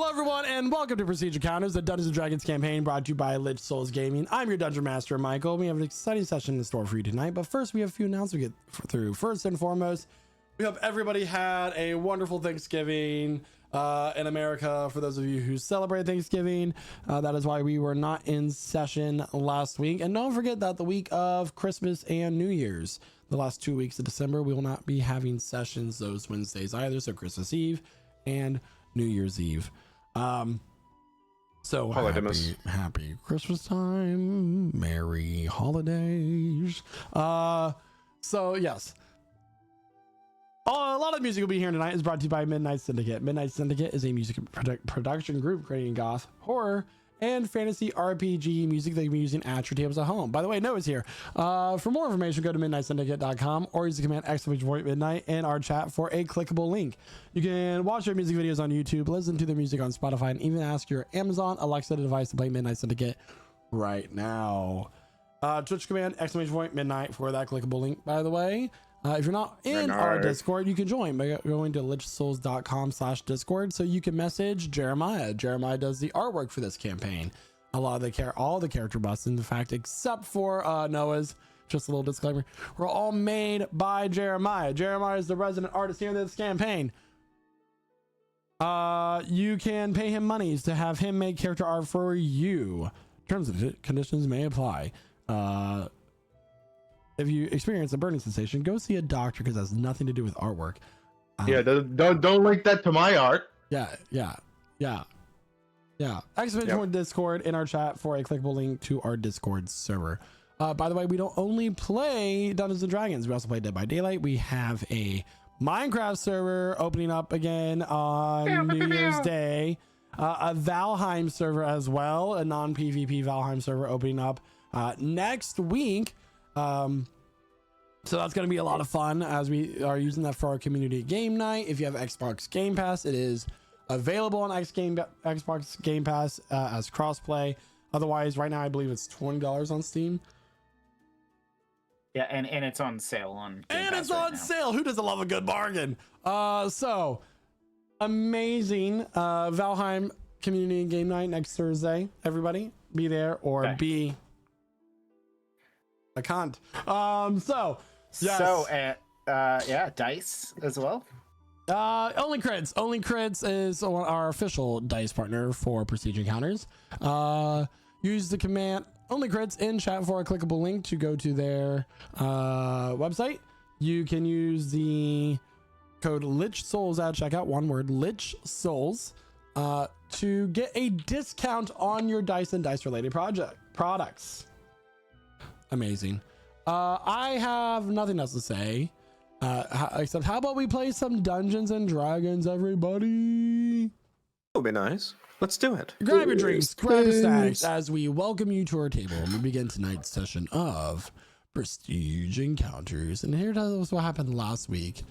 Hello everyone and welcome to Prestige Encounters, the Dungeons & Dragons campaign brought to you by Lich Souls Gaming. I'm your Dungeon Master, Michael. We have an exciting session in store for you tonight, but first we have a few announcements to get through. First and foremost, we hope everybody had a wonderful Thanksgiving in America. For those of you who celebrate Thanksgiving, that is why we were not in session last week. And don't forget that the week of Christmas and New Year's, the last 2 weeks of December, we will not be having sessions those Wednesdays either, so Christmas Eve and New Year's Eve. So happy Christmas time, merry holidays. So yes, a lot of music we'll be hearing tonight is brought to you by Midnight Syndicate. Midnight Syndicate is a music production group creating goth, horror, and fantasy RPG music that you can be using at your tables at home. By the way, Noah's here. For more information, go to midnightsyndicate.com or use the command !midnight in our chat for a clickable link. You can watch their music videos on YouTube, listen to their music on Spotify, and even ask your Amazon Alexa device to play Midnight Syndicate right now. Twitch command !midnight for that clickable link, by the way. If you're not in our Discord, you can join by going to lichsouls.com/discord so you can message Jeremiah. Jeremiah does the artwork for this campaign. A lot of all the character busts, in fact, except for Noah's, just a little disclaimer, were all made by Jeremiah. Jeremiah is the resident artist here in this campaign. You can pay him monies to have him make character art for you. Terms and conditions may apply. If you experience a burning sensation, go see a doctor because it has nothing to do with artwork. Yeah, don't link that to my art. Yeah. Exclamation Discord in our chat for a clickable link to our Discord server. By the way, we don't only play Dungeons and Dragons, we also play Dead by Daylight. We have a Minecraft server opening up again on New Year's Day. A Valheim server as well, a non-PvP Valheim server opening up next week. So that's going to be a lot of fun as we are using that for our community game night. If you have Xbox Game Pass, it is available on Xbox Game Pass as crossplay. Otherwise, right now I believe it's $20 on Steam. Yeah, and it's on sale on Game and Pass it's right on now. sale. Who doesn't love a good bargain? So amazing Valheim community game night next Thursday. Everybody be there or be a cunt. Yes. So dice as well. Only Crits is our official dice partner for Prestige Encounters. Use the command Only Crits in chat for a clickable link to go to their website. You can use the code Lich Souls at checkout, one word, Lich Souls, to get a discount on your dice and dice related products. Amazing. I have nothing else to say except how about we play some Dungeons and Dragons, everybody? That'll be nice. Let's do it. Grab your drinks, grab your snacks as we welcome you to our table and we begin tonight's session of Prestige Encounters. And here tells us what happened last week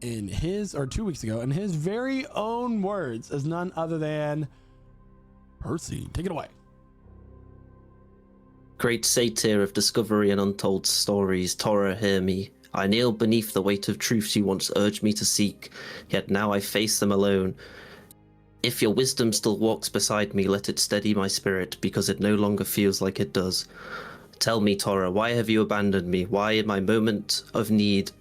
in his, or 2 weeks ago, in his very own words, as none other than Percy. Take it away. Great satyr of discovery and untold stories, Torah, hear me. I kneel beneath the weight of truths you once urged me to seek, yet now I face them alone. If your wisdom still walks beside me, let it steady my spirit, because it no longer feels like it does. Tell me, Torah, why have you abandoned me? Why, in my moment of need,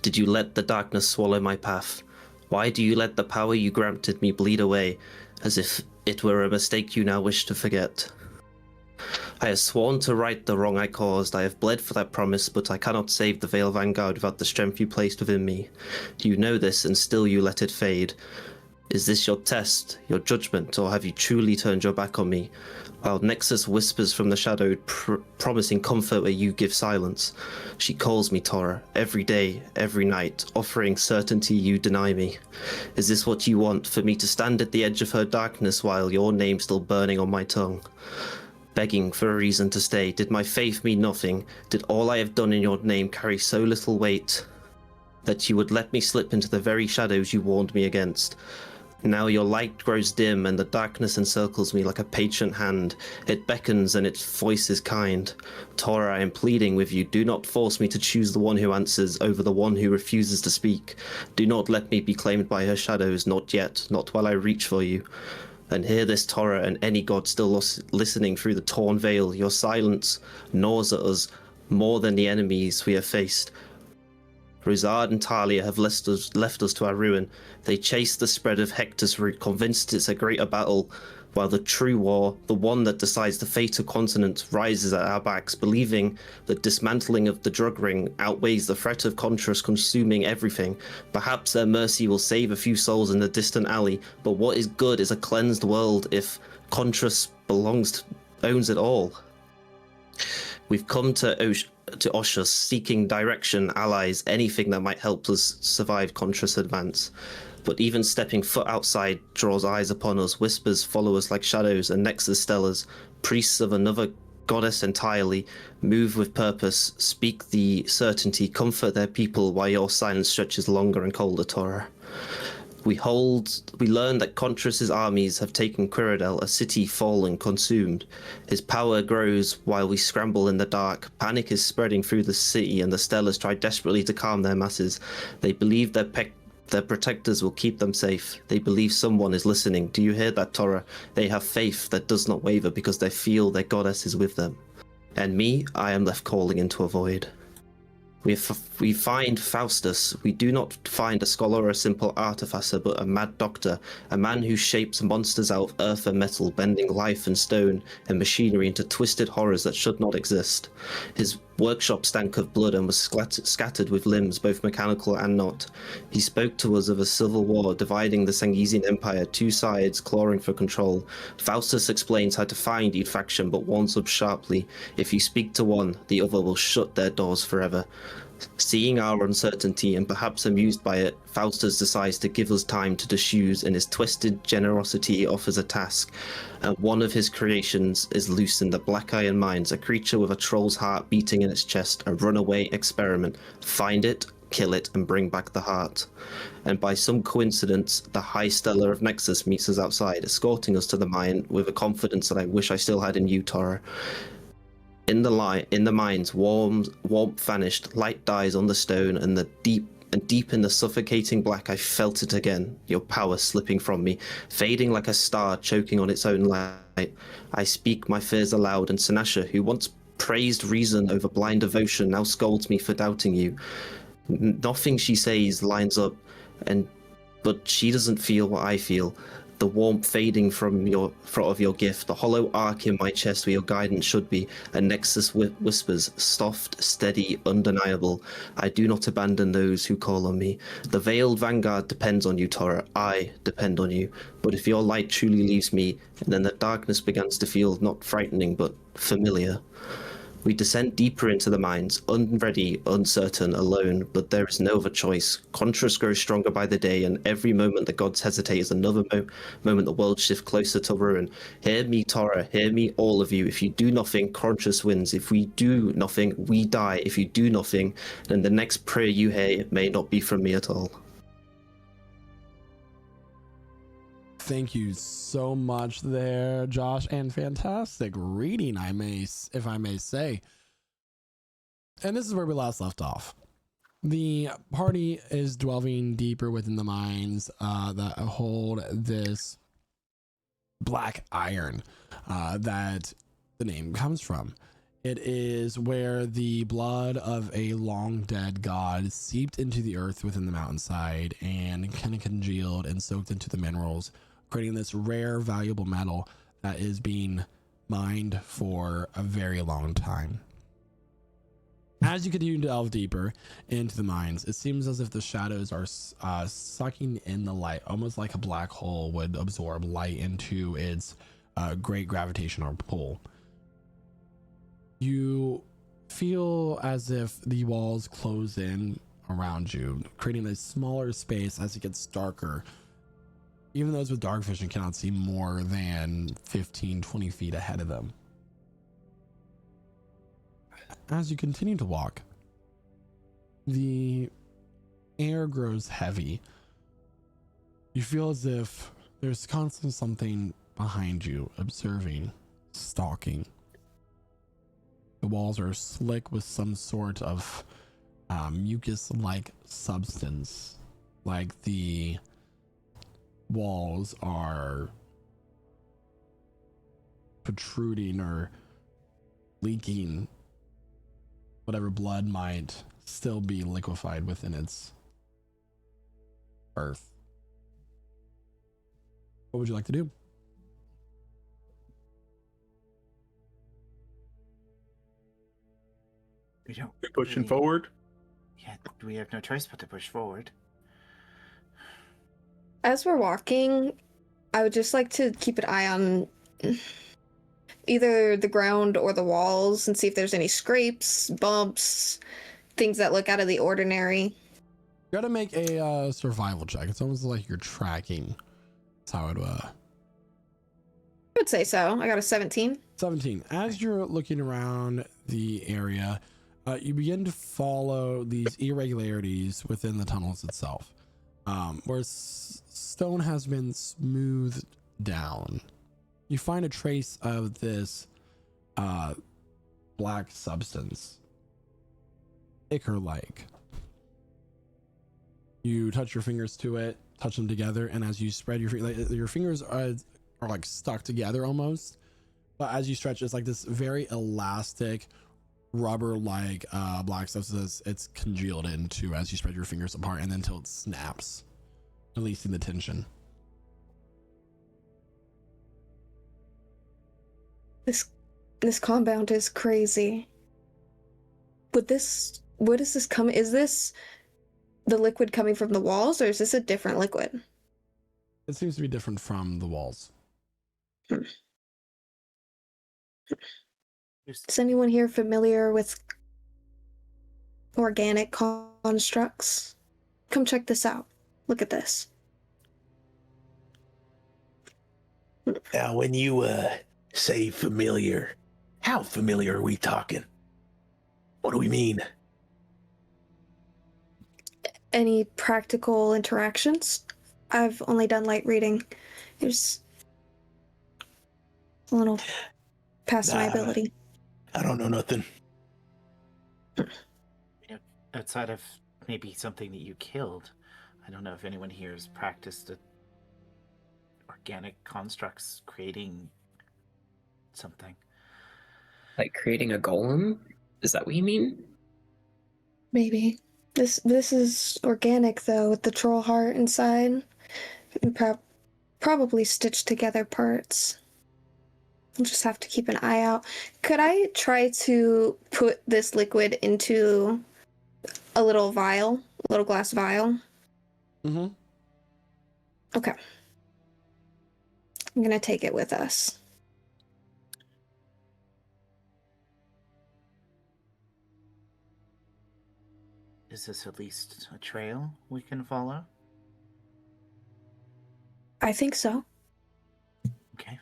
did you let the darkness swallow my path? Why do you let the power you granted me bleed away, as if it were a mistake you now wish to forget? I have sworn to right the wrong I caused. I have bled for that promise, but I cannot save the Veil Vanguard without the strength you placed within me. You know this, and still you let it fade. Is this your test, your judgment, or have you truly turned your back on me? While Nexus whispers from the shadow, promising comfort where you give silence. She calls me, Torah, every day, every night, offering certainty you deny me. Is this what you want, for me to stand at the edge of her darkness while your name still burning on my tongue? Begging for a reason to stay. Did my faith mean nothing? Did all I have done in your name carry so little weight that you would let me slip into the very shadows you warned me against? Now your light grows dim and the darkness encircles me like a patient hand. It beckons and its voice is kind. Tora, I am pleading with you, do not force me to choose the one who answers over the one who refuses to speak. Do not let me be claimed by her shadows, not yet, not while I reach for you. And hear this, Tora, and any god still listening through the torn veil. Your silence gnaws at us more than the enemies we have faced. Rosard and Talia have left us to our ruin. They chase the spread of Hector's route, convinced it's a greater battle, while the true war, the one that decides the fate of continents, rises at our backs, believing that dismantling of the drug ring outweighs the threat of Contras consuming everything. Perhaps their mercy will save a few souls in the distant alley, but what is good is a cleansed world if Contras owns it all. We've come to Oshus, seeking direction, allies, anything that might help us survive Contras' advance. But even stepping foot outside draws eyes upon us, whispers follow us like shadows, and Nexus Stellars, priests of another goddess entirely, move with purpose, speak the certainty, comfort their people while your silence stretches longer and colder, Tora. We learn that Contras' armies have taken Quiridel, a city fallen, consumed. His power grows while we scramble in the dark. Panic is spreading through the city and the Stellars try desperately to calm their masses. They believe their protectors will keep them safe. They believe someone is listening. Do you hear that, Tora? They have faith that does not waver because they feel their goddess is with them. And me, I am left calling into a void. We find Faustus. We do not find a scholar or a simple artificer, but a mad doctor, a man who shapes monsters out of earth and metal, bending life and stone and machinery into twisted horrors that should not exist. His workshop stank of blood and was scattered with limbs, both mechanical and not. He spoke to us of a civil war dividing the Sangesian Empire, two sides clawing for control. Faustus explains how to find each faction, but warns us sharply. If you speak to one, the other will shut their doors forever. Seeing our uncertainty and perhaps amused by it, Faustus decides to give us time to disuse. In his twisted generosity, he offers a task. And one of his creations is loose in the Black Iron Mines, a creature with a troll's heart beating in its chest, a runaway experiment. Find it, kill it, and bring back the heart. And by some coincidence, the High Stellar of Nexus meets us outside, escorting us to the mine with a confidence that I wish I still had in you, Tora. In the mines, warmth vanished, light dies on the stone, and deep in the suffocating black, I felt it again, your power slipping from me, fading like a star choking on its own light. I speak my fears aloud, and Sinasha, who once praised reason over blind devotion, now scolds me for doubting you. Nothing she says lines up, but she doesn't feel what I feel. The warmth fading from your gift, the hollow arc in my chest where your guidance should be, and Nexus whispers, soft, steady, undeniable. I do not abandon those who call on me. The veiled vanguard depends on you, Tora. I depend on you. But if your light truly leaves me, and then the darkness begins to feel not frightening, but familiar. We descend deeper into the mines, unready, uncertain, alone, but there is no other choice. Contrast grows stronger by the day, and every moment the gods hesitate is another moment the world shifts closer to ruin. Hear me, Tora, hear me, all of you. If you do nothing, Contrast wins. If we do nothing, we die. If you do nothing, then the next prayer you hear may not be from me at all. Thank you so much there, Josh, and fantastic reading, if I may say. And this is where we last left off. The party is delving deeper within the mines that hold this black iron that the name comes from. It is where the blood of a long dead god seeped into the earth within the mountainside and kind of congealed and soaked into the minerals, creating this rare, valuable metal that is being mined for a very long time. As you continue to delve deeper into the mines, it seems as if the shadows are sucking in the light, almost like a black hole would absorb light into its great gravitational pull. You feel as if the walls close in around you, creating a smaller space as it gets darker. Even those with dark vision cannot see more than 15-20 feet ahead of them. As you continue to walk, the air grows heavy. You feel as if There's constantly something behind you, observing, stalking. The walls are slick with some sort of mucus-like substance, like the walls are protruding or leaking whatever blood might still be liquefied within its earth. What would you like to do? We don't. We pushing really- forward. Yeah, we have no choice but to push forward. As we're walking, I would just like to keep an eye on either the ground or the walls and see if there's any scrapes, bumps, things that look out of the ordinary. You gotta make a survival check. It's almost like you're tracking. That's how it I would say so. I got a 17. 17. As you're looking around the area, you begin to follow these irregularities within the tunnels itself, where stone has been smoothed down. You find a trace of this black substance, ichor-like. You touch your fingers to it, touch them together, and as you spread your fingers are like stuck together almost. But as you stretch, it's like this very elastic, rubber-like black substance it's congealed into as you spread your fingers apart, and then until it snaps, releasing the tension. This compound is crazy. What is this coming? Is this the liquid coming from the walls, or is this a different liquid? It seems to be different from the walls. Is anyone here familiar with organic constructs? Come check this out. Look at this. Now, when you say familiar, how familiar are we talking? What do we mean? Any practical interactions? I've only done light reading. There's a little past my Nah. ability. I don't know nothing. Outside of maybe something that you killed, I don't know if anyone here has practiced organic constructs, creating something. Like creating a golem? Is that what you mean? Maybe. This is organic though, with the troll heart inside. And probably stitched together parts. We'll just have to keep an eye out. Could I try to put this liquid into a little vial, a little glass vial? Mm-hmm. Okay. I'm gonna take it with us. Is this at least a trail we can follow? I think so. Okay.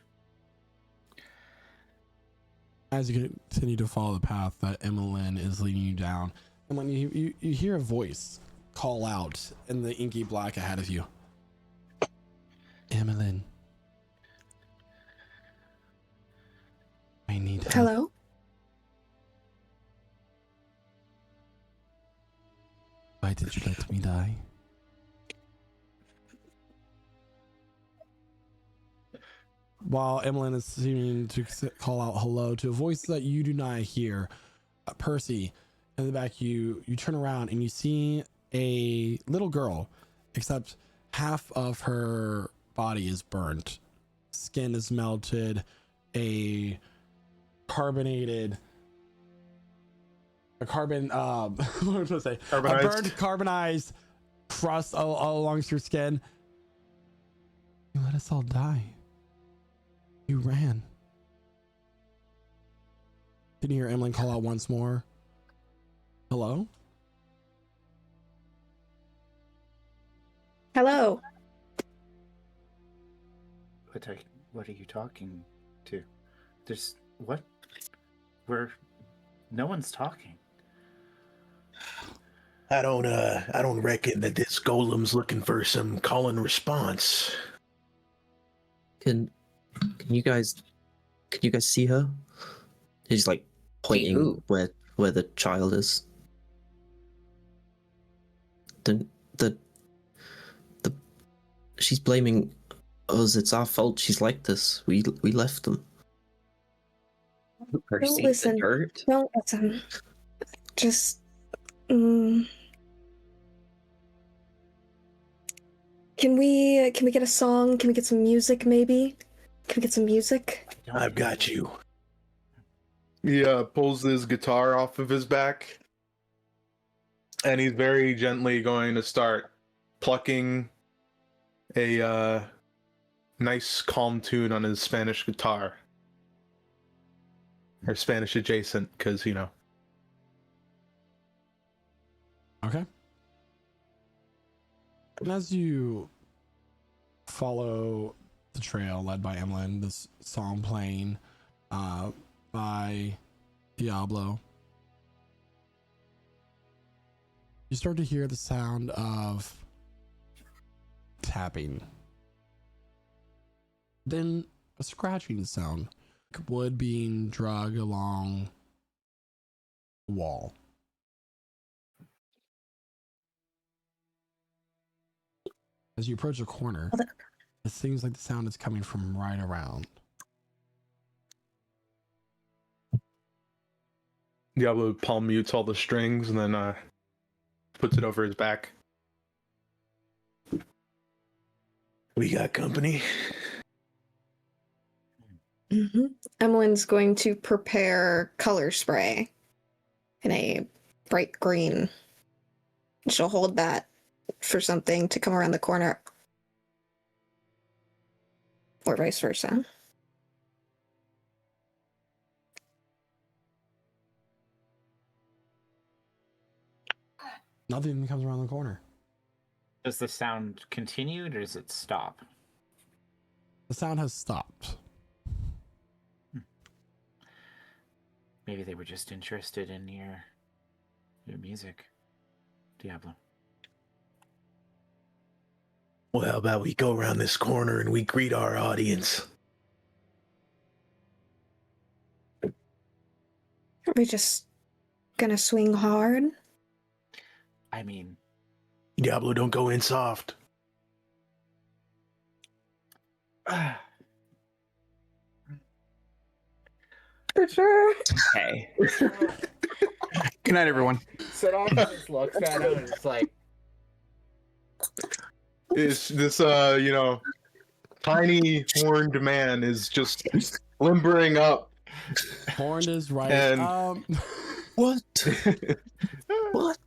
As you continue to follow the path that Emmeline is leading you down, and when you hear a voice call out in the inky black ahead of you. Emmeline. I need help. Hello? Why did you let me die? While Emmeline is seeming to call out hello to a voice that you do not hear, Percy, in the back, you turn around and you see a little girl, except half of her body is burnt. Skin is melted, a burnt carbonized crust all along your skin. You let us all die. You ran. Can you hear Emmeline call out once more? Hello? Hello? What are you talking to? There's what? No one's talking. I don't reckon that this golem's looking for some call and response. Can you guys see her? He's like pointing who? where the child is. The she's blaming us. It's our fault. She's like this. We left them. Her Don't seat listen. the dirt. Don't listen. Just. Mm, can we get a song? Can we get some music? Maybe. Can we get some music? I've got you. He pulls his guitar off of his back, and he's very gently going to start plucking a nice, calm tune on his Spanish guitar. Or Spanish adjacent, because, you know. Okay. And as you follow the trail led by Emlyn, this song playing by Diablo, you start to hear the sound of tapping. Then a scratching sound, like wood being dragged along the wall. As you approach a corner, it seems like the sound is coming from right around. Diablo palm mutes all the strings and then puts it over his back. We got company. Mm-hmm. Emmeline's going to prepare color spray in a bright green. She'll hold that for something to come around the corner. Or vice versa. Nothing comes around the corner. Does the sound continue or does it stop? The sound has stopped. Maybe they were just interested in your music, Diablo. Well, how about we go around this corner and we greet our audience? Are we just gonna swing hard? I mean, Diablo, don't go in soft. For sure. Hey. Good night, everyone. Sadok just looks at him and it's like, Is this tiny horned man is just limbering up. Horned is right. And- What? What?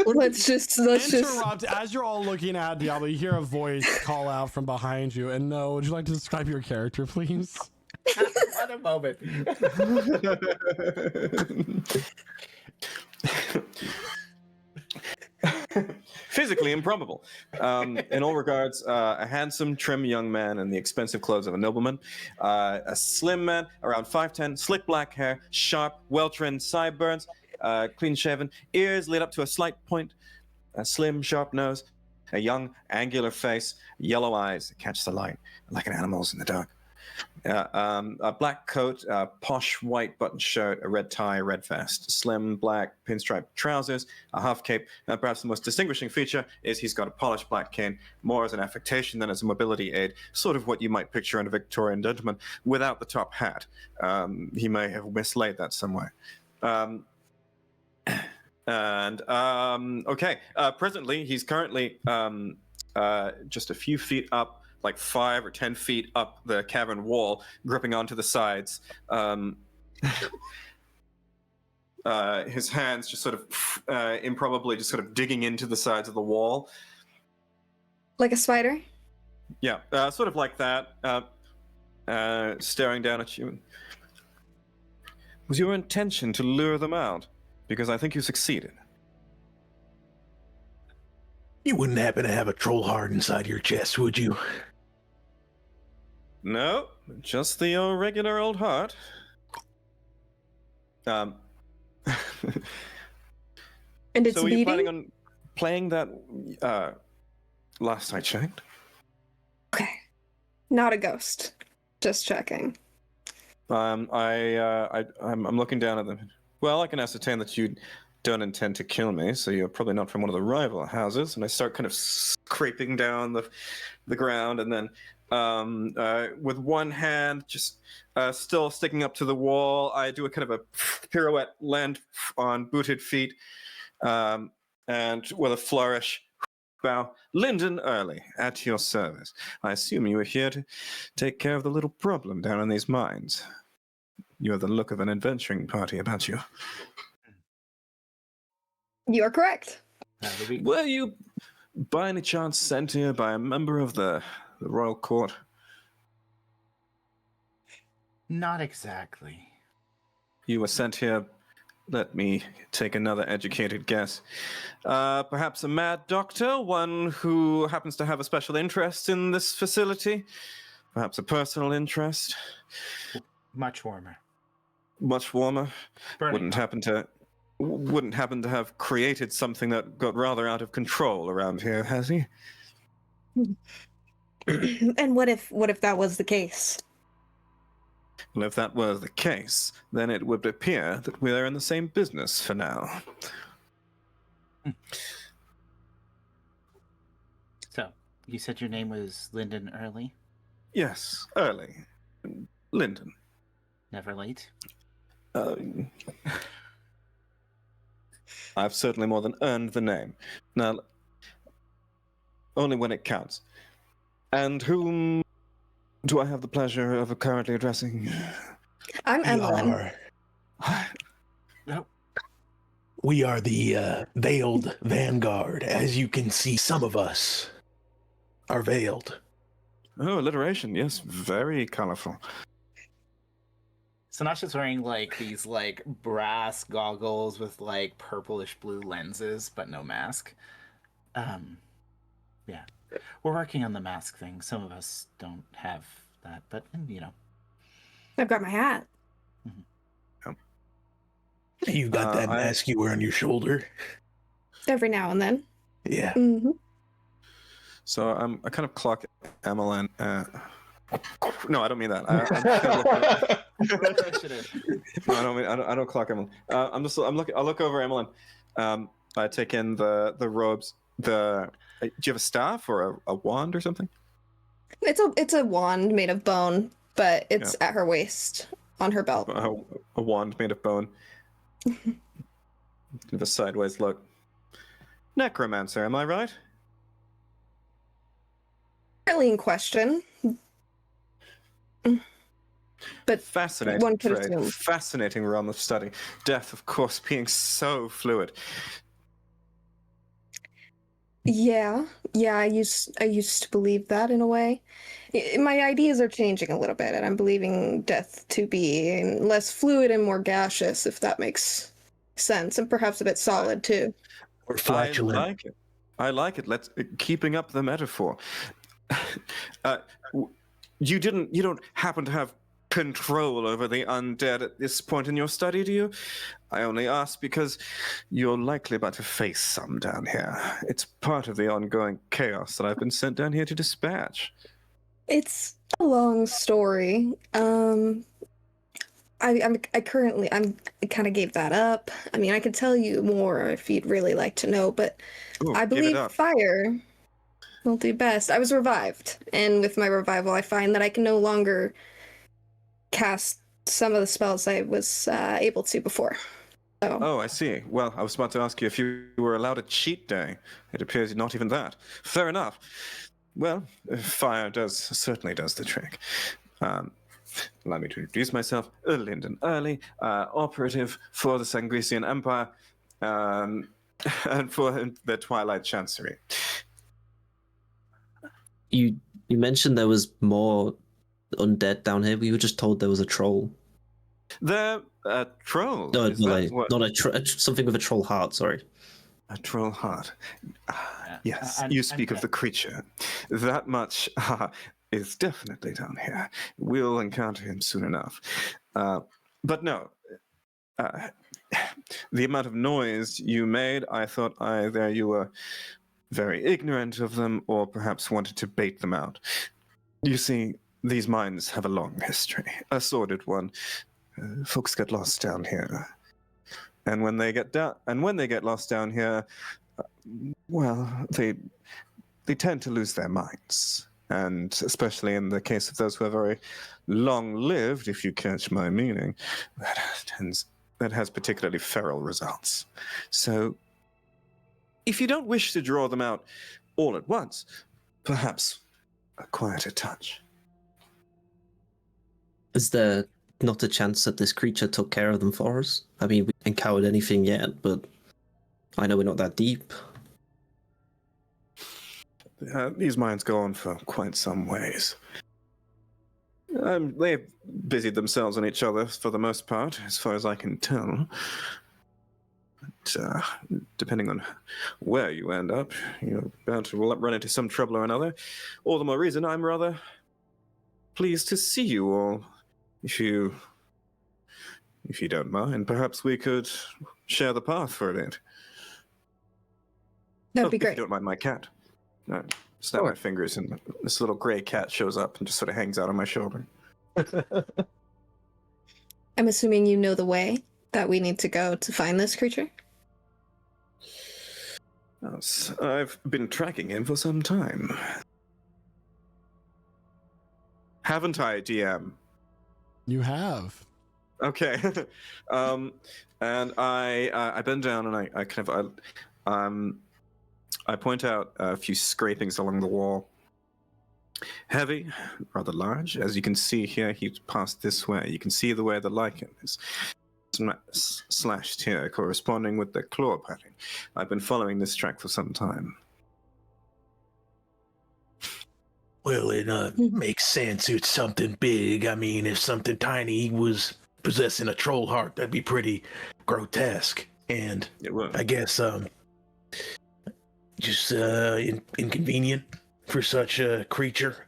Let's just Interrupt. As you're all looking at Diablo, you hear a voice call out from behind you. And no, would you like to describe your character, please? what a moment. Physically improbable. In all regards, a handsome, trim young man in the expensive clothes of a nobleman. A slim man, around 5'10", slick black hair, sharp, well-trimmed sideburns, clean-shaven, ears lit up to a slight point, a slim, sharp nose, a young, angular face, yellow eyes that catch the light like an animal's in the dark. A black coat, a posh white button shirt, a red tie, a red vest, slim black pinstripe trousers, a half cape. Perhaps the most distinguishing feature is he's got a polished black cane, more as an affectation than as a mobility aid, sort of what you might picture in a Victorian gentleman without the top hat. He may have mislaid that somewhere. Presently, he's currently just a few feet up, like 5 or 10 feet up the cavern wall, gripping onto the sides. His hands just sort of improbably just sort of digging into the sides of the wall. Like a spider? Yeah, sort of like that, staring down at you. Was your intention to lure them out? Because I think you succeeded. You wouldn't happen to have a troll heart inside your chest, would you? No, just the regular old heart. And it's so were you beating? planning on playing that last I checked? Okay. Not a ghost. Just checking. I'm looking down at them. Well, I can ascertain that you don't intend to kill me, so you're probably not from one of the rival houses. And I start kind of scraping down the ground, and then with one hand just still sticking up to the wall, I do a kind of a pirouette, land on booted feet, and with a flourish, bow. Lyndon Early, at your service. I assume you are here to take care of the little problem down in these mines. You have the look of an adventuring party about you. You are correct. Were you, by any chance, sent here by a member of the royal court? Not exactly. You were sent here, let me take another educated guess. Perhaps a mad doctor, one who happens to have a special interest in this facility? Perhaps a personal interest? Much warmer. Much warmer? Burning Wouldn't happen to have created something that got rather out of control around here, has he? And what if that was the case? Well, if that were the case, then it would appear that we are in the same business for now. So, you said your name was Lyndon Early? Yes, Early. Lyndon. Never late? I've certainly more than earned the name. Now, only when it counts. And whom do I have the pleasure of currently addressing? I'm Emlyn. We are the Veiled Vanguard. As you can see, some of us are veiled. Oh, alliteration. Yes, very colorful. Sinasha's wearing like these like brass goggles with like purplish blue lenses, but no mask. Yeah. We're working on the mask thing. Some of us don't have that, but you know. I've got my hat. You got that mask you wear on your shoulder? Every now and then. Yeah. Mm-hmm. So I kind of clock Emmeline. No, I don't mean that. No, I don't clock Emmeline. I'll look over Emmeline. I take in the robes. Do you have a staff or a wand or something? It's a wand made of bone, but it's at her waist on her belt. A wand made of bone. Give a sideways look. Necromancer, am I right? Really in question. But fascinating one could trade. assume. Fascinating realm of study. Death, of course, being so fluid. Yeah, I used to believe that in a way. My ideas are changing a little bit, and I'm believing death to be less fluid and more gaseous, if that makes sense, and perhaps a bit solid too. Or flatulent. I like it. Let's keeping up the metaphor. You don't happen to have control over the undead at this point in your study, do you? I only ask because you're likely about to face some down here. It's part of the ongoing chaos that I've been sent down here to dispatch. It's a long story. I kind of gave that up. I mean, I could tell you more if you'd really like to know, but I believe fire will do best. I was revived, and with my revival, I find that I can no longer cast some of the spells I was able to before. So. Oh, I see. Well, I was about to ask you if you were allowed a cheat day. It appears not even that. Fair enough. Well, fire certainly does the trick. Allow me to introduce myself. Lyndon Early, operative for the Sangrisian Empire, and for the Twilight Chancery. You mentioned there was more undead down here. We were just told there was a troll. The troll? No, something with a troll heart, sorry. A troll heart. Yes, you speak of the creature. That much is definitely down here. We'll encounter him soon enough. But no, the amount of noise you made, I thought either you were very ignorant of them or perhaps wanted to bait them out. You see, these mines have a long history, a sordid one. Folks get lost down here, and when they get lost down here, well, they tend to lose their minds, and especially in the case of those who are very long-lived, if you catch my meaning, that has particularly feral results. So, if you don't wish to draw them out all at once, perhaps a quieter touch. Is there not a chance that this creature took care of them for us? I mean, we haven't encountered anything yet, but I know we're not that deep. These mines go on for quite some ways. They've busied themselves on each other for the most part, as far as I can tell. But, depending on where you end up, you're bound to run into some trouble or another. All the more reason I'm rather pleased to see you all. If you don't mind, perhaps we could share the path for a bit. That'd be If you great. don't mind my cat. Snap my fingers, and this little gray cat shows up and just sort of hangs out on my shoulder. I'm assuming you know the way that we need to go to find this creature? Yes, I've been tracking him for some time. Haven't I, DM? You have. Okay. And I bend down and I point out a few scrapings along the wall. Heavy, rather large. As you can see here, he's passed this way. You can see the way the lichen is slashed here, corresponding with the claw pattern. I've been following this track for some time. Well, it makes sense. It's something big. I mean, if something tiny was possessing a troll heart, that'd be pretty grotesque. And It will. I guess just inconvenient for such a creature.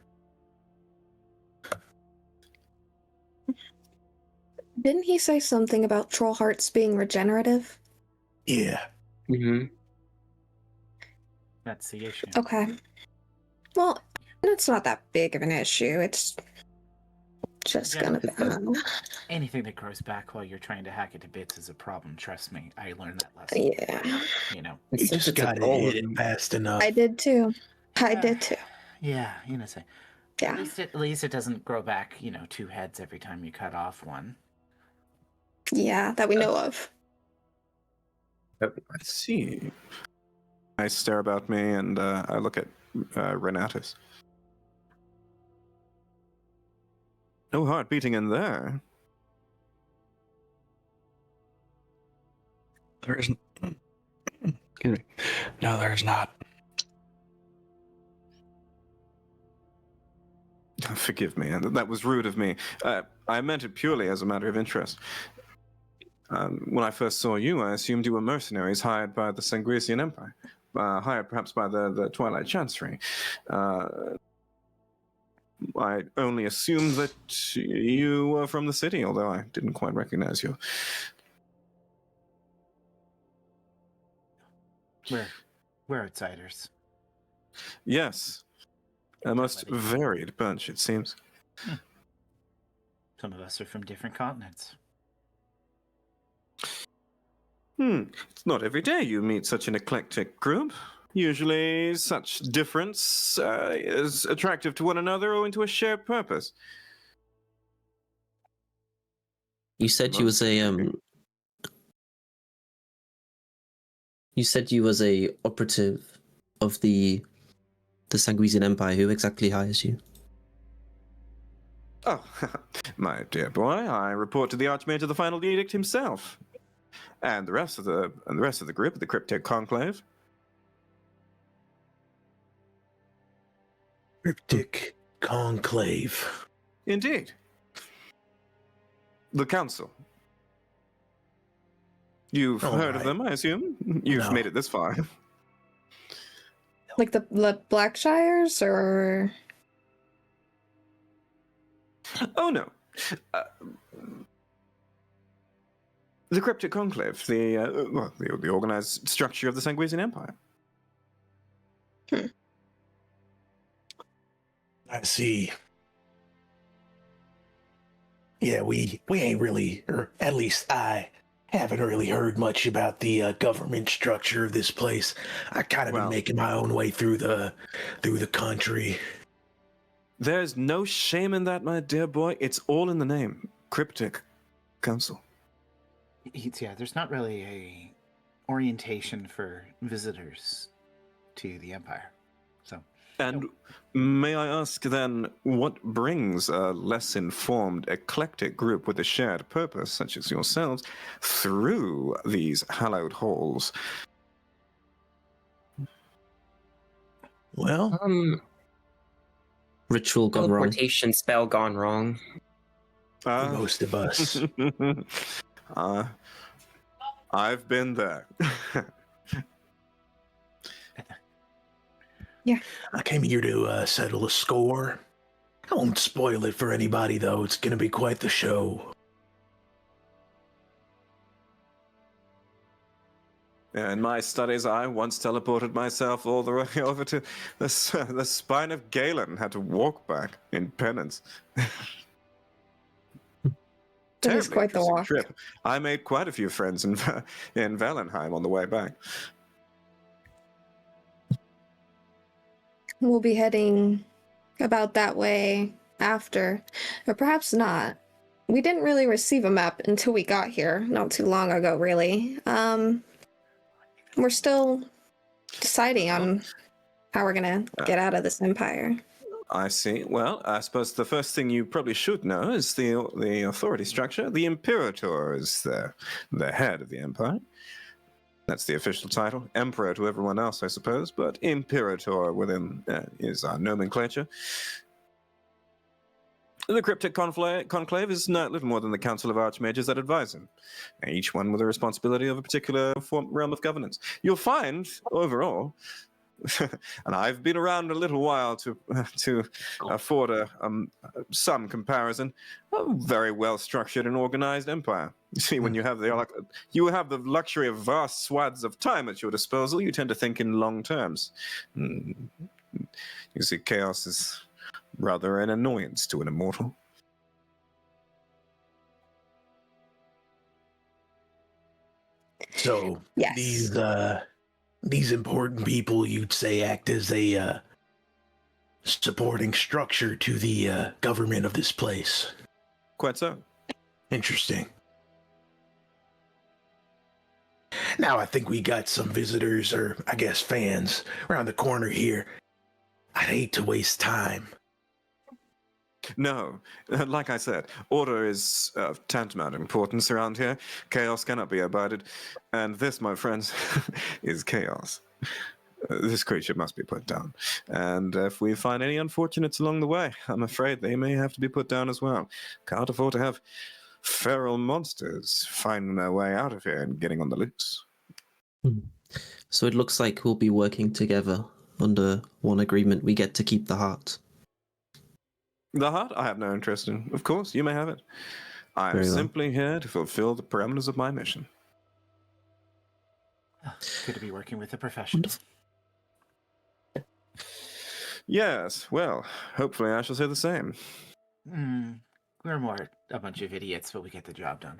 Didn't he say something about troll hearts being regenerative? Yeah. Mm-hmm. That's the issue. Okay. Well, it's not that big of an issue. It's just Yeah, gonna be. Anything that grows back while you're trying to hack it to bits is a problem. Trust me, I learned that lesson. Yeah. You know. You Since just it's a gotta golem, hit it fast enough. I did too. I did too. Yeah, you know, say. Yeah. At least it doesn't grow back, you know, two heads every time you cut off one. Yeah, that we know of. I see. I stare about me and I look at Renatus. No heart beating in there. There isn't. Excuse me. No, there's not. Forgive me, that was rude of me. I meant it purely as a matter of interest. When I first saw you, I assumed you were mercenaries hired by the Sanguisian Empire, hired perhaps by the Twilight Chancery. I only assumed that you were from the city, although I didn't quite recognize you. We're outsiders. Yes, a most varied bunch, it seems. Some of us are from different continents. It's not every day you meet such an eclectic group. Usually, such difference is attractive to one another owing to a shared purpose. You said you was a You said you was a operative of the Sanguisian Empire. Who exactly hires you? Oh, my dear boy, I report to the Archmage of the Final Edict himself, and the rest of the group, the Cryptic Conclave. Cryptic Conclave. Indeed. The Council. You've All heard of right. them, I assume? You've No. made it this far. Like the Blackshires, or Oh, no. The Cryptic Conclave, the organized structure of the Sanguisian Empire. I see. Yeah, we ain't really, or at least I haven't really heard much about the government structure of this place. I kind of been Well- making my own way through the country. There's no shame in that, my dear boy. It's all in the name. Cryptic Council. Yeah, there's not really a orientation for visitors to the Empire. So, And may I ask then, what brings a less informed, eclectic group with a shared purpose, such as yourselves, through these hallowed halls? Well, Ritual gone wrong. Teleportation spell gone wrong. for most of us. I've been there. I came here to settle a score. I won't spoil it for anybody, though. It's going to be quite the show. In my studies, I once teleported myself all the way over to the spine of Galen, had to walk back in penance. That is Terribly quite the interesting walk. trip. I made quite a few friends in Valenheim on the way back. We'll be heading about that way after, or perhaps not. We didn't really receive a map until we got here, not too long ago, really. We're still deciding on how we're gonna get out of this empire. I see. Well, I suppose the first thing you probably should know is the authority structure. The Imperator is the head of the empire. That's the official title. Emperor to everyone else, I suppose, but Imperator within is our nomenclature. The Cryptic Conclave is not little more than the Council of Archmages that advise him, each one with a responsibility of a particular realm of governance. You'll find, overall, and I've been around a little while to afford some comparison, a very well structured and organized empire. You see, when you have the luxury of vast swaths of time at your disposal, you tend to think in long terms. You see, chaos is rather an annoyance to an immortal. So Yes. these important people, you'd say, act as a supporting structure to the government of this place. Quite so. Interesting. Now I think we got some visitors, or I guess fans, around the corner here. I'd hate to waste time. No, like I said, order is of tantamount importance around here. Chaos cannot be abided, and this, my friends, is chaos. This creature must be put down, and if we find any unfortunates along the way, I'm afraid they may have to be put down as well. Can't afford to have feral monsters finding their way out of here and getting on the loose. So it looks like we'll be working together under one agreement. We get to keep the heart. The heart I have no interest in. Of course, you may have it. I am Very well. simply here to fulfill the parameters of my mission. good to be working with a professional. Yes, well, hopefully I shall say the same. We're more a bunch of idiots, but we get the job done.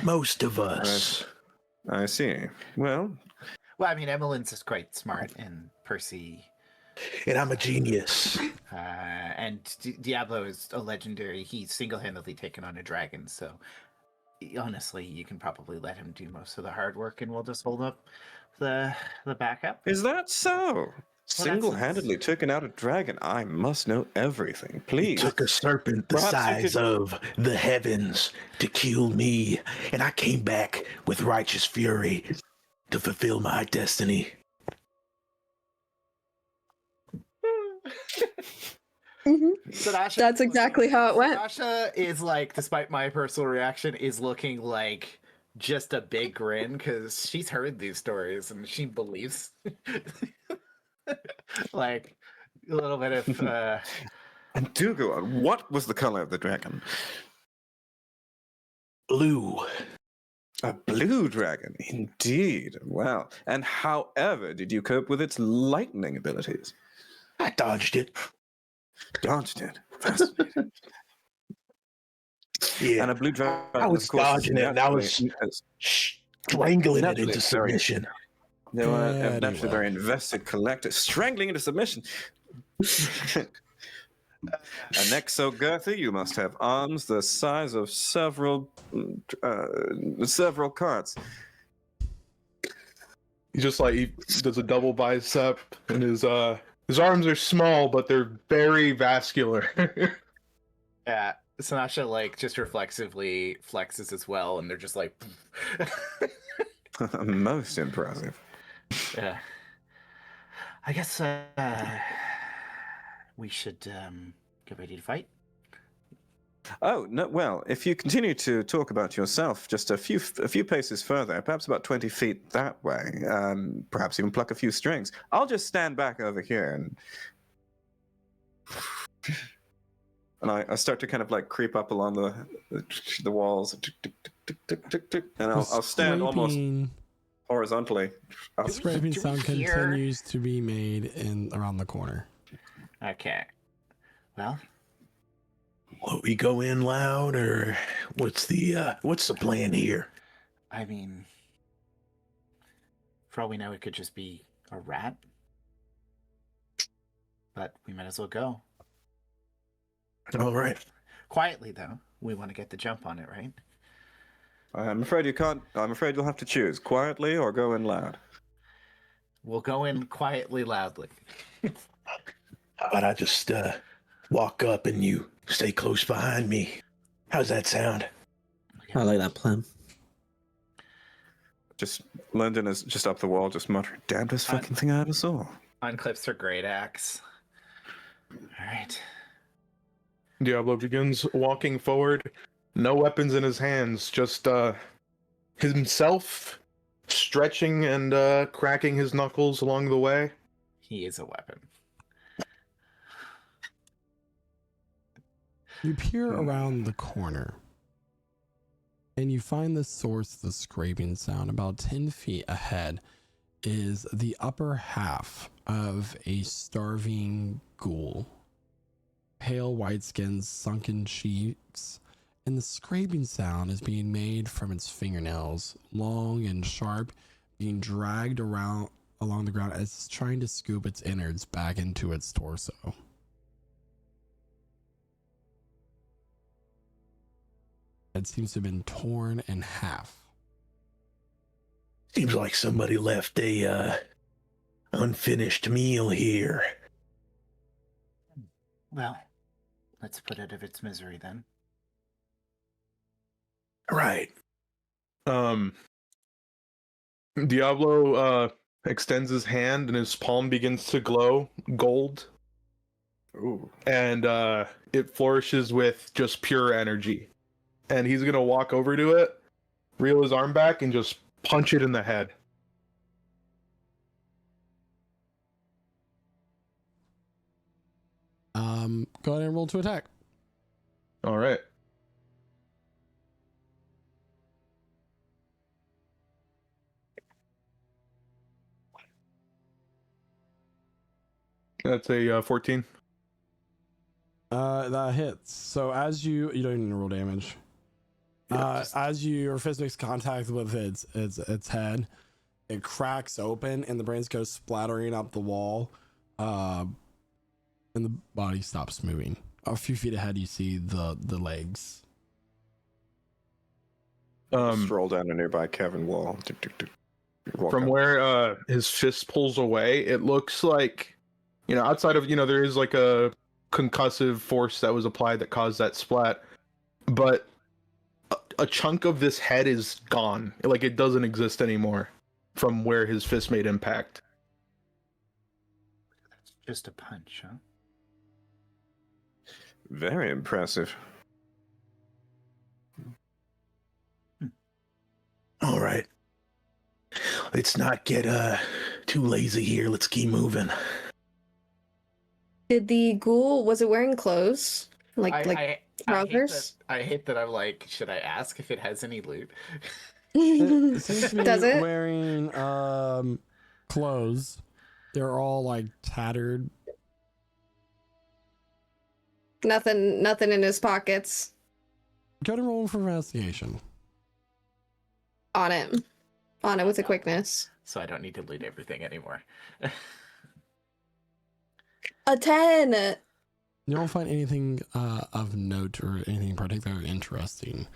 Most of us. I see. Well, Well, I mean, Emmeline's is quite smart, and Percy, And I'm a genius. and Diablo is a legendary. He's single-handedly taken on a dragon, so honestly, you can probably let him do most of the hard work, and we'll just hold up the backup. is that so? Single-handedly taken out a dragon. I must know everything. Please. Took a serpent the Perhaps you size could- of the heavens to kill me, and I came back with righteous fury to fulfill my destiny. Sadasha, That's exactly how it went. Sadasha is like, despite my personal reaction, is looking like just a big grin because she's heard these stories and she believes. Like a little bit of And do go on. What was the color of the dragon? Blue. A blue dragon, indeed. Well, and however did you cope with its lightning abilities? I dodged it. Dodged it. Fascinating. Yeah, And a blue dragon, I was of course, is dodging it, and I was strangling it naturally into very- submission. They were a Very naturally well. very invested collector, strangling into submission. A neck so girthy, you must have arms the size of several carts. He's just like he does a double bicep, and his arms are small, but they're very vascular. Yeah, Sinasha like just reflexively flexes as well, and they're just like, Most impressive. yeah. I guess we should get ready to fight. Oh no! Well, if you continue to talk about yourself just a few paces further, perhaps about 20 feet that way, perhaps even pluck a few strings, I'll just stand back over here and I start to kind of like creep up along the walls, and I'll stand almost Scraping- horizontally. The scraping do we sound hear- continues to be made in around the corner. Okay. Well, Will we go in loud, or what's the plan here? I mean, for all we know, it could just be a rat. But we might as well go. All right. Quietly, though. We want to get the jump on it, right? I'm afraid you can't. I'm afraid you'll have to choose quietly or go in loud. We'll go in quietly, loudly. How about I just walk up and you stay close behind me? How's that sound? I like that plan. Just Lyndon is just up the wall, just muttering, "Damnedest fucking thing I ever saw." Unclips her great axe. All right. Diablo begins walking forward, no weapons in his hands, just himself stretching and cracking his knuckles along the way. He is a weapon. You peer around the corner and you find the source of the scraping sound. About 10 feet ahead is the upper half of a starving ghoul. Pale white skin, sunken cheeks, and the scraping sound is being made from its fingernails, long and sharp, being dragged around along the ground as it's trying to scoop its innards back into its torso. It seems to have been torn in half. Seems like somebody left a unfinished meal here. Well, let's put it out of its misery then. Right. Diablo extends his hand and his palm begins to glow gold. Ooh. And it flourishes with just pure energy. And he's gonna walk over to it, reel his arm back, and just punch it in the head. Go ahead and roll to attack. All right. That's a 14. That hits. So as you don't even roll damage. As your fist makes contact with its head, it cracks open and the brains go splattering up the wall, and the body stops moving. A few feet ahead, you see the legs. Stroll down a nearby cavern wall. Walk From up. where his fist pulls away, it looks like, outside of, there is like a concussive force that was applied that caused that splat, but a chunk of this head is gone. Like, it doesn't exist anymore from where his fist made impact. That's just a punch, huh? Very impressive. All right. Let's not get too lazy here. Let's keep moving. Did the ghoul, was it wearing clothes? Trousers? I hate that I'm like, should I ask if it has any loot? It seems to be Does it? wearing clothes. They're all like tattered. Nothing in his pockets. Go to roll for investigation. On it. On it with a quickness. So I don't need to loot everything anymore. A 10! You don't find anything of note or anything particularly interesting.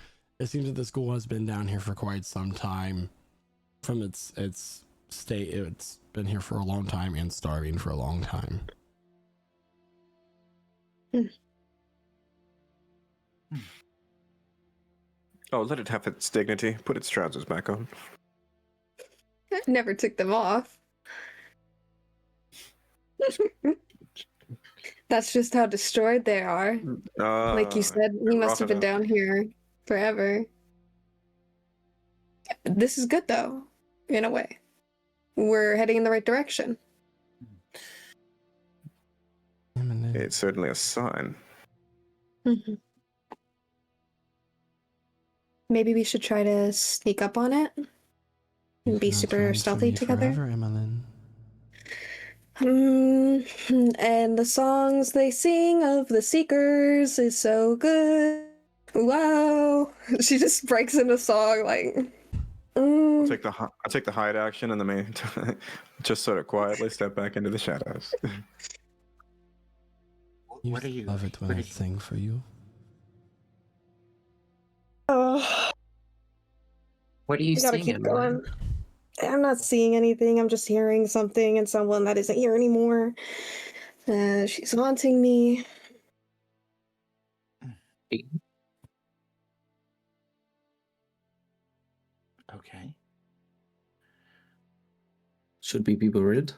It seems that the school has been down here for quite some time. From its state, it's been here for a long time and starving for a long time. Oh, let it have its dignity. Put its trousers back on. Never took them off. That's just how destroyed they are. Like you said, he must have been down here forever. This is good, though, in a way. We're heading in the right direction. It's certainly a sign. Mm-hmm. Maybe we should try to sneak up on it and be super stealthy together. Forever, Emmeline. And the songs they sing of the Seekers is so good. Wow. She just breaks into song like. I'll take the hide action in the main. Just sort of quietly step back into the shadows. What are you? Love it when I sing for you. Oh, What are you I gotta seeing, keep Emily? going. I'm not seeing anything. I'm just hearing something and someone that isn't here anymore. She's haunting me. Okay. Should we be worried?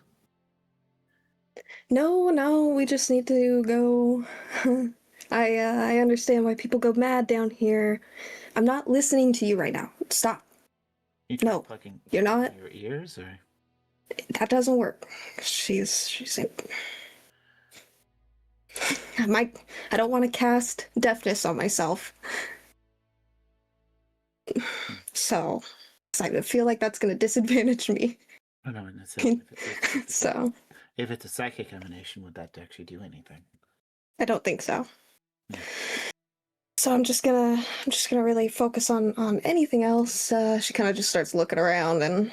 No, we just need to go. I understand why people go mad down here. I'm not listening to you right now. Stop. You try No, plugging you're not. your ears, or That doesn't work. She's I don't want to cast deafness on myself. So I feel like that's going to disadvantage me. oh no, and So if it's a psychic emanation, would that actually do anything? I don't think so. Yeah. So I'm just gonna really focus on anything else. She kind of just starts looking around and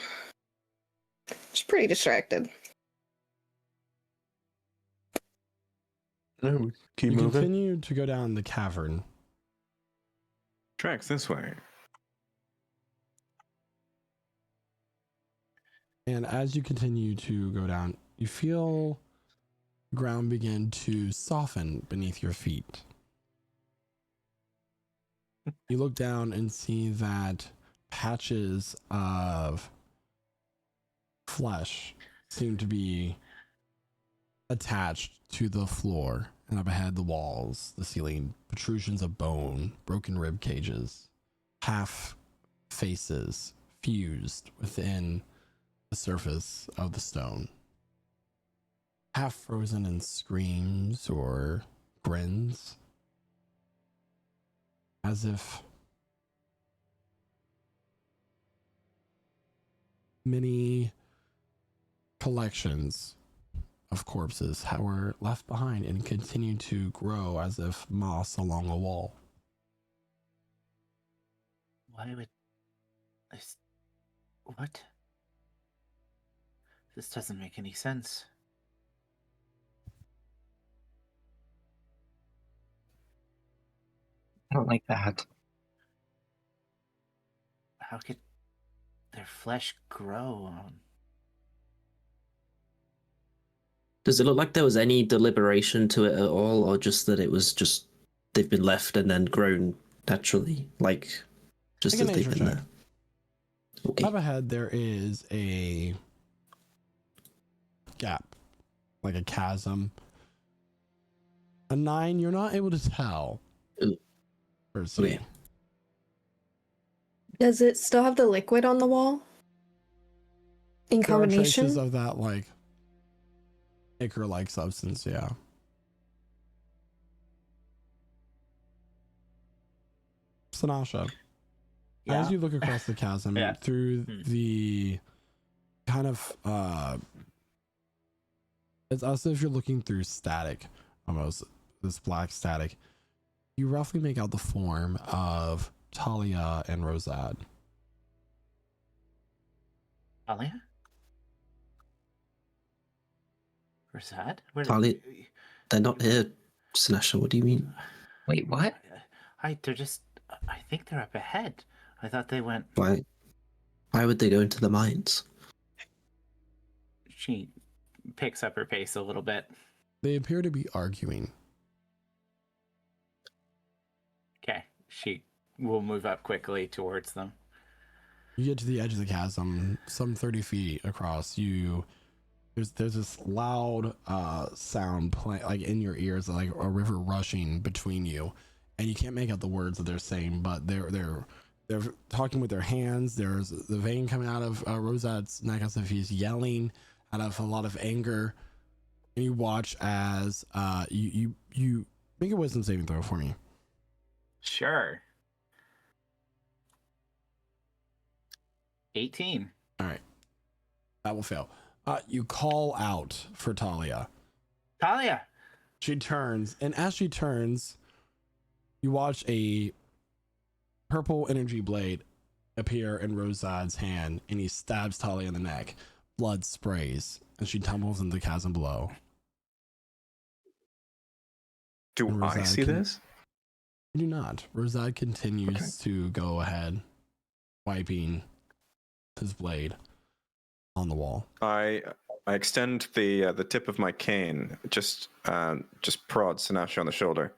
she's pretty distracted. No, keep You moving. continue to go down the cavern. Tracks this way. And as you continue to go down, you feel the ground begin to soften beneath your feet. You look down and see that patches of flesh seem to be attached to the floor and up ahead the walls, the ceiling, protrusions of bone, broken rib cages, half faces fused within the surface of the stone, half frozen in screams or grins, as if many collections of corpses were left behind and continue to grow as if moss along a wall. Why would this? What? This doesn't make any sense. I don't like that. How could their flesh grow on? Does it look like there was any deliberation to it at all, or just that it was just they've been left and then grown naturally, like just Make as a they've nature been check. there? Okay. Up ahead, there is a gap, like a chasm. A 9, you're not able to tell. Ooh. Or see. Okay. Does it still have the liquid on the wall? In There are traces combination? of that, like, ichor-like substance, yeah. Sanasha, as you look across the chasm Yeah. through the kind of it's as if you're looking through static almost. this black static, you roughly make out the form of Talia and Rosad. Talia? Rosad? Where Talia, they're not here, Sinesha. What do you mean? Wait, what? They're just. I think they're up ahead. I thought they went. Why would they go into the mines? She picks up her pace a little bit. They appear to be arguing. Okay, she will move up quickly towards them. You get to the edge of the chasm, some 30 feet across. There's this loud sound like in your ears, like a river rushing between you, and you can't make out the words that they're saying, but they're talking with their hands. There's the vein coming out of Rosad's neck as if he's yelling out of a lot of anger. And you watch as you make a wisdom saving throw for me. Sure. 18. All right, that will fail. You call out for Talia. Talia! She turns, and as she turns, you watch a purple energy blade appear in Rosad's hand, and he stabs Talia in the neck. Blood sprays, and she tumbles in the chasm below. Do And I Rosad see this? You do not. Rosad continues to go ahead, wiping his blade on the wall. I extend the tip of my cane, just prod Sinasha on the shoulder.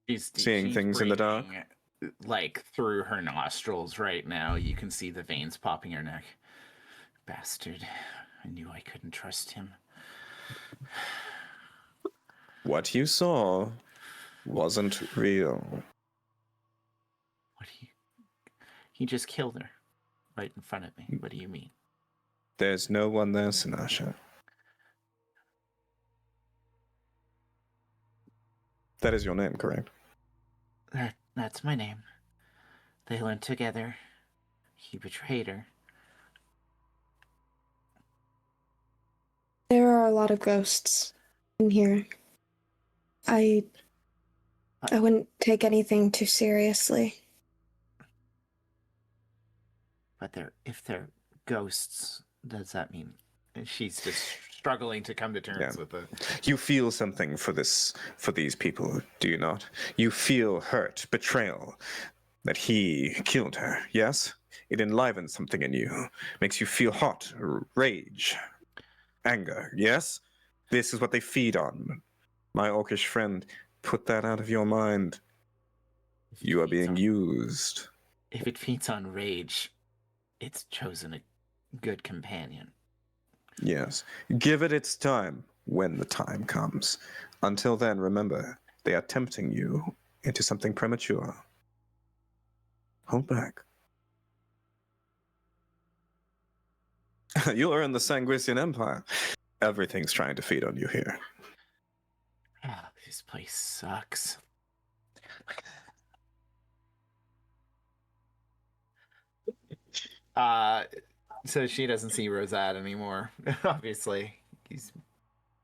She's Things in the dark? breathing, like through her nostrils right now. You can see the veins popping her neck. Bastard. I knew I couldn't trust him. What you saw wasn't real. What do you... He just killed her right in front of me. What do you mean? There's no one there, Sinasha. That is your name, correct? That's my name. They went together. He betrayed her. There are a lot of ghosts in here. I wouldn't take anything too seriously. But if they're ghosts, does that mean she's just struggling to come to terms with it? You feel something for these people, do you not? You feel hurt, betrayal, that he killed her, yes? It enlivens something in you, makes you feel hot, rage, anger, yes? This is what they feed on. My orcish friend, put that out of your mind. You are being used. If it feeds on rage, it's chosen a good companion. Yes. Give it its time when the time comes. Until then, remember, they are tempting you into something premature. Hold back. You'll earn the Sanguisian Empire. Everything's trying to feed on you here. Ah, this place sucks. So she doesn't see Rosad anymore. Obviously,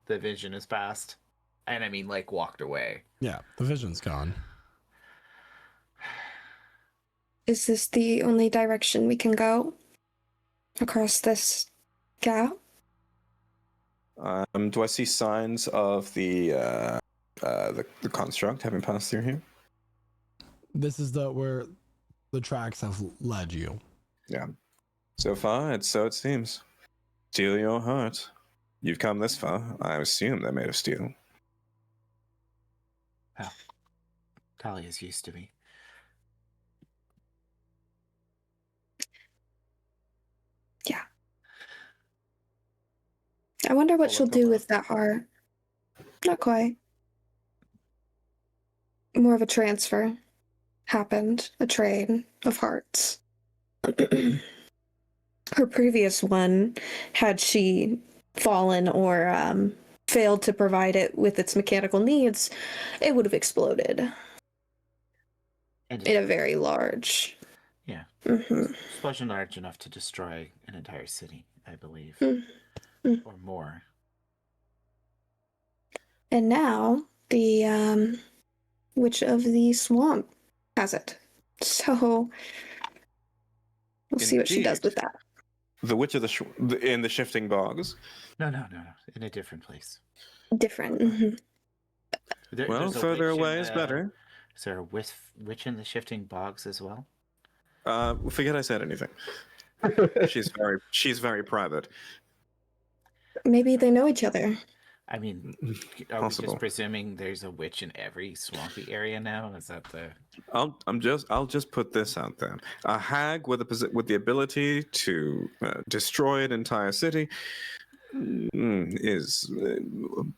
the vision is past, and I mean, like, walked away. Yeah, the vision's gone. Is this the only direction we can go? Across this gap? Do I see signs of the construct having passed through here? This is where the tracks have led you. Yeah. So far, so it seems. Steal your heart. You've come this far. I assume they're made of steel. Well, Talia's used to me. Yeah. I wonder what she'll do with that heart. Not quite. More of a transfer happened, a trade of hearts. Her previous one, had she fallen or failed to provide it with its mechanical needs, it would have exploded. And In a very large. yeah, Mm-hmm. it wasn't large enough to destroy an entire city, I believe, Mm. or more. And now, the witch of the swamp has it. So we'll see what she does with that. The witch of in the shifting bogs. No. In a different place. Different. Mhm. Well, There's a further witch away is better. Is there a witch in the shifting bogs as well? Forget I said anything. She's very private. Maybe they know each other. I mean, are we just presuming there's a witch in every swampy area now? Is that the? I'll just put this out there. A hag with the ability to destroy an entire city is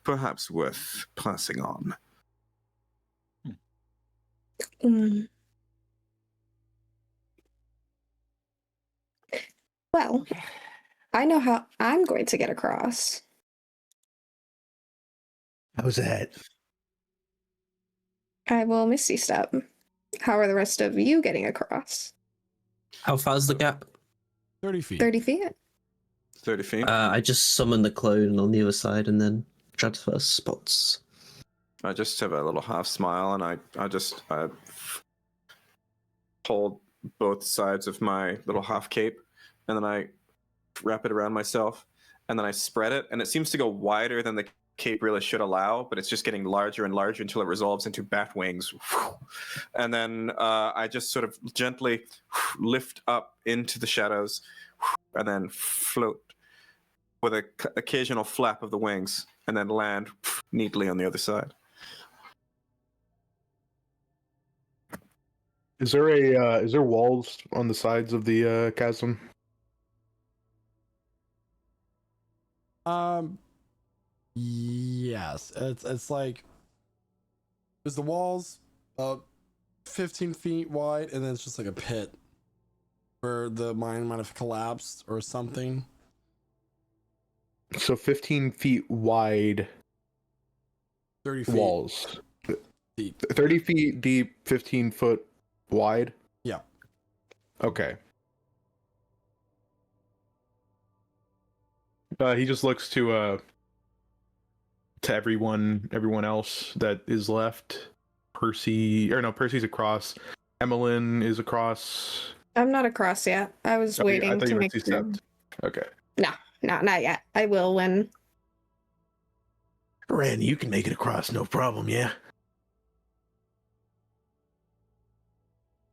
perhaps worth passing on. Mm. Well, I know how I'm going to get across. How's that? I will Misty Step. How are the rest of you getting across? How far's the gap? 30 feet. 30 feet? 30 feet. I just summon the clone on the other side and then transfer spots. I just have a little half smile, and I just hold both sides of my little half cape, and then I wrap it around myself, and then I spread it, and it seems to go wider than the cape really should allow, but it's just getting larger and larger until it resolves into bat wings. And then I just sort of gently lift up into the shadows, and then float with an occasional flap of the wings, and then land neatly on the other side. Is there walls on the sides of the chasm? Yes. It's like there's the walls 15 feet wide, and then it's just like a pit where the mine might have collapsed or something. So 15 feet wide 30 feet walls. deep. 30 feet deep, 15 foot wide? Yeah. Okay. He just looks to everyone else that is left. Percy's across. Emmeline is across. I'm not across yet. I was waiting I thought to you were make sure. stepped. Okay. No, not yet. I will when. Randy, you can make it across, no problem, yeah?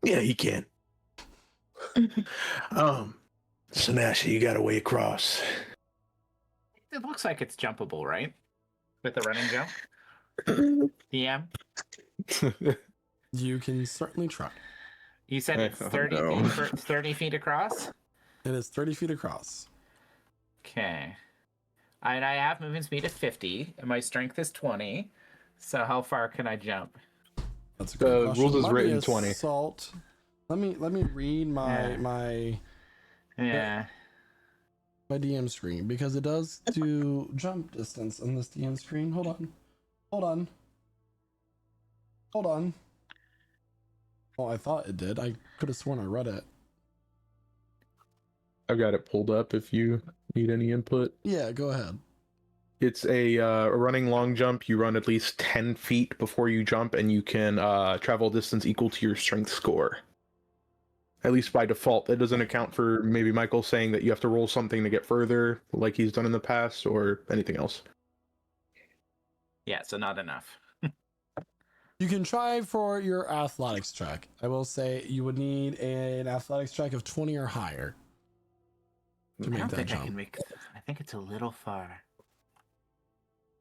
Yeah, he can. Sinasha, you got a way across. It looks like it's jumpable, right? With the running jump. DM. You can certainly try. You said it's 30 no. feet 30 feet across? It is 30 feet across. Okay. And I have movement speed of 50, and my strength is 20. So how far can I jump? That's a good question. Rules is Let me written 20. Assault. Let me read my Yeah. my DM screen, because it does do jump distance on this DM screen. Hold on. Oh, I thought it did. I could have sworn I read it. I've got it pulled up if you need any input. Yeah, go ahead. It's a running long jump. You run at least 10 feet before you jump, and you can travel distance equal to your strength score. At least by default. That doesn't account for maybe Michael saying that you have to roll something to get further, like he's done in the past, or anything else. Yeah, so not enough. You can try for your athletics check. I will say you would need an athletics check of 20 or higher to I make don't that think I jump. can make. I think it's a little far.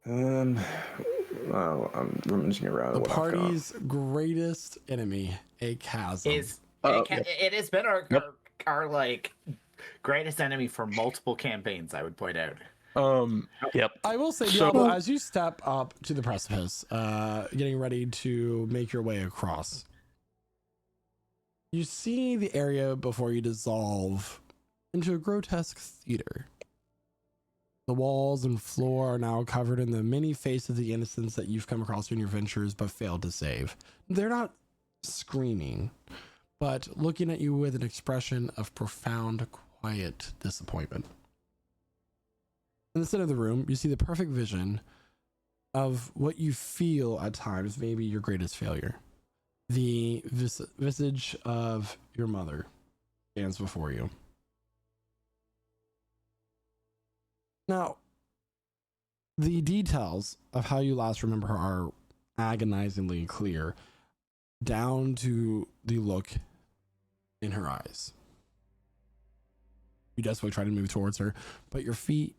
Well, I'm rummaging around. The what I've got. party's greatest enemy, a chasm. It has been our like greatest enemy for multiple campaigns, I would point out. Yep. I will say, Diablo, as you step up to the precipice, getting ready to make your way across, you see the area before you dissolve into a grotesque theater. The walls and floor are now covered in the many faces of the innocents that you've come across in your ventures but failed to save. They're not screaming, but looking at you with an expression of profound, quiet disappointment. In the center of the room, you see the perfect vision of what you feel at times maybe your greatest failure. The visage of your mother stands before you. Now, the details of how you last remember her are agonizingly clear, down to the look in her eyes. You desperately try to move towards her, but your feet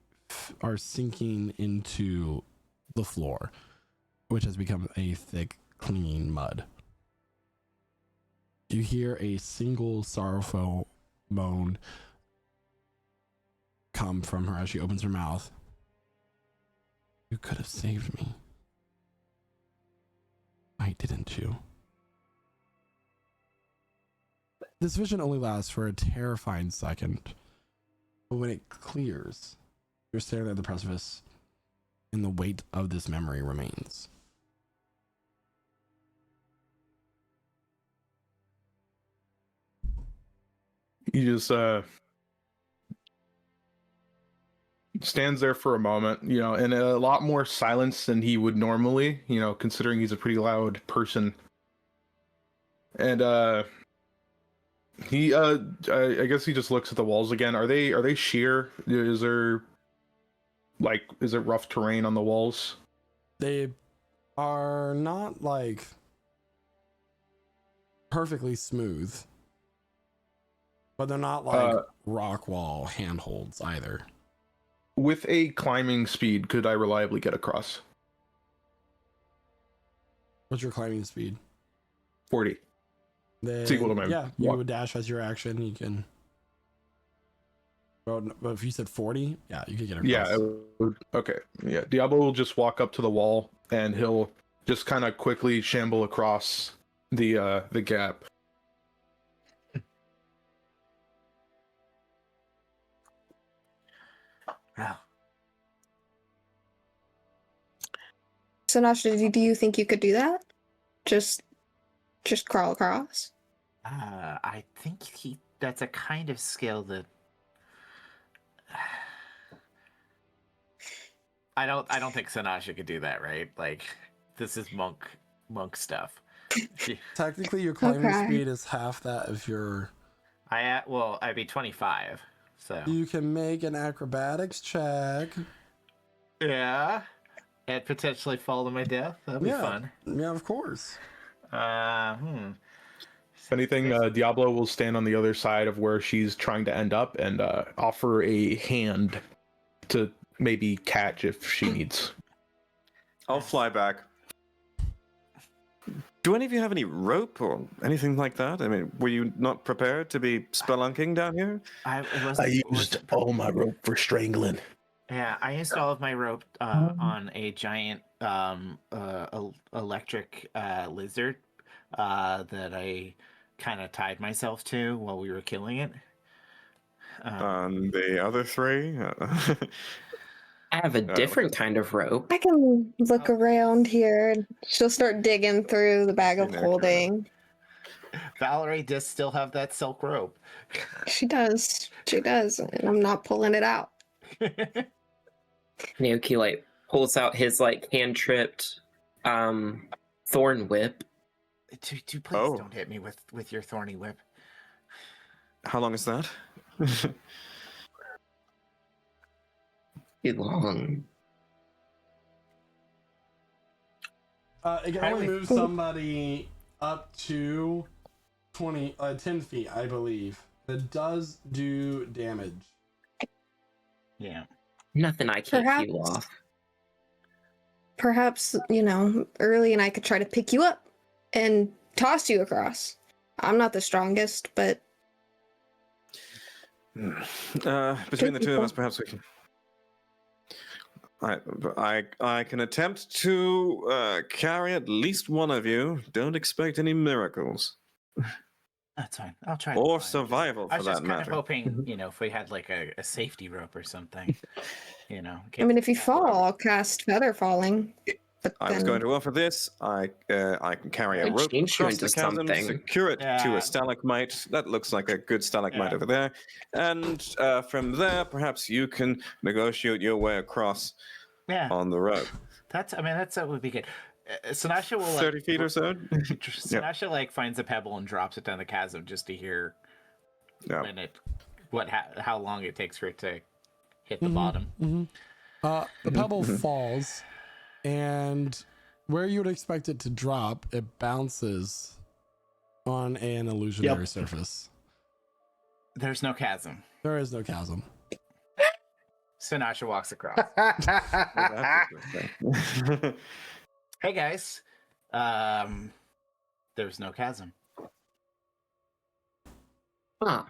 are sinking into the floor, which has become a thick, clean mud. You hear a single sorrowful moan come from her as she opens her mouth. You could have saved me. Why didn't you? This vision only lasts for a terrifying second, but when it clears, you're staring at the precipice, and the weight of this memory remains. He just stands there for a moment, you know, and a lot more silence than he would normally, you know, considering he's a pretty loud person. And he I guess he just looks at the walls again. Are they sheer? Is it rough terrain on the walls? They are not like perfectly smooth, but they're not like rock wall handholds either. With a climbing speed, could I reliably get across? What's your climbing speed? 40. Then, It's equal to my yeah, you walk. would dash as your action. You can. But if you said 40, yeah, you could get across. Yeah. Okay. Yeah. Diablo will just walk up to the wall and he'll just kind of quickly shamble across the gap. Wow. So, Nasha, do you think you could do that? Just crawl across? I think that's a kind of skill that I don't think Sanasha could do that, right? Like, this is monk stuff. Technically, your climbing Okay. speed is half that of your. I'd be 25, so You can make an acrobatics check. yeah, and potentially fall to my death. That'd be fun. Yeah, of course. If anything, Diablo will stand on the other side of where she's trying to end up and offer a hand to maybe catch if she needs. I'll fly back. Do any of you have any rope or anything like that? I mean, were you not prepared to be spelunking down here? I used all my rope for strangling. Yeah, I used all of my rope on a giant electric lizard that I kind of tied myself to while we were killing it. The other three? I have a different kind of rope. I can look around here. And she'll start digging through the bag of holding. Valerie does still have that silk rope. She does. She does. And I'm not pulling it out. Naoki like pulls out his like hand-tripped thorn whip. Please don't hit me with your thorny whip. How long is that? Too long. It can only move somebody up to 10 feet, I believe. It does do damage. Yeah. Nothing I can't Perhaps- peel off. Perhaps, you know, Early and I could try to pick you up and toss you across. I'm not the strongest, but Between the two of us, perhaps we can. I can attempt to carry at least one of you. Don't expect any miracles. That's fine. I'll try. Or to find survival, I for was that just kind matter. of hoping, you know, if we had like a safety rope or something, you know. I mean, if you fall, I'll cast Feather Falling. But I was then- going to offer this. I can carry a I'd rope change you across the into chasm, something. secure it to Yeah. a stalagmite. That looks like a good stalagmite Yeah. over there. And from there, perhaps you can negotiate your way across Yeah. on the rope. That would be good. Sinasha will 30 feet or so. Sinasha like finds a pebble and drops it down the chasm just to hear Yeah. when it how long it takes for it to hit the Mhm, bottom. mhm. The pebble falls, and where you would expect it to drop, it bounces on an illusionary surface. There's no chasm. There is no chasm. Sinasha walks across. Hey guys, there's no chasm. Huh.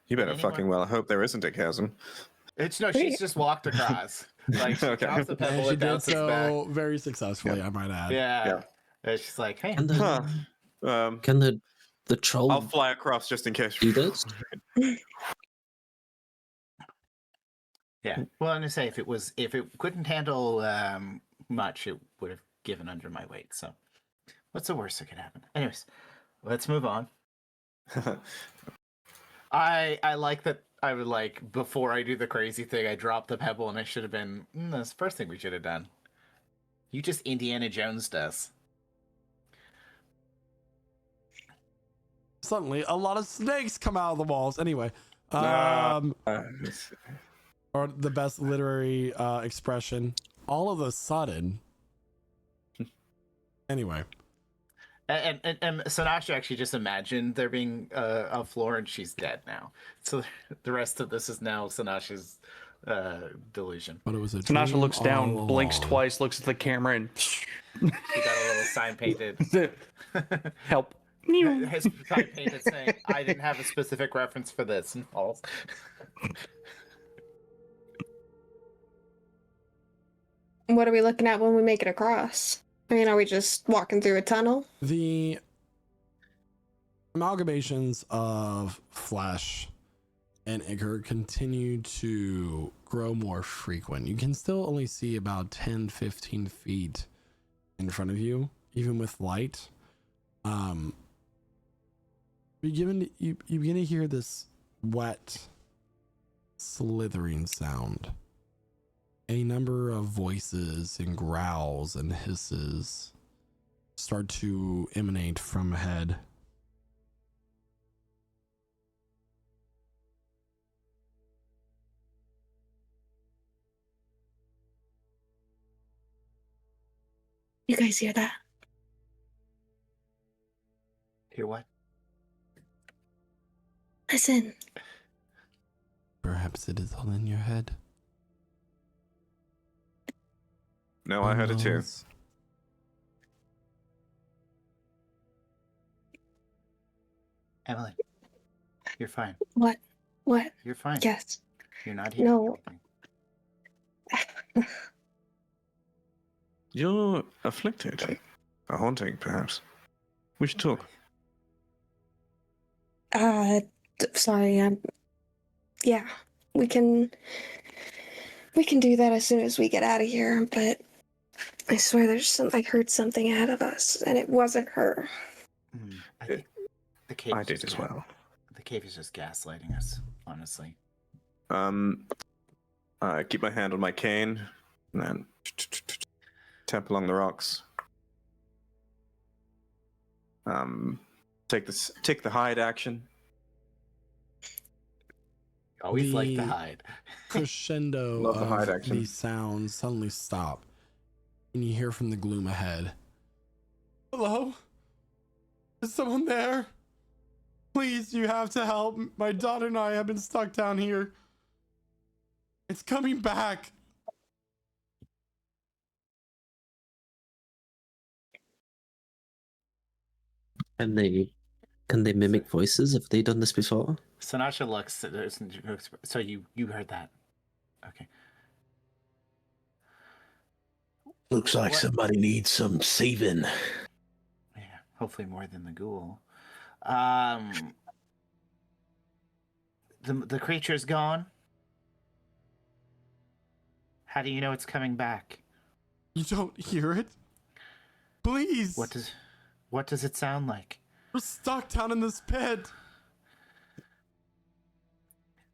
You better Anyone? fucking well hope there isn't a chasm. She's just walked across. Like she Okay. drops the And pebble, she it did bounces back. so very successfully, I might add. Yeah. And she's like, hey, Can the Huh. can the troll I'll fly across just in case. do this? yeah. Well, I'm gonna say if it couldn't handle much, it would have given under my weight. So, what's the worst that could happen? Anyways, let's move on. I like that. I would like before I do the crazy thing, I drop the pebble, and I should have been. That's the first thing we should have done. You just Indiana Jones does. Suddenly, a lot of snakes come out of the walls. Anyway, or the best literary expression. All of a sudden. Anyway. And Sinasha actually just imagined there being a floor, and she's dead now. So the rest of this is now Sinasha's delusion. But it was a Sinasha dream looks down, all blinks along. twice, looks at the camera, and She got a little sign painted. help. His sign painted saying, "I didn't have a specific reference for this," and falls. What are we looking at when we make it across? I mean, are we just walking through a tunnel? The amalgamations of flesh and ichor continue to grow more frequent. You can still only see about 10-15 feet in front of you, even with light. You begin to hear this wet slithering sound. A number of voices and growls and hisses start to emanate from ahead. You guys hear that? Hear what? Listen. Perhaps it is all in your head. No, I heard it too. knows? Emily, you're fine. What? What? You're fine. Yes. You're not hearing No. anything. You're afflicted. A haunting, perhaps. We should talk. Sorry. Yeah, we can do that as soon as we get out of here. But I swear, I heard something ahead of us, and it wasn't her. I think the cave. I is did just as well. The cave is just gaslighting us, honestly. I keep my hand on my cane and then tap along the rocks. Take the hide action. Always like to The hide. Crescendo Love the hide of action. these sounds suddenly stop, and you hear from the gloom ahead. Hello? Is someone there? Please, you have to help. My daughter and I have been stuck down here. It's coming back. Can they mimic voices? Have they done this before? Sinasha looks. So you heard that? Okay. Looks like What? somebody needs some saving. Yeah. Hopefully more than the ghoul. The creature's gone. How do you know it's coming back? You don't hear it? Please. What does it sound like? We're stuck down in this pit.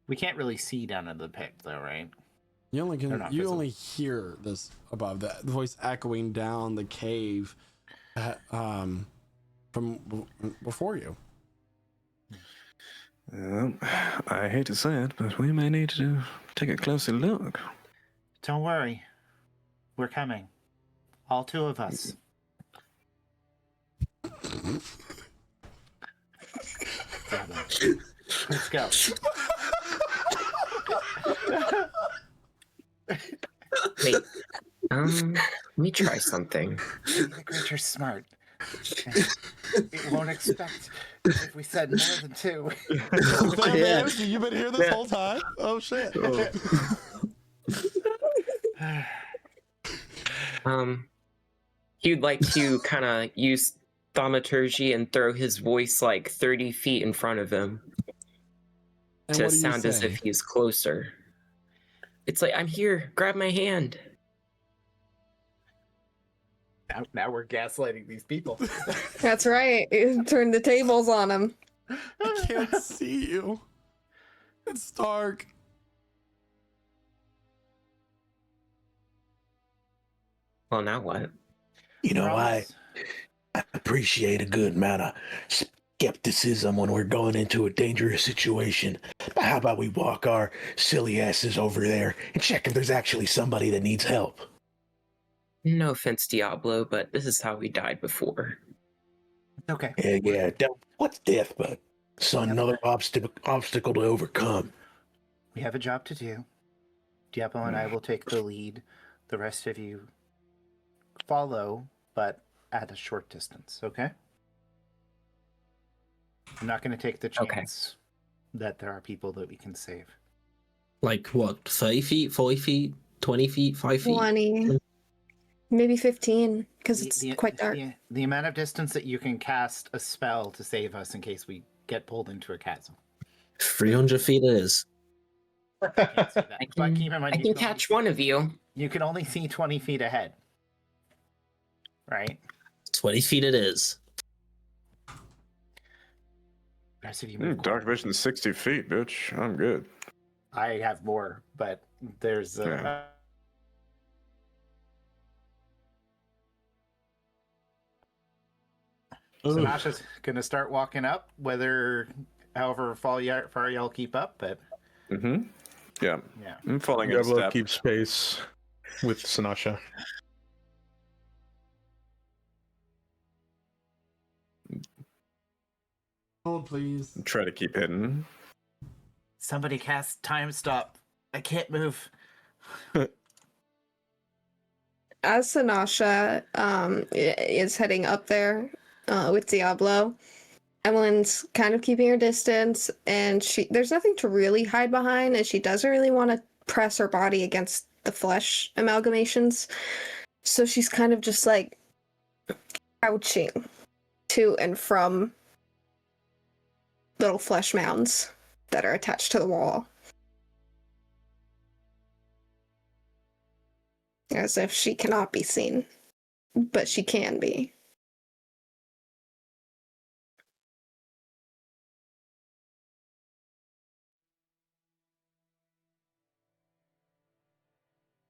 We can't really see down in the pit, though, right? You only They're not you visible. only hear this above the voice echoing down the cave, from before you. I hate to say it, but we may need to take a closer look. Don't worry. We're coming. All 2 of us. Let's go. Wait. Let me try something. The creature's smart. It won't expect if we said more than 2. Damn, Yeah. man, so you've been here this whole time? Oh shit. He'd like to kind of use thaumaturgy and throw his voice like 30 feet in front of him And to what do you sound as say? if he's closer. It's like, I'm here, grab my hand. Now we're gaslighting these people. That's right. You turned the tables on him. I can't see you. It's dark. Well, now what? You know, I Promise? appreciate a good amount of skepticism when we're going into a dangerous situation. But how about we walk our silly asses over there and check if there's actually somebody that needs help? No offense, Diablo, but this is how we died before. Okay. Yeah. What's death but? Son, another obstacle to overcome. We have a job to do. Diablo and I will take the lead. The rest of you follow, but at a short distance, okay? I'm not going to take the chance that there are people that we can save. Like what? 30 feet, 40 feet, 20 feet, 5 feet? 20. Maybe 15, because it's quite dark. The amount of distance that you can cast a spell to save us in case we get pulled into a chasm. 300 feet it is. I can't see that. I But can, keep in mind, I can catch one of you. You can only see 20 feet ahead. Right? 20 feet it is. Rest of you move Dark vision is 60 feet, bitch. I'm good. I have more, but there's Yeah. So Nasha's gonna start walking up, however far y'all keep up, but Mm-hmm. Yeah. yeah. I'm falling in Diablo step. keeps pace with Sinasha. Hold, please. Try to keep hidden. Somebody cast time stop. I can't move. As Sanasha is heading up there with Diablo, Evelyn's kind of keeping her distance, and there's nothing to really hide behind, and she doesn't really want to press her body against the flesh amalgamations. So she's kind of just like crouching to and from little flesh mounds that are attached to the wall. As if she cannot be seen, but she can be.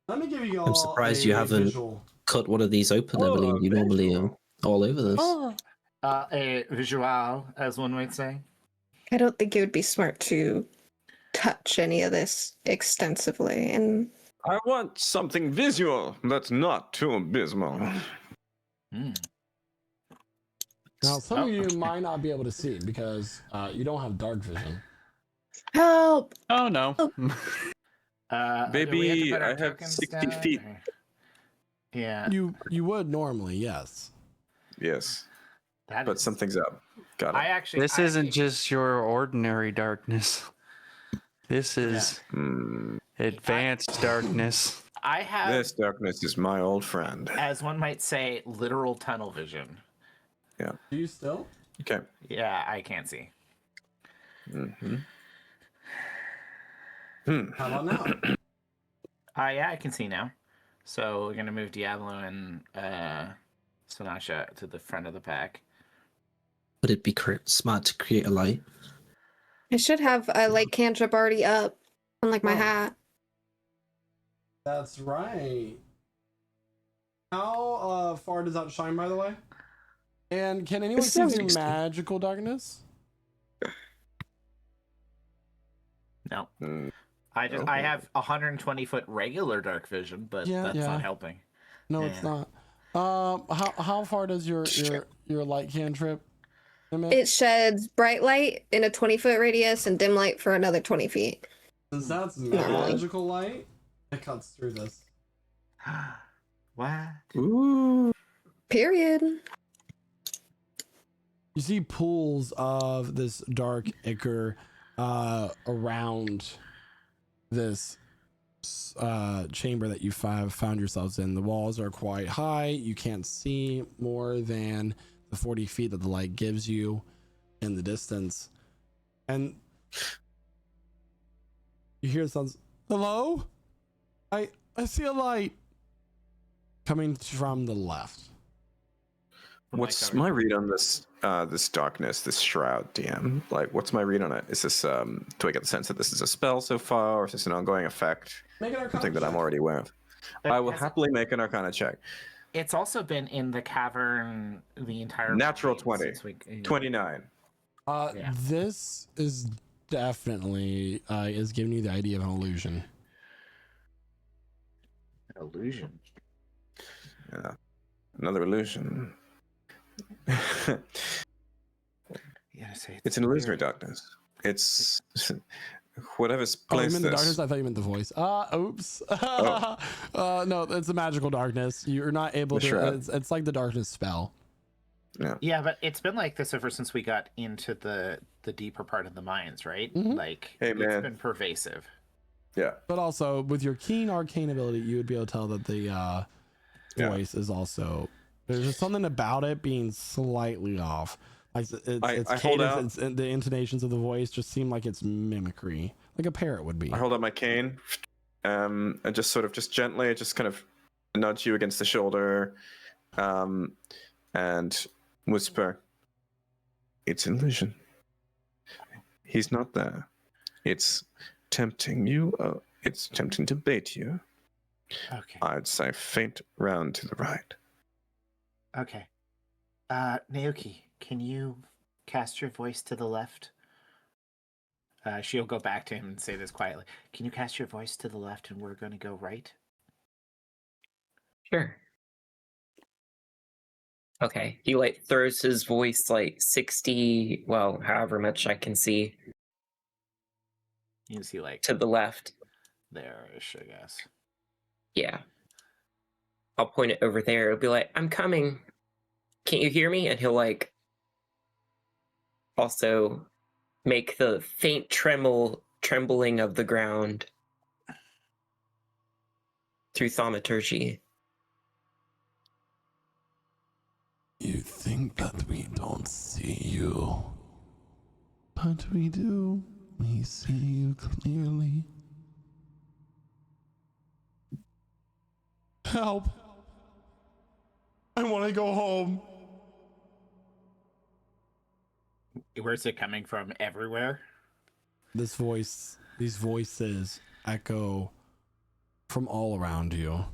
Let me give you all I'm surprised you a haven't visual. cut one of these open, Oh, Evelyn. You normally are all over this. Oh, A visual, as one might say. I don't think it would be smart to touch any of this extensively. And I want something visual that's not too abysmal. Hmm. Now, some of you might not be able to see because you don't have dark vision. help! Oh no. Do we have to Baby, put our I have tokens 60 down, feet. or- Yeah. You would normally, yes. Yes, That but is- something's up. Got I it. actually. This I isn't actually- just your ordinary darkness. This is advanced darkness. I have, This darkness is my old friend. as one might say, literal tunnel vision. Do you still? Okay. Yeah, I can't see. Mm-hmm. How about now? Yeah, I can see now. So we're gonna move Diablo and Sinasha to the front of the pack. Would it be smart to create a light? I should have a light cantrip already up, unlike my Oh. hat. That's right. How far does that shine, by the way? And can anyone see through 60. magical darkness? No. Mm, I have 120-foot regular dark vision, but that's not helping. No, it's not. How far does your light cantrip emit? It sheds bright light in a 20-foot radius and dim light for another 20 feet. Since that's Normally. magical light, it cuts through this. What? Ooh. Period. You see pools of this dark ichor around this chamber that you found yourselves in. The walls are quite high. You can't see more than the 40 feet that the light gives you in the distance. And you hear sounds, hello? I see a light coming from the left. What's my read on this this darkness, this shroud, DM? Like, what's my read on it? Is this do I get the sense that this is a spell so far, or is this an ongoing effect? Make an Arcana Something that I'm check. already aware of. I will happily make an Arcana check. It's also been in the cavern the entire Natural night 20. since we- 29. Yeah. This is definitely is giving you the idea of an illusion. Illusion. Yeah. Another illusion. Yeah, say It's an illusory darkness. It's whatever's Oh, you placed meant the this. darkness? I thought you meant the voice. Oops. Oh. No, it's a magical darkness. You're not able The to. shroud. It's like the darkness spell. Yeah, but it's been like this ever since we got into the deeper part of the mines, right? Mhm. Like, Hey, it's man. been pervasive. Yeah. But also, with your keen arcane ability, you would be able to tell that the Yeah. voice is also. There's just something about it being slightly off. Like its I hold out- cadence, the intonations of the voice just seem like it's mimicry, like a parrot would be. I hold up my cane, and just sort of, just gently, just kind of nudge you against the shoulder, and whisper, "It's an illusion. He's not there. It's tempting you. It's tempting to bait you. Okay. I'd say faint round to the right." Okay. Naoki, can you cast your voice to the left? She'll go back to him and say this quietly. Can you cast your voice to the left and we're going to go right? Sure. Okay. He like throws his voice like 60, well, however much I can see, You can see, like, to the left. there-ish, I guess. Yeah. I'll point it over there. It'll be like, I'm coming. Can't you hear me? And he'll like also make the faint trembling of the ground through thaumaturgy. You think that we don't see you, but we do. We see you clearly. Help! I want to go home. Where's it coming from? Everywhere? These voices echo from all around you.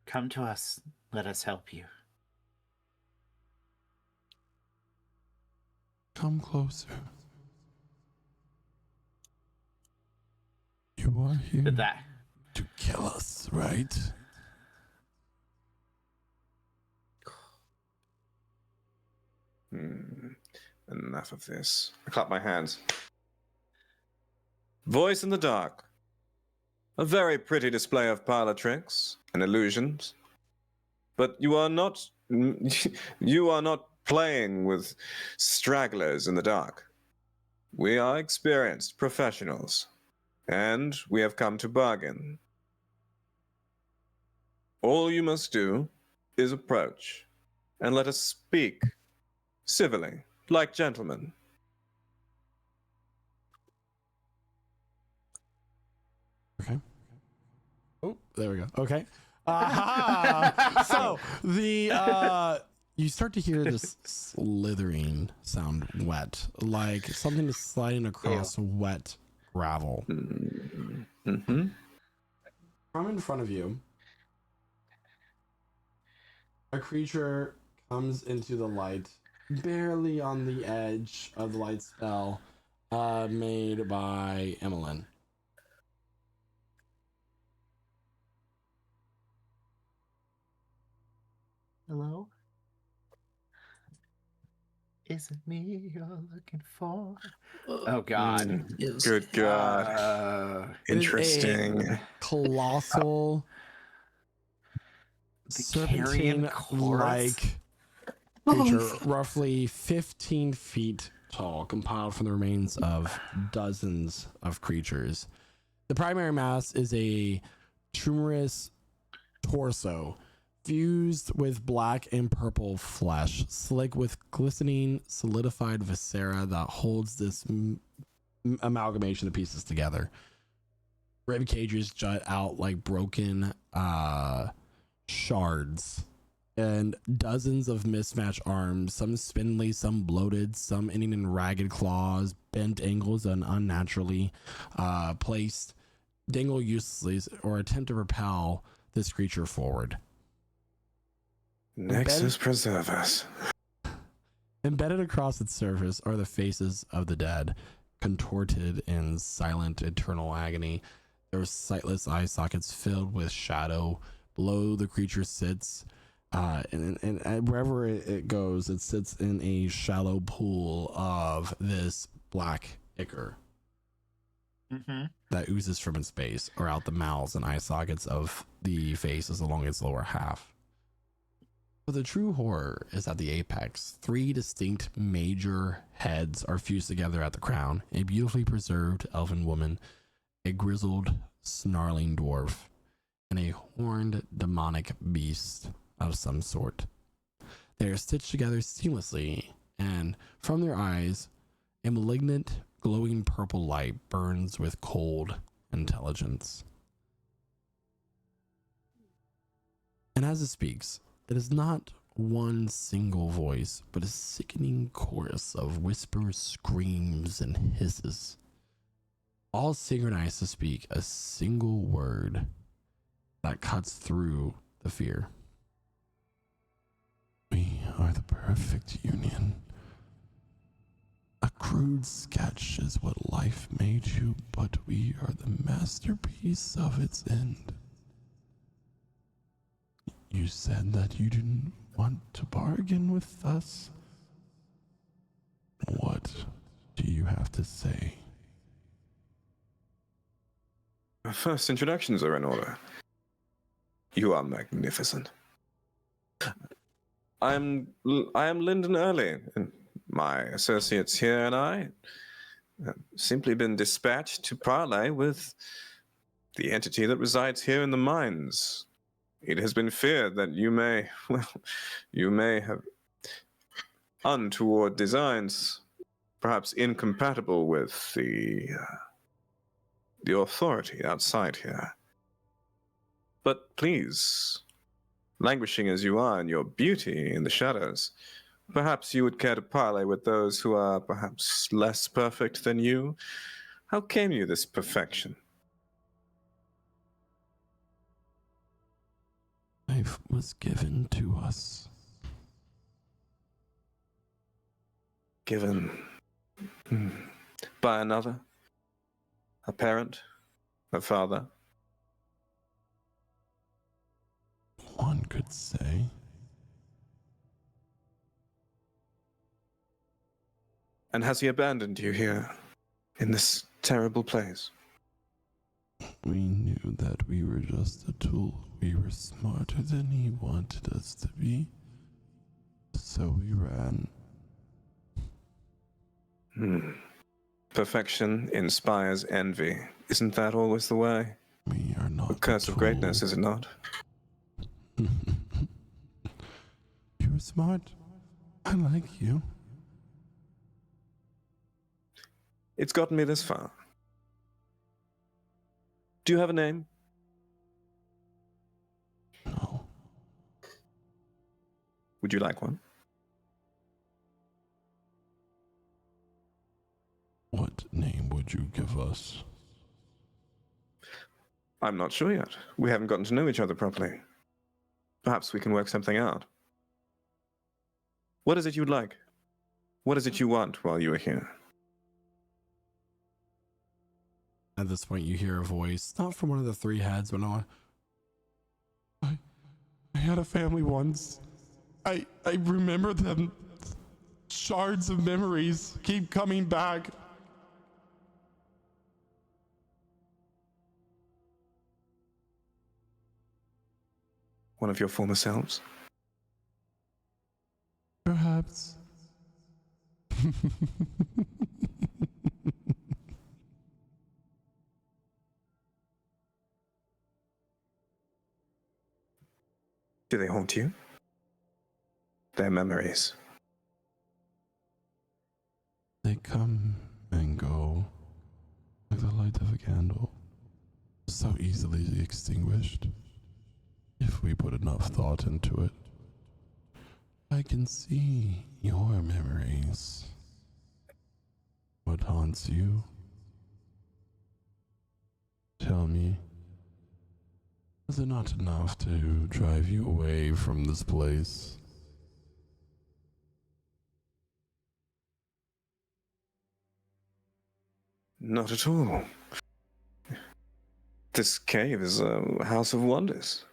Come to us. Let us help you. Come closer. You are here Did that? to kill us, right? Enough of this. I clap my hands. Voice in the dark. A very pretty display of parlor tricks and illusions. But you are not playing with stragglers in the dark. We are experienced professionals, and we have come to bargain. All you must do is approach, and let us speak civilly, like gentlemen. Okay. Oh, there we go. Okay. So the You start to hear this slithering sound, wet, like something is sliding across wet gravel. Mm-hmm. From in front of you, a creature comes into the light, barely on the edge of the light spell, made by Emmeline. Hello? Is it me you're looking for? Oh God. Yes. Good God. It is a Interesting. colossal The carrion chorus? serpentine-like creature, roughly 15 feet tall, compiled from the remains of dozens of creatures. The primary mass is a tumorous torso fused with black and purple flesh, slick with glistening, solidified viscera that holds this amalgamation of pieces together. Rib cages jut out like broken shards, and dozens of mismatched arms, some spindly, some bloated, some ending in ragged claws, bent angles and unnaturally placed, dangle uselessly or attempt to propel this creature forward. Nexus preserve us. Embedded across its surface are the faces of the dead, contorted in silent, eternal agony. Their sightless eye sockets filled with shadow. Below the creature sits, and wherever it goes, it sits in a shallow pool of this black ichor that oozes from its base, or out the mouths and eye sockets of the faces along its lower half. But the true horror is at the apex. 3 distinct major heads are fused together at the crown. A beautifully preserved elven woman, a grizzled, snarling dwarf, and a horned demonic beast of some sort. They are stitched together seamlessly, and from their eyes, a malignant, glowing purple light burns with cold intelligence. And as it speaks, it is not one single voice, but a sickening chorus of whispers, screams, and hisses, all synchronized to speak a single word that cuts through the fear. We are the perfect union. A crude sketch is what life made you, but we are the masterpiece of its end. You said that you didn't want to bargain with us. What do you have to say? Our first introductions are in order. You are magnificent. I am Lyndon Early, and my associates here and I have simply been dispatched to parley with the entity that resides here in the mines. It has been feared that you may have untoward designs, perhaps incompatible with the authority outside here. But please, languishing as you are in your beauty in the shadows, perhaps you would care to parley with those who are perhaps less perfect than you. How came you this perfection? Life was given to us. Given by another? A parent? A father? One could say. And has he abandoned you here, in this terrible place? We knew that we were just a tool. We were smarter than he wanted us to be. So we ran. Perfection inspires envy. Isn't that always the way? We are not The curse of greatness, is it not? You're smart. I like you. It's gotten me this far. Do you have a name? No. Would you like one? could you give us? I'm not sure yet. We haven't gotten to know each other properly. Perhaps we can work something out. What is it you'd like? What is it you want while you are here? At this point, you hear a voice, not from one of the three heads, but no. I had a family once. I remember them. Shards of memories keep coming back. One of your former selves? Perhaps. Do they haunt you? Their memories. They come and go like the light of a candle, so easily extinguished if we put enough thought into it. I can see your memories. What haunts you? Tell me, is it not enough to drive you away from this place? Not at all. This cave is a house of wonders.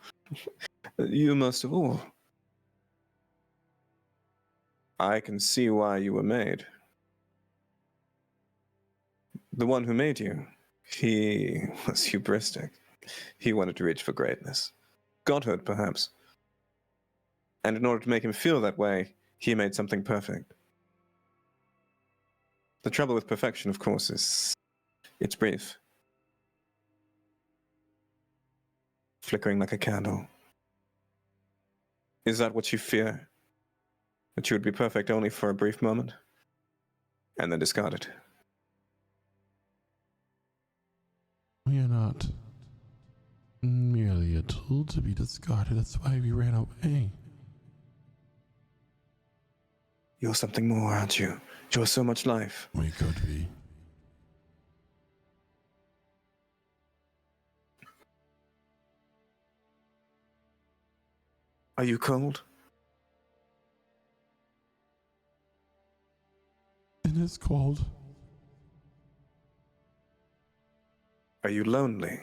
You most of all. I can see why you were made. The one who made you, he was hubristic. He wanted to reach for greatness. Godhood, perhaps. And in order to make him feel that way, he made something perfect. The trouble with perfection, of course, is it's brief. Flickering like a candle. Is that what you fear? That you would be perfect only for a brief moment? And then discarded? We are not merely a tool to be discarded. That's why we ran away. You're something more, aren't you? You're so much life. We could be. Are you cold? It is cold. Are you lonely?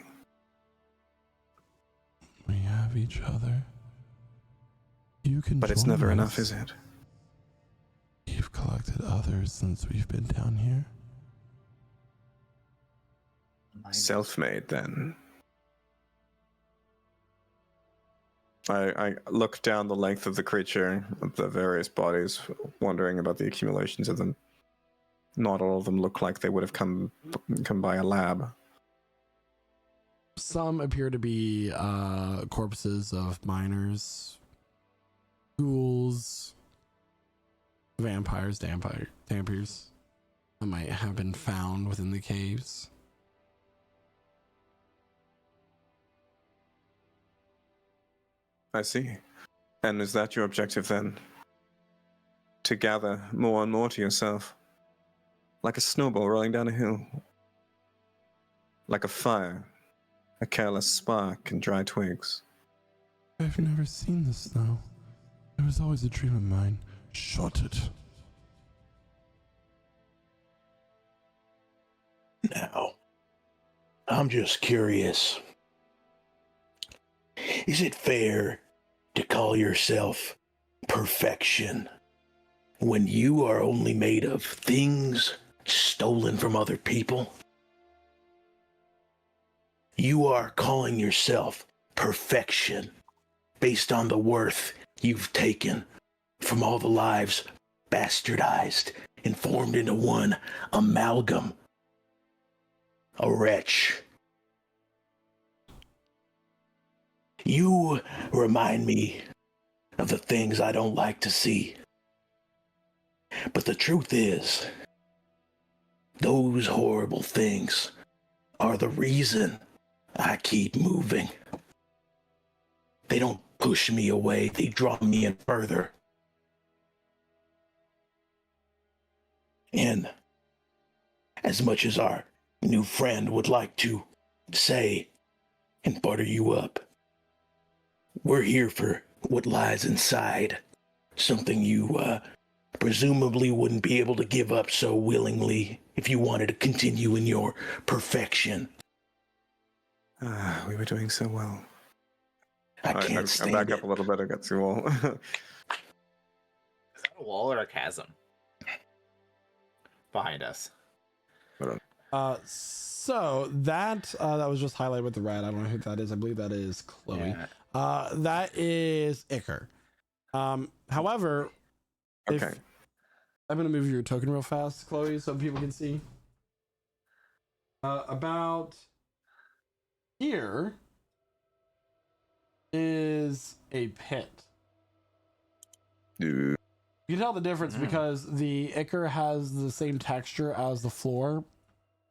We have each other. You can But it's join never us. enough, is it? We've collected others since we've been down here. Self-made, then. I look down the length of the creature, of the various bodies, wondering about the accumulations of them. Not all of them look like they would have come by a lab. Some appear to be corpses of miners, ghouls, vampires, dampiers that might have been found within the caves. I see. And is that your objective then? To gather more and more to yourself? Like a snowball rolling down a hill? Like a fire? A careless spark and dry twigs? I've never seen the snow. It was always a dream of mine. Shut it. Now, I'm just curious. Is it fair to call yourself perfection when you are only made of things stolen from other people? You are calling yourself perfection based on the worth you've taken from all the lives bastardized and formed into one amalgam. A wretch. You remind me of the things I don't like to see. But the truth is, those horrible things are the reason I keep moving. They don't push me away, they draw me in further. And as much as our new friend would like to say and butter you up. We're here for what lies inside. Something you presumably wouldn't be able to give up so willingly if you wanted to continue in your perfection. We were doing so well. I can't I'm stand back it. up a little bit against the wall. Is that a wall or a chasm? Behind us. So that was just highlighted with the red. I don't know who that is. I believe that is Chloe. Yeah. That is Iker. However, Okay. I'm gonna move your token real fast, Chloe, so people can see. About here is a pit. Dude. You can tell the difference because the Iker has the same texture as the floor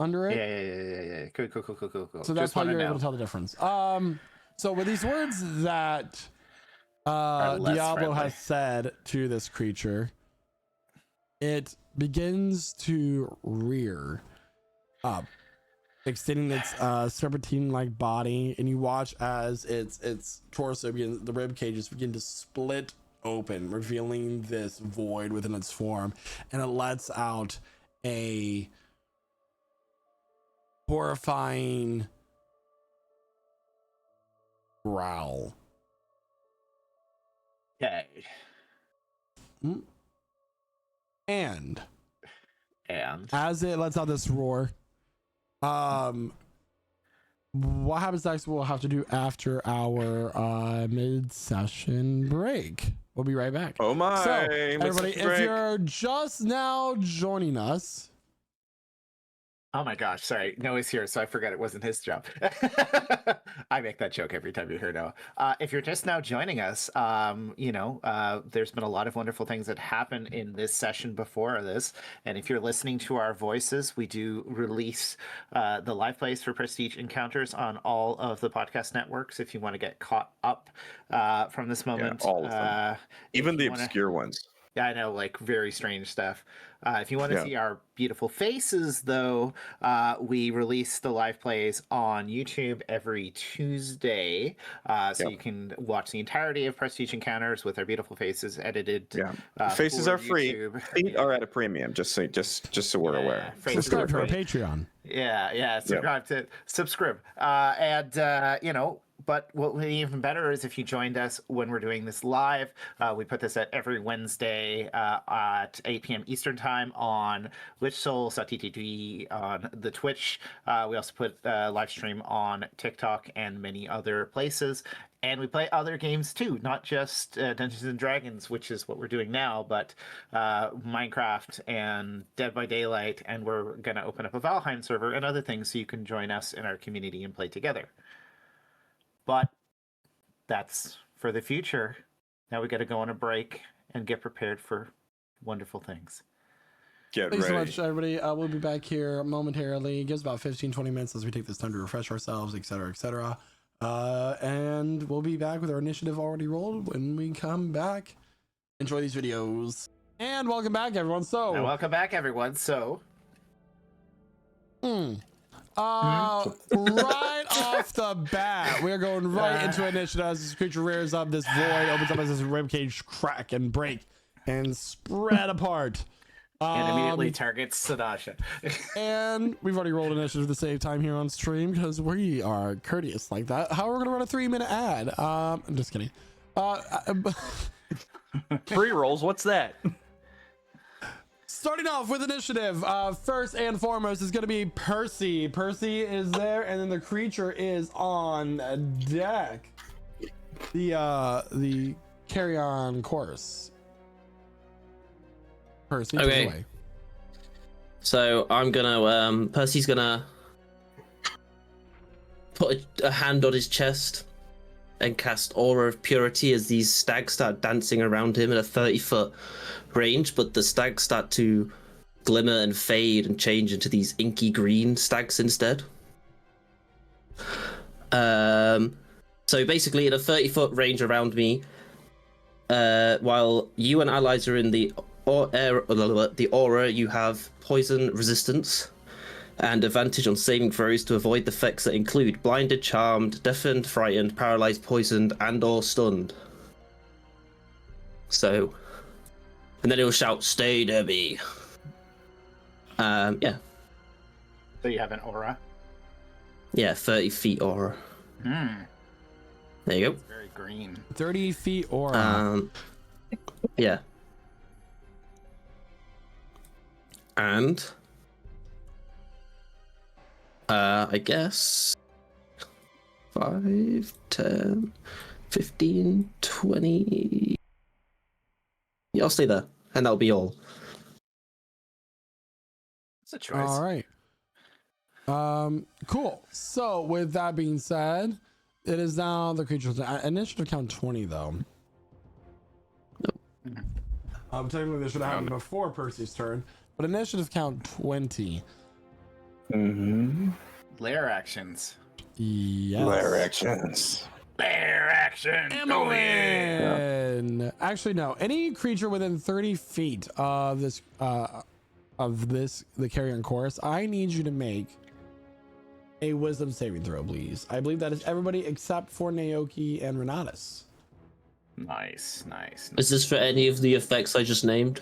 under it. Yeah. Cool. So that's Just how wanna you're know. able to tell the difference. So with these words that less Diablo friendly. has said to this creature, it begins to rear up, extending its serpentine-like body, and you watch as its torso begins, the rib cages begin to split open, revealing this void within its form, and it lets out a horrifying growl. Okay. And And as it lets out this roar, what happens next we'll have to do after our mid-session break. We'll be right back. Oh my! So, mid-session everybody, if break. you're just now joining us, oh my gosh, sorry, Noah's here, so I forgot it wasn't his job. I make that joke every time you hear Noah. If you're just now joining us, there's been a lot of wonderful things that happened in this session before this, and if you're listening to our voices, we do release the live plays for Prestige Encounters on all of the podcast networks. If you want to get caught up from this moment, all of them. Even the wanna... obscure ones. Yeah, I know, like very strange stuff. If you want to Yeah. see our beautiful faces, though, we release the live plays on YouTube every Tuesday. So you can watch the entirety of Prestige Encounters with our beautiful faces edited. Yeah. Faces for are free. YouTube. Feet are at a premium, just so we're aware. faces subscribe to are our free. Patreon. Yeah. Subscribe. But what would be even better is if you joined us when we're doing this live. We put this at every Wednesday at 8 p.m. Eastern Time on LichSouls.ttd on the Twitch. We also put live stream on TikTok and many other places. And we play other games too, not just Dungeons and Dragons, which is what we're doing now, but Minecraft and Dead by Daylight. And we're going to open up a Valheim server and other things so you can join us in our community and play together. But that's for the future. Now we got to go on a break and get prepared for wonderful things. Get Thanks so ready. much, everybody. We'll be back here momentarily. It gives about 15-20 minutes as we take this time to refresh ourselves, etc. And we'll be back with our initiative already rolled when we come back. Enjoy these videos. And welcome back, everyone. So Now, welcome back, everyone. So right off the bat, we're going right into initiative as this creature rears up. This void opens up as this ribcage crack and break and spread apart. and immediately targets Sadasha. And we've already rolled initiative to save time here on stream because we are courteous like that. How are we going to run a 3-minute ad? I'm just kidding. Pre-rolls, what's that? Starting off with initiative, first and foremost is going to be Percy. Percy is there, and then the creature is on deck. The carry-on course. Percy, take it Okay. away. So I'm gonna, Percy's gonna put a hand on his chest and cast Aura of Purity as these stags start dancing around him at a 30-foot range, but the stags start to glimmer and fade and change into these inky green stags instead. So basically, in a 30-foot range around me, while you and allies are in the aura, you have poison resistance. and advantage on saving throws to avoid the effects that include blinded, charmed, deafened, frightened, paralyzed, poisoned, and or stunned. So, and then it will shout, "Stay, Debbie." Yeah. So you have an aura. Yeah, 30 feet aura. Hmm. There you go. It's very green. 30 feet aura. Yeah. And I guess 5, 10, 15, 20. Yeah, I'll stay there. And that'll be all. It's a choice. All right. Cool. So with that being said, it is now the creature's initiative count 20 though. Technically this should have happened before Percy's turn, but initiative count 20. Lair actions. Yes. Lair actions. Lair action. Emmeline. Actually, no. Any creature within 30 feet of this, the carrion chorus, I need you to make a wisdom saving throw, please. I believe that is everybody except for Naoki and Renatus. Nice. Is this for any of the effects I just named?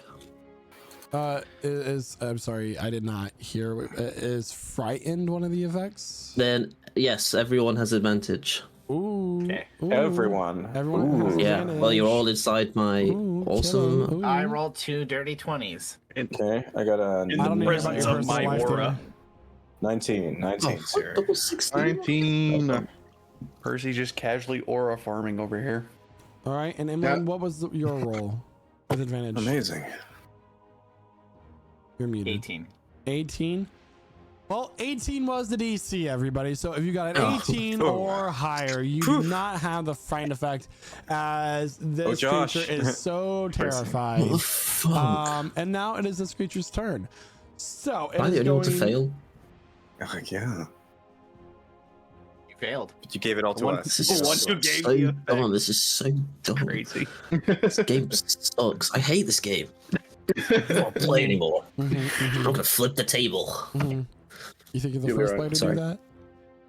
I'm sorry, I did not hear. Is frightened one of the effects? Then, yes, everyone has advantage. Ooh. Okay. Ooh. Everyone. Everyone has Yeah, advantage. well, you're all inside my Ooh, awesome... kiddo. Ooh. I rolled 2 dirty 20s. Okay, I got a In I the don't need to hear about presence your of my personal life aura. there. 19. Oh, Sure. double 16? 19. Percy just casually aura farming over here. All right, and Emmeline, what was your roll with advantage? Amazing. You're muted. 18. 18. Well, 18 was the DC, everybody. So if you got an 18 or higher, you do not have the frightened effect, as this Josh. creature is so terrified. Fuck. And now it is this creature's turn. So it Am I is the only one to going- fail? Oh, yeah. You failed. But you gave it all to us. This is One so who gave the effect. dumb. This is so dumb. Crazy. This game sucks. I hate this game. I don't want to play anymore. I'm gonna flip the table. You think you're the You'll be first right. player to Sorry. do that?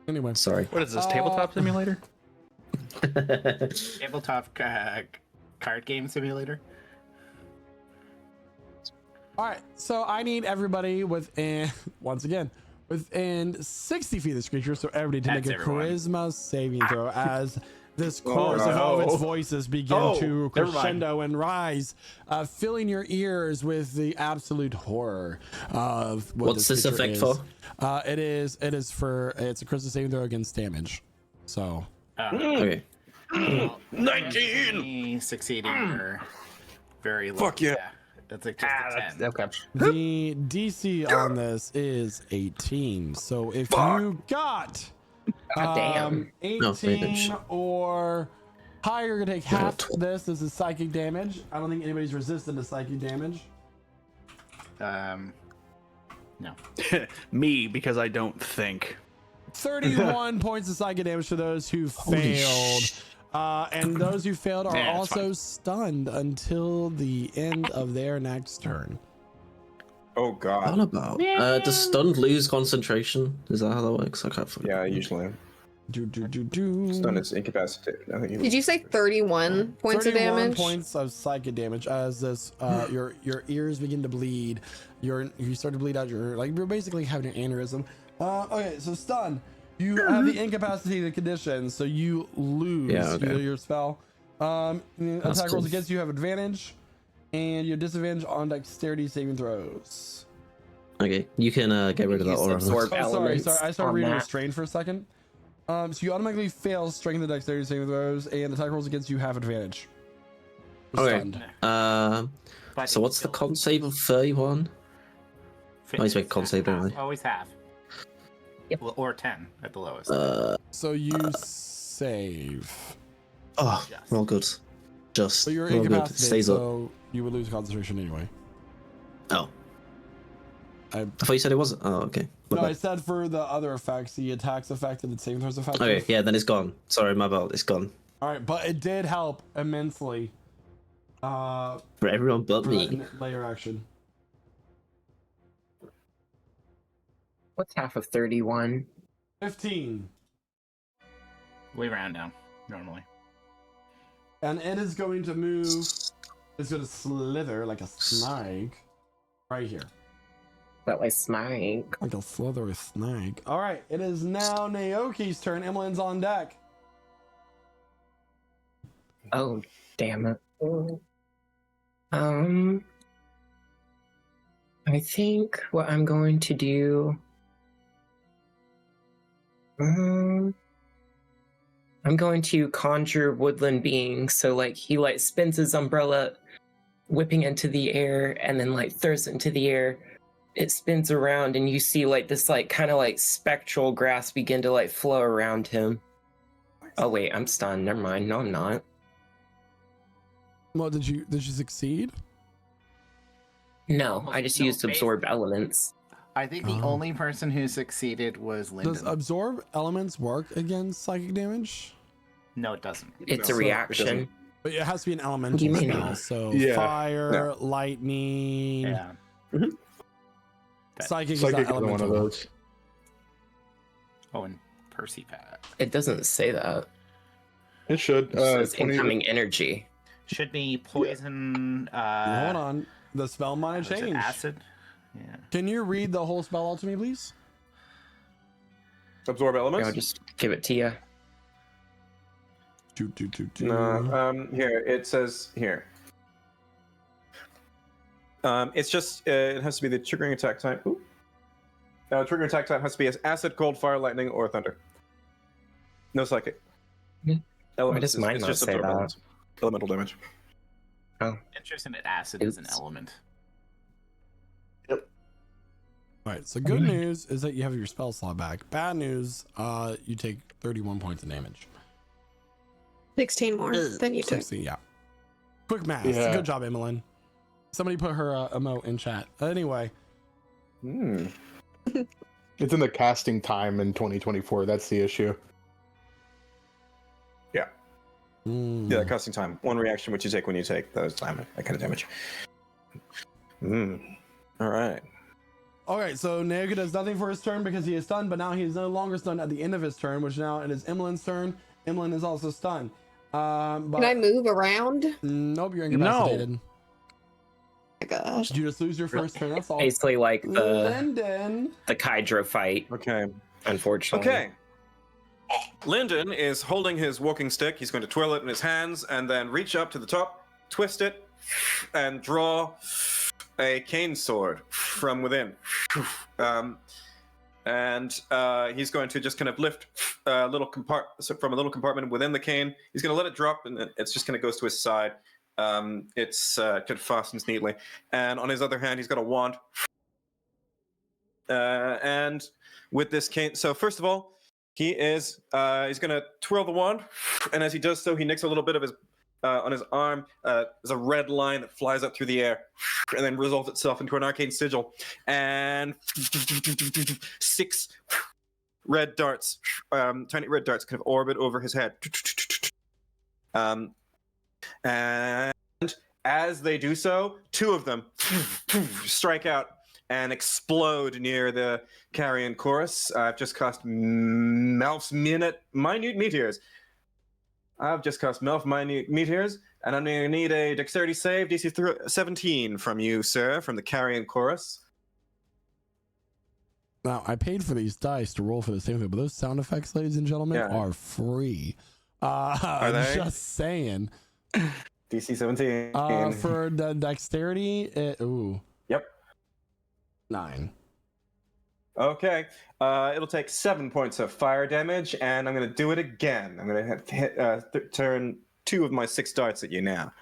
Anyway. Sorry. What is this, tabletop simulator? Tabletop card game simulator. All right, so I need everybody within, once again, within 60 feet of this creature, so everybody to That's make a everyone. charisma saving throw as this chorus of all of its voices begin to never mind. crescendo and rise, filling your ears with the absolute horror of what What's this creature effect is. for? It's a charisma saving throw against damage. So Okay. 19! Succeeding or very low. Fuck yeah. That's like just a 10. Okay. the DC on this is 18. So if you got damn. 18 or higher, you're gonna take half No, this. This is psychic damage. I don't think anybody's resistant to psychic damage. No. Me, because I don't think. 31 points of psychic damage to those who failed. And those who failed are Yeah, it's also stunned until the end of their next turn. Oh, What God. about? Does stunned lose concentration? Is that how that works? I can't fucking Yeah, usually. Stun is incapacitated. I think Did you say 31 points of 31 damage? points of psychic damage as this your ears begin to bleed. You start to bleed out your, like, you're basically having an aneurysm. Okay, so stun. You have the incapacitated condition, so you lose your spell. Attack rolls cool. against you have advantage, and you have disadvantage on dexterity saving throws. Okay, you can get rid of that Use aura. absorb Oh, sorry, elements I started on reading that. restrained for a second. So you automatically fail strength and dexterity saving throws, and attack rolls against you have advantage. Okay. Stunned. But So what's the con save of 31? Always make a con save, don't I? Always have. Yep. Well, or 10 at the lowest. So you save. Oh, Yes. roll good. Just So you're roll good. incapacitated, Stays up. so you would lose concentration anyway. Oh. I- I thought you said it wasn't. Oh, okay. My No, bad. I said for the other effects, the attacks effect and the saving throws effect. Okay, yeah, then it's gone. Sorry, my bad. It's gone. All right, but it did help immensely. For everyone but For me. that layer action. What's half of 31? 15. We round down normally. And it is going to move. It's going to slither like a snake right here. That like snake. Like a slithery snake. All right, it is now Naoki's turn. Emmeline's on deck. Oh, damn it. I think what I'm going to do. I'm going to conjure woodland beings. So like he like spins his umbrella, whipping into the air, and then like throws it into the air. It spins around, and you see like this like kind of like spectral grass begin to like flow around him. Oh wait, I'm stunned. Never mind. No, I'm not. Well, did you succeed? No, I just No, used absorb elements. I think the Oh. only person who succeeded was Lyndon. Does absorb elements work against psychic damage? No, it doesn't. It's No, a it reaction. But it has to be an do you elemental mean? spell. So Yeah. fire, lightning, Yeah. psychic is Psychic not is one of elemental. those. Oh, and Percy Pat. It doesn't say that. It should. It says 20 incoming energy. Should be poison. Hold on. The spell might have was it changed. acid. Yeah. Can you read the whole spell out to me, please? Absorb elements? I'll just give it to you. No, here it says here. It's just it has to be the triggering attack type. Ooh. Triggering attack type has to be as acid, cold, fire, lightning, or thunder. No psychic. Why does mine it's not just say absorb that? elements. Elemental damage. Interesting that acid is an Oops. element. All right. So good news is that you have your spell slot back. Bad news, you take 31 points of damage. 16 more than you took. 60, yeah. Quick math. Yeah. Good job, Emmeline. Somebody put her emote in chat. Anyway, Hmm. It's in the casting time in 2024. That's the issue. Yeah, casting time. One reaction which you take when you take those time, that kind of damage. All right. All right, so Naoki does nothing for his turn because he is stunned, but now he is no longer stunned at the end of his turn, which now it is Emmeline's turn. Emmeline is also stunned. But Can I move around? Oh nope, you're incapacitated. my gosh. Did you just lose your first turn? That's all. Basically like Lyndon. the Kydra fight, Okay. unfortunately. Okay. Lyndon is holding his walking stick. He's going to twirl it in his hands and then reach up to the top, twist it, and draw a cane sword from within. And he's going to just kind of lift a little from a little compartment within the cane. He's going to let it drop, and then it's just kind of goes to his side. It's kind of fastens neatly. And on his other hand, he's got a wand. And with this cane, so first of all, he's going to twirl the wand, and as he does so, he nicks a little bit of his on his arm. There's a red line that flies up through the air, and then resolves itself into an arcane sigil, and 6 red darts, tiny red darts, kind of orbit over his head. And as they do so, 2 of them strike out and explode near the carrion chorus. I've just cast Melf's minute meteors. I've just cast Melf minute meteors, and I'm going to need a dexterity save, DC 17 from you, sir, from the carrion chorus. Now, I paid for these dice to roll for the same thing, but those sound effects, ladies and gentlemen, Yeah. are free. Are they? Just saying. DC 17. For the dexterity, ooh. Yep. 9. Okay. It'll take 7 points of fire damage, and I'm going to do it again. I'm going to hit, turn 2 of my 6 darts at you now.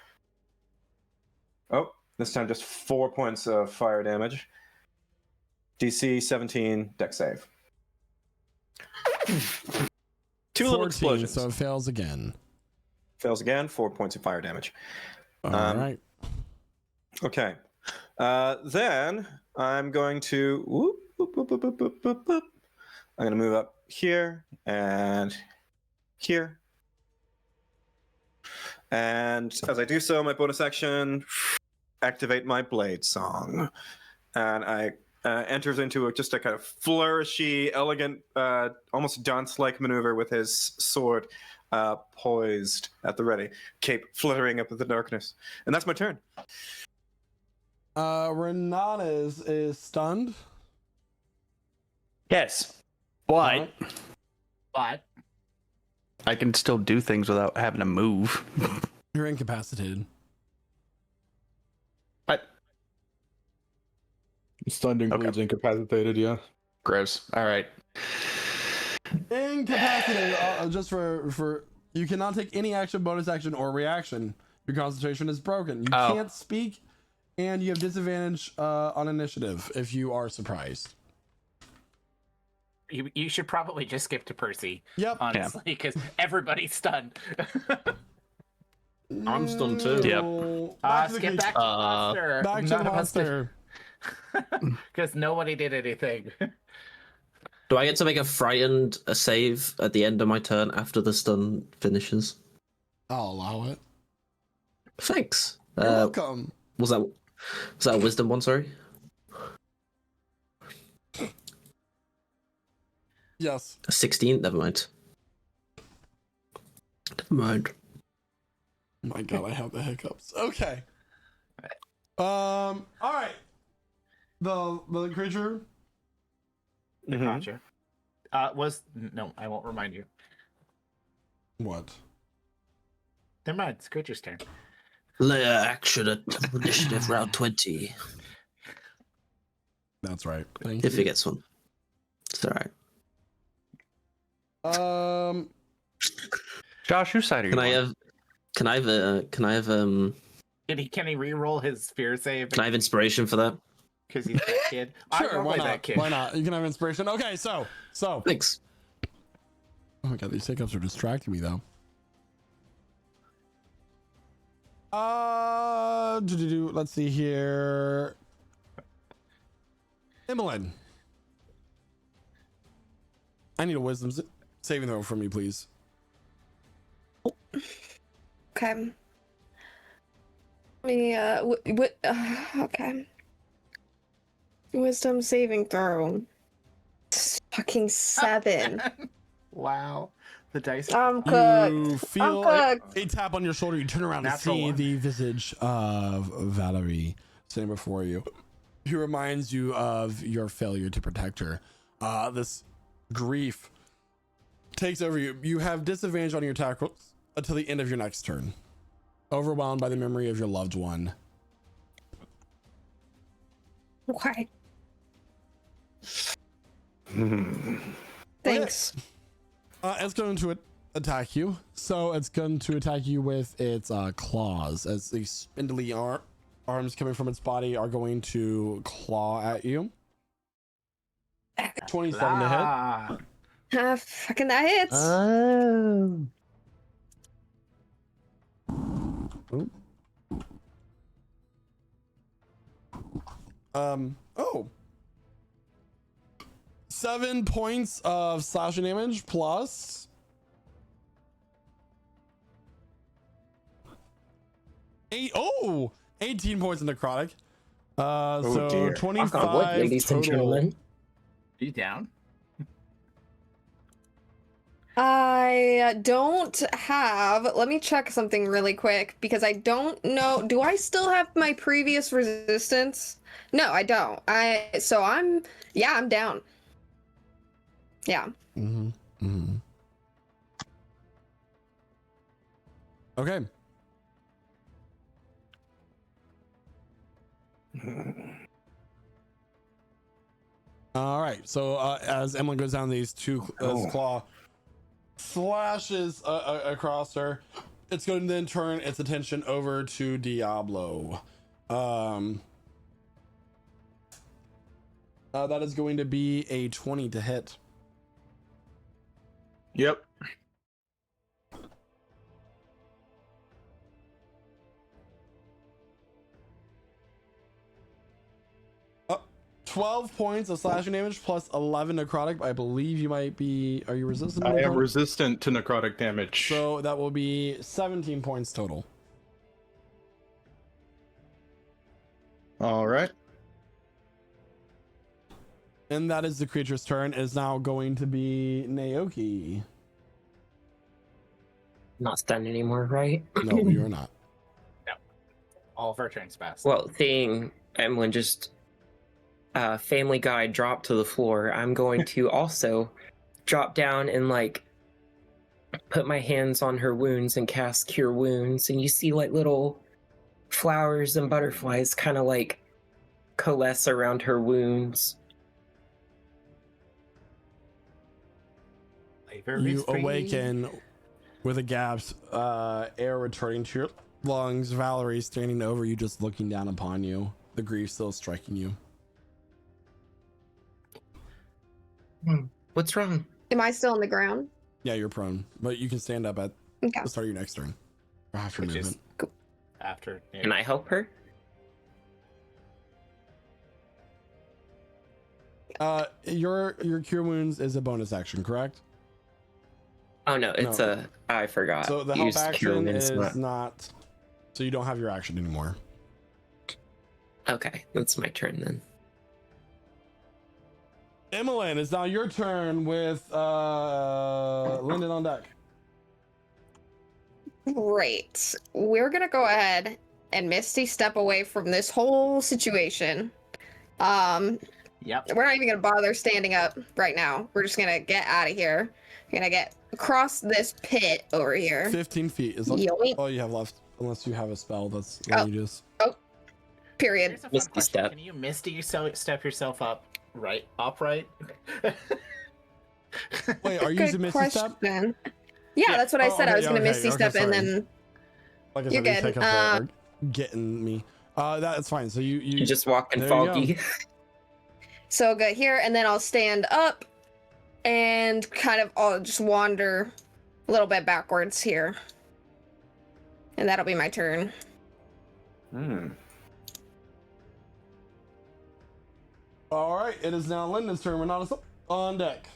Oh, this time just 4 points of fire damage. DC 17, dex save. 2 little 14, explosions. so it fails again. Fails again, 4 points of fire damage. All right. Okay. Then I'm going to I'm going to move up here and here. And as I do so, my bonus action, activate my blade song. And I enters into just a kind of flourishy, elegant, almost dance-like maneuver with his sword poised at the ready, cape fluttering up in the darkness. And that's my turn. Renan is stunned. Yes, but Alright. But I can still do things without having to move. You're incapacitated. Stunned includes incapacitated, yeah. Gross. All right. Incapacitated. Just for you cannot take any action, bonus action, or reaction. Your concentration is broken. You can't speak, and you have disadvantage on initiative if you are surprised. you should probably just skip to Percy. Yep. Honestly, because everybody's stunned. I'm stunned too. Yep. Back to the Skip creature. back to the monster. Back to the monster. Because nobody did anything. Do I get to make a save at the end of my turn after the stun finishes? I'll allow it. Thanks. You're welcome. Was that a wisdom one? Sorry. Yes. A 16. Never mind. Never mind. My God, I have the hiccups. Okay. All right. The creature. Gotcha. No, I won't remind you. What? Never mind. It's creature's turn. Layer action at initiative round 20. That's right. Thank If you. he gets one. It's alright. Josh, whose side are you Can on? Can he re-roll his fear save? Can I have inspiration for that? Because he's that kid. Sure, why not? That kid. Why not? You can have inspiration. Okay, so. Thanks. Oh my God, these hiccups are distracting me though. Let's see here. Emmeline. I need a wisdom saving throw from you, please. Okay. Okay. Wisdom saving throw. Fucking 7. Wow. The dice. I'm cooked. You feel I'm cooked. a tap on your shoulder. You turn around Natural to see one. the visage of Valerie standing before you. He reminds you of your failure to protect her. This grief takes over you. You have disadvantage on your attack rolls until the end of your next turn. Overwhelmed by the memory of your loved one. Okay. Thanks. It's going to attack you. So it's going to attack you with its claws, as the spindly arms coming from its body are going to claw at you. 27 to hit. Fucking that hits. Oh. 7 points of slashing damage plus 18 points of necrotic. So dear. 25 ladies and total. gentlemen. Are you down? I don't have. Let me check something really quick because I don't know. Do I still have my previous resistance? No, I don't. I'm down. Yeah. Okay. All right. So as Emily goes down these two claw slashes across her, it's going to then turn its attention over to Diablo. That is going to be a 20 to hit. Yep. 12 points of slashing damage plus 11 necrotic. I believe you might be. Are you resistant? to I am necrotic? resistant to necrotic damage. So that will be 17 points total. All right. And that is the creature's turn. It is now going to be Naoki. Not stunned anymore, right? No, you are not. All of our turns passed. Well, seeing Emlyn just Family Guy drop to the floor, I'm going to also drop down and like put my hands on her wounds and cast Cure Wounds, and you see like little flowers and butterflies kind of like coalesce around her wounds. You awaken with a gasp, air returning to your lungs. Valerie standing over you, just looking down upon you. The grief still striking you. What's wrong? Am I still on the ground? Yeah, you're prone, but you can stand up at Okay. the start of your next turn. Or half your Which is movement. after. Yeah. Can I help her? Your cure wounds is a bonus action, correct? Oh no, it's No. I forgot. So the help Use Cure action Wounds, is not. So you don't have your action anymore. Okay, that's my turn then. Emmeline, it's now your turn with Lyndon on deck. Great. We're gonna go ahead and Misty step away from this whole situation. Yep. We're not even gonna bother standing up right now. We're just gonna get out of here. We're gonna get across this pit over here. 15 feet is Yoink. all you have left, unless you have a spell that's Oh. you just. Period. Here's a fun Misty question. step. Can you Misty step yourself upright? Wait, are you Good using Misty Step? question. Yeah, that's what I Oh, said. I okay, was gonna okay, Misty okay, step and sorry. then Like I You're said, these good. hiccups are getting me. That's fine. So you You just walk in there you go. foggy. so good here, and then I'll stand up and kind of I'll just wander a little bit backwards here. And that'll be my turn. All right, it is now Lyndon's turn. We're not on deck.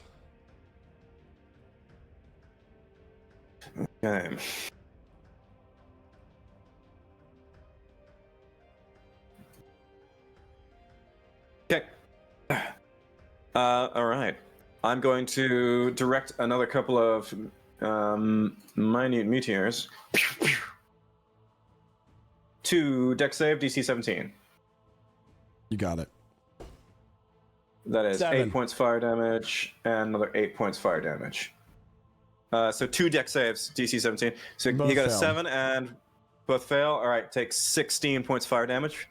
Okay. Okay. All right. I'm going to direct another couple of minute meteors to deck save DC 17. You got it. That is 7. 8 points fire damage and another 8 points fire damage. So 2 deck saves, DC 17. So Both you got a fail. 7 and both fail. All right, take 16 points fire damage.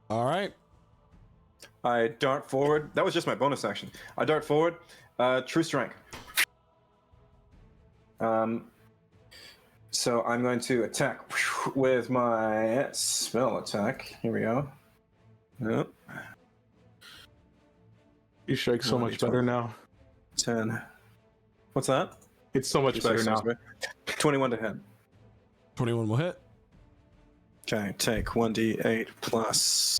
All right. I dart forward. That was just my bonus action. I dart forward. True strike. So I'm going to attack with my spell attack. Here we go. Yep. You strike so much better now. 10. What's that? It's so much better now. 21 to hit. 21 will hit. Okay, take 1d8 plus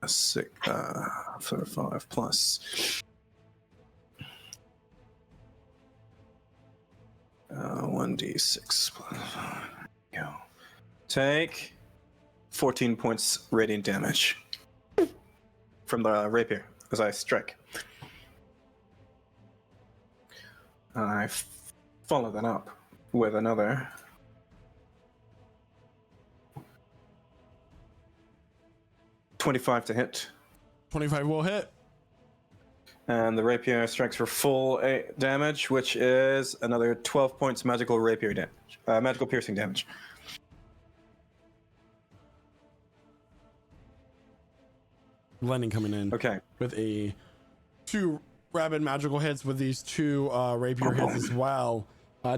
6, 5 plus 1d6 plus 5. Go. Take 14 points radiant damage from the rapier as I strike. I follow that up with another 25 to hit. 25 will hit. And the rapier strikes for full 8 damage, which is another 12 points magical rapier damage. Magical piercing damage. Lennon coming in Okay. with a 2 rapid magical hits with these 2 rapier hits as well.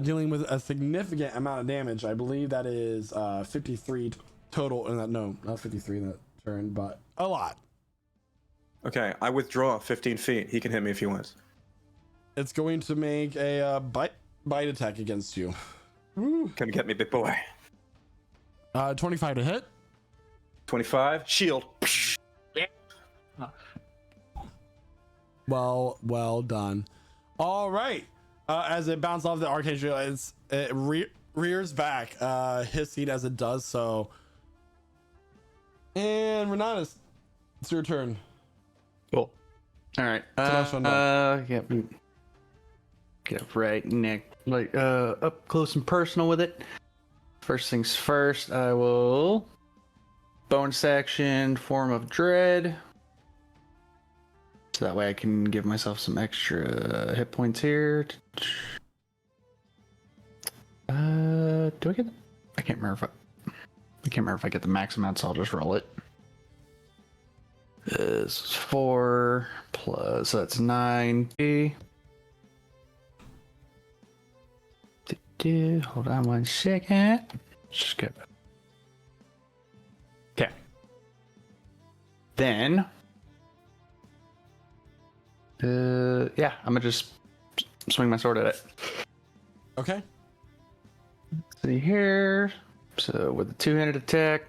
Dealing with a significant amount of damage. I believe that is 53 total. No, not 53 in that turn, but a lot. Okay, I withdraw 15 feet. He can hit me if he wants. It's going to make a bite attack against you. Woo. Come get me, big boy. 25 to hit. 25. Shield. Well done. All right. As it bounces off the Archangel, it rears back, hissing as it does so. And Renatus, it's your turn. Cool. All right. nice rundown. Yep. Get right neck, like up close and personal with it. First things first, I will bonus action Form of Dread. So that way I can give myself some extra hit points here. Do I get? I can't remember if I get the max amount, so I'll just roll it. This is 4 plus, so that's 9. Hold on 1 second. Just get. Okay. Then. Yeah, I'm gonna just swing my sword at it. Okay. See here. So with the two-handed attack.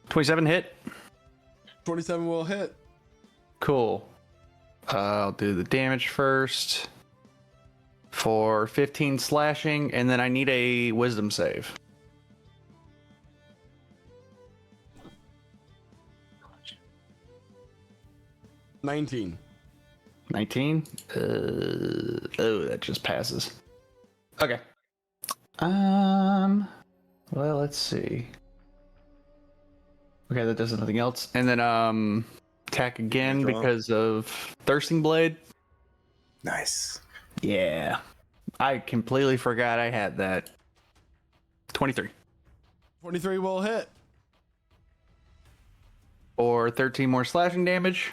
27 hit. 27 will hit. Cool. I'll do the damage first for 15 slashing, and then I need a wisdom save. $19. 19? Oh, that just passes. Okay. Well, let's see. Okay, that does nothing else. And then, attack again Withdraw. because of Thirsting Blade. Nice. Yeah. I completely forgot I had that. 23. 23 will hit. Or 13 more slashing damage.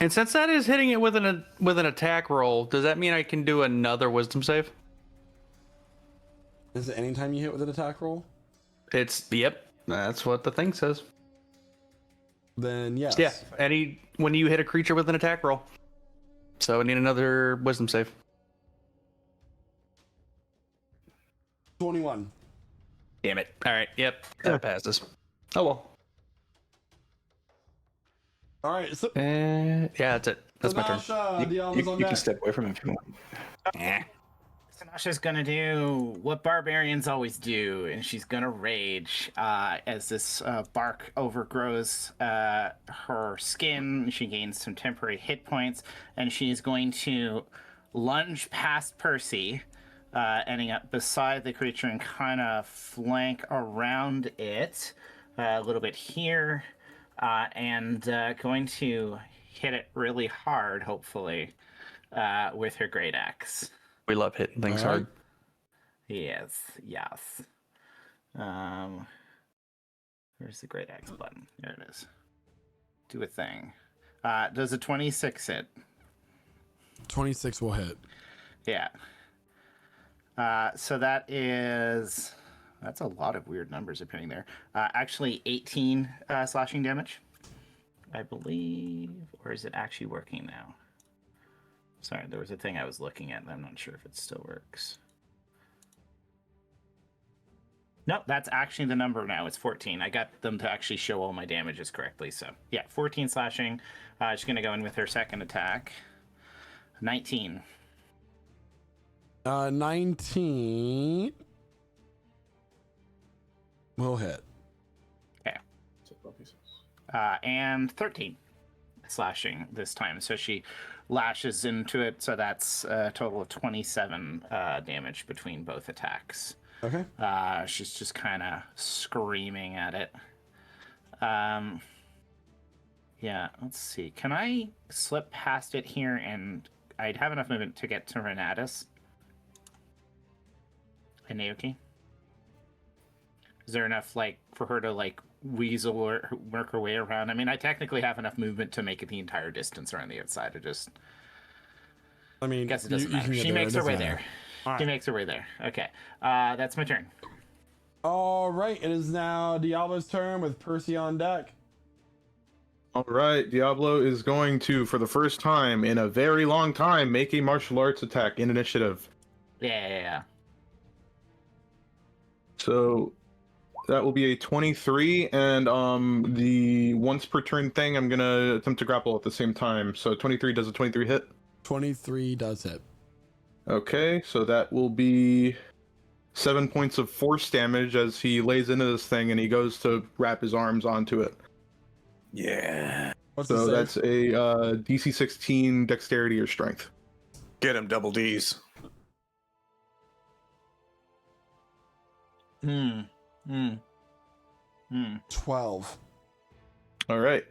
And since that is hitting it with an attack roll, does that mean I can do another wisdom save? Is it anytime you hit with an attack roll? Yep, that's what the thing says. Then yes. Yeah, when you hit a creature with an attack roll. So I need another wisdom save. 21. Damn it. All right, yep, that passes. Oh well. All right. So Yeah, that's it. That's my turn. Diablo's on You can deck. step away from him if you want. Eh. Sanasha's gonna do what barbarians always do, and she's gonna rage as this bark overgrows her skin. She gains some temporary hit points, and she's going to lunge past Percy, ending up beside the creature and kind of flank around it a little bit here, and going to hit it really hard, hopefully, with her great axe. We love hitting things All right. hard. Yes. Where's the great axe button? There it is. Do a thing. Does a 26 hit? 26 will hit. Yeah. So that's a lot of weird numbers appearing there. Actually 18 slashing damage, I believe. Or is it actually working now? Sorry, there was a thing I was looking at, and I'm not sure if it still works. No, that's actually the number now. It's 14. I got them to actually show all my damages correctly. So, yeah, 14 slashing. She's going to go in with her second attack. 19. 19 will hit. Okay. And 13 slashing this time. So she lashes into it. So that's a total of 27 damage between both attacks. Okay. She's just kind of screaming at it. Yeah, let's see. Can I slip past it here, and I'd have enough movement to get to Renatus and Naoki? Is there enough, for her to, weasel or work her way around? I mean, I technically have enough movement to make it the entire distance around the outside. I mean, guess it doesn't matter. can get She there. makes It her way doesn't there. matter. All She right. makes her way there. Okay. That's my turn. All right. It is now Diablo's turn with Percy on deck. All right, Diablo is going to, for the first time in a very long time, make a martial arts attack in initiative. Yeah. So that will be a 23, and the once per turn thing, I'm gonna attempt to grapple at the same time. So 23, does a 23 hit? 23 does hit. Okay, so that will be 7 points of force damage as he lays into this thing and he goes to wrap his arms onto it. Yeah. What's So the save? that's a DC 16 dexterity or strength. Get him, double D's. 12. All right.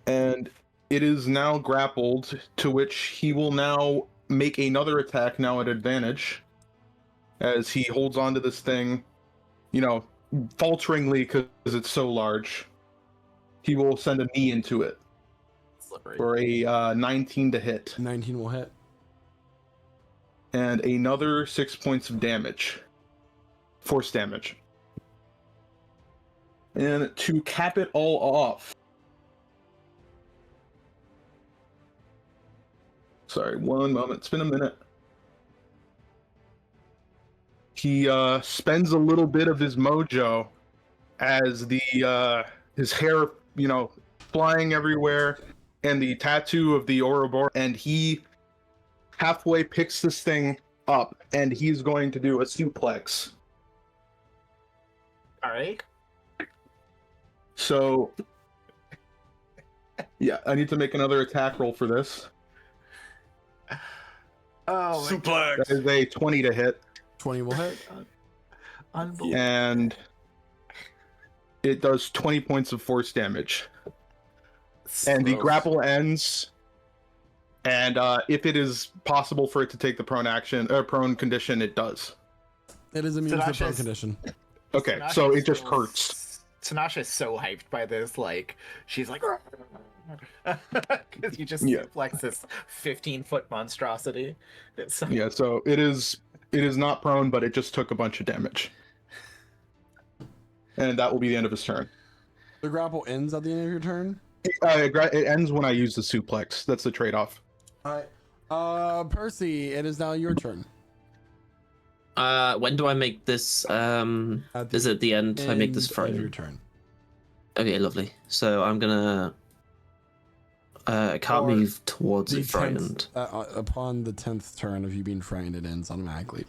And it is now grappled, to which he will now make another attack, now at advantage, as he holds onto this thing, falteringly because it's so large. He will send a knee into it Slippery. for a 19 to hit. 19 will hit. And another 6 points of damage. Force damage. And to cap it all off. Sorry, one moment. It's been a minute. He spends a little bit of his mojo as his hair, flying everywhere, and the tattoo of the Ouroboros, and he halfway picks this thing up, and he's going to do a suplex. All right. So, yeah, I need to make another attack roll for this. Oh, my Suplex. That is a 20 to hit, 20 will hit. Unbelievable. and it does 20 points of force damage. And the Gross. grapple ends, and if it is possible for it to take the prone condition, it does. It is immune to the prone Tanasha's- condition. Okay, Tanasha's so it just so- hurts. Tanasha's so hyped by this, like she's like, because you just Yeah. suplex this 15-foot monstrosity. It's so... Yeah, so it is not prone, but it just took a bunch of damage. And that will be the end of his turn. The grapple ends at the end of your turn. It ends when I use the suplex. That's the trade-off. All right. Percy, it is now your turn. When do I make this? At the Is it the end? I make this end of your Friday. turn. Okay, lovely. So I'm gonna. I can't Or move towards The it frightened. 10th, upon the 10th turn of you being frightened, it ends automatically.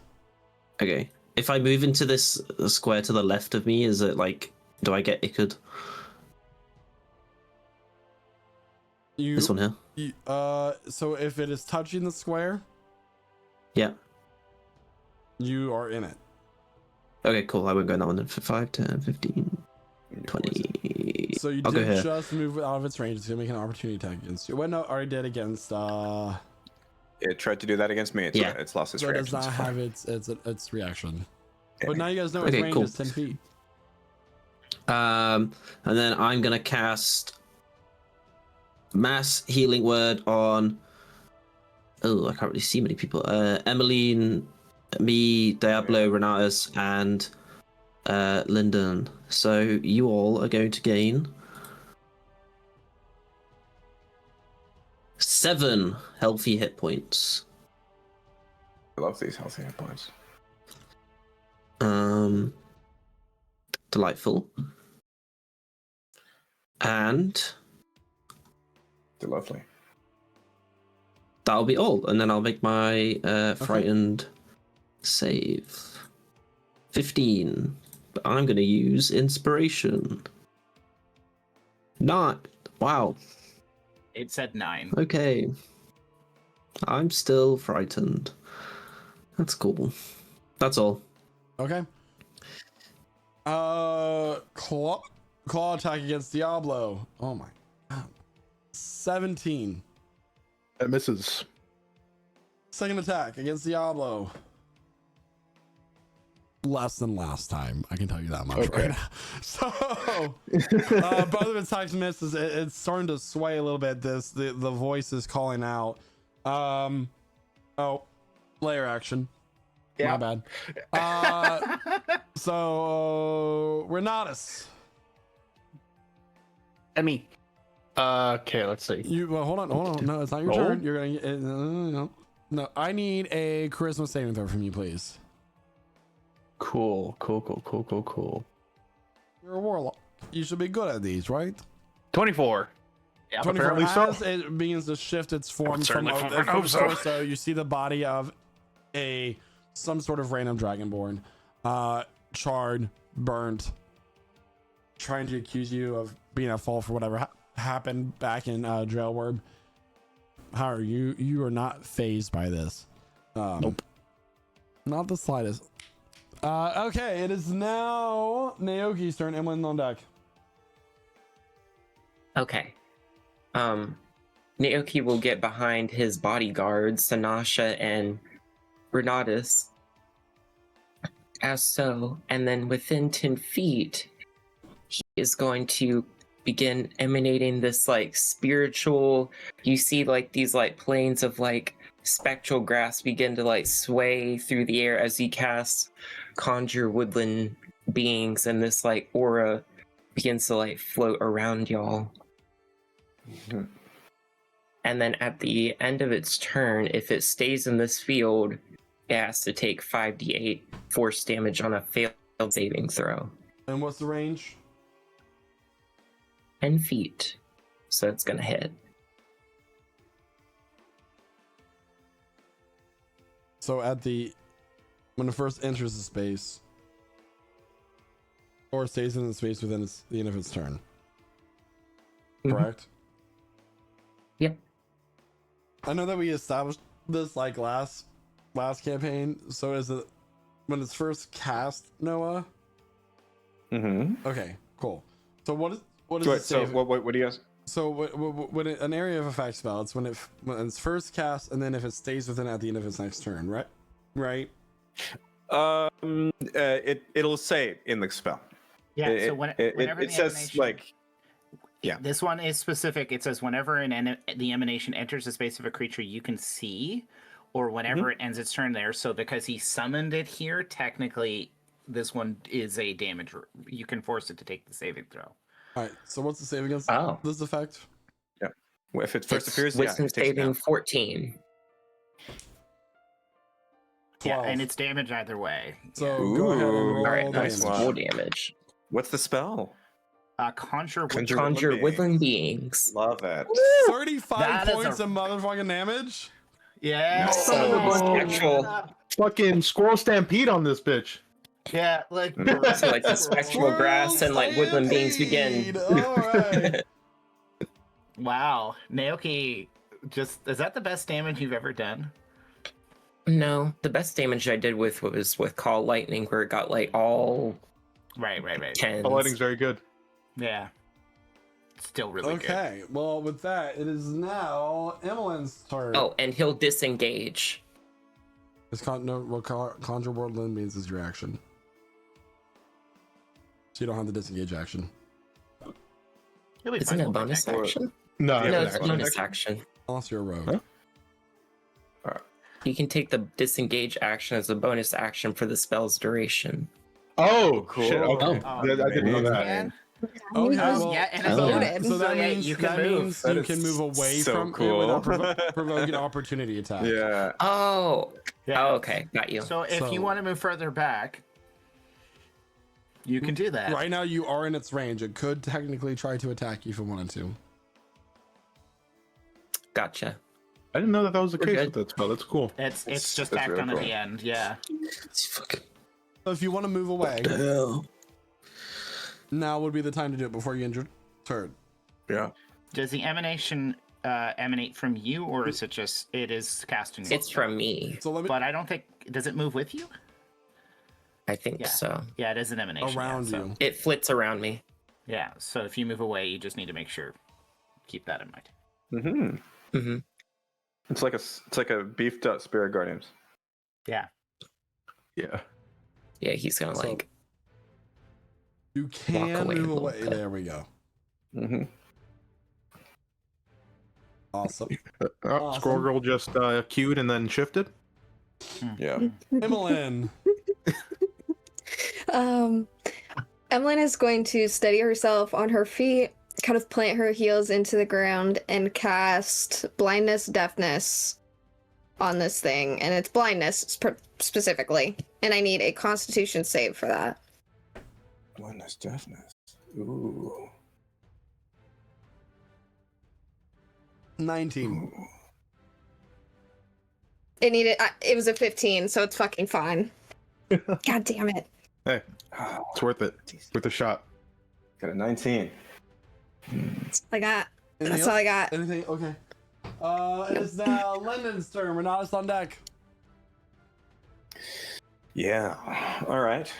Okay. If I move into this square to the left of me, is it like? Do I get Icked? This one here. So if it is touching the square, Yeah. you are in it. Okay, cool. I won't go in that one then. For 5, 10, 15, 20. So you I'll go did here. just move out of its range. It's gonna make an opportunity attack against you. Well, no, already did against. It tried to do that against me. It's, Yeah. it's lost its So it does reaction. not It's fine. have its reaction. Yeah. But now you guys know its Okay, range cool. is 10 feet. And then I'm gonna cast Mass Healing Word on. Oh, I can't really see many people. Emmeline, me, Diablo, Renatus, and Lyndon. So you all are going to gain 7 healthy hit points. I love these healthy hit points. Delightful. And They're lovely. that'll be all. And then I'll make my frightened save. 15. But I'm going to use inspiration. Not. Wow. It said 9. Okay. I'm still frightened. That's cool. That's all. Okay. Claw attack against Diablo. Oh my god. 17. That misses. Second attack against Diablo. Less than last time, I can tell you that much Okay. right now. So, both of its attacks misses. It's starting to sway a little bit. The voice is calling out. Oh, layer action. Yeah. My bad. So Renatus, Me. Okay, let's see. well, hold on. No, it's not your Roll? turn. You're gonna get. No, I need a charisma saving throw from you, please. Cool. You're a warlock. You should be good at these, right? 24. Yeah, 24. apparently so. As it begins to shift its form from certainly from fucking hope its so. torso, you see the body of a some sort of random dragonborn, charred, burnt, trying to accuse you of being at fault for whatever happened back in Drellworm. However, you are not phased by this. Nope. Not the slightest. Okay, it is now Naoki's turn. Emlyn on deck. Okay. Naoki will get behind his bodyguards, Sanasha and Renatus. As so, and then within 10 feet, he is going to begin emanating this like spiritual. You see like these like planes of like spectral grass begin to like sway through the air as he casts conjure woodland beings, and this like aura begins to like float around y'all. Mm-hmm. And then at the end of its turn, if it stays in this field, it has to take 5d8 force damage on a failed saving throw. And what's the range? 10 feet. So it's going to hit. So when it first enters the space, or stays in the space within the end of its turn. Correct? Yep. I know that we established this like last campaign. So is it when it's first cast, Noah? Mm-hmm. Okay, cool. So what is Wait, it so save? what do you guys? So when an area of effect spell, it's when it's first cast, and then if it stays within it at the end of its next turn, right? Right. It'll say in the spell. Yeah. So whenever it the says emanation, like, yeah. This one is specific. It says whenever the emanation enters the space of a creature you can see, or whenever it ends its turn there. So because he summoned it here, technically this one is a damage. You can force it to take the saving throw. All right. So what's the save against this effect? Yeah. Well, if it first It's appears, wisdom it takes it saving down. 14. 12. Yeah, and it's damage either way. So go ahead and roll All right, the nice. damage. Full damage. What's the spell? Conjure Conjure woodland beings. Love it. 35 That is points a- of motherfucking damage. Yeah. Son of a Spectral. Fucking squirrel stampede on this bitch. Yeah, like So like the spectral grass and like woodland beings begin. All right. wow, Naoki, is that the best damage you've ever done? No, the best damage I did was with Call Lightning, where it got like all Right. tens. The lighting's very good. Yeah. Still really good. Okay. Well, with that, it is now Emmeline's turn. Oh, and he'll disengage. It's conjure woodland means is your action. So you don't have the disengage action. He'll be Isn't fine, it a we'll bonus protect him. action? No, No, no, it's a bonus action. Unless you're a rogue. Huh? You can take the disengage action as a bonus action for the spell's duration. Oh, Cool. shit. Okay. Oh, I didn't know that. man. Okay, Oh, well, Yeah, and it's Oh. loaded. so that yeah, means you can move. That you is can move away so from cool. it without provoking an opportunity attack. Yeah. Oh, Yeah. oh, okay, got you. So if So- you want to move further back, you can do that. Right now you are in its range. It could technically try to attack you if it wanted to. Gotcha. I didn't know that was the We're case good. with that spell. That's cool. It's just That's tacked really on at cool. the end. Yeah. It's fucking So if you want to move away, the hell. now would be the time to do it before you injure turn. Yeah. Does the emanation emanate from you, or is it is casting? It's from me. So let me But I don't think. Does it move with you? I think Yeah. so. Yeah, it is an emanation. yeah, around so- you. It flits around me. Yeah. So if you move away, you just need to make sure. Keep that in mind. Mm-hmm. Hmm. It's like a beefed up Spirit Guardians. Yeah. Yeah. Yeah, he's gonna So- like. You can away a move little away. bit. There we go. Mm-hmm. Awesome. Oh, Squirrel Girl just queued and then shifted. Yeah. Emmeline. Emmeline is going to steady herself on her feet, kind of plant her heels into the ground, and cast blindness, deafness on this thing. And it's blindness specifically. And I need a constitution save for that. Blindness, deafness. Ooh. 19. It needed. It was a 15, so it's fucking fine. God damn it! Hey, it's worth it. Worth a shot. Got a 19. That's all I got. Anything That's else? all I got. Anything? Okay. It is now Lenden's turn. Renatus on deck. Yeah. All right.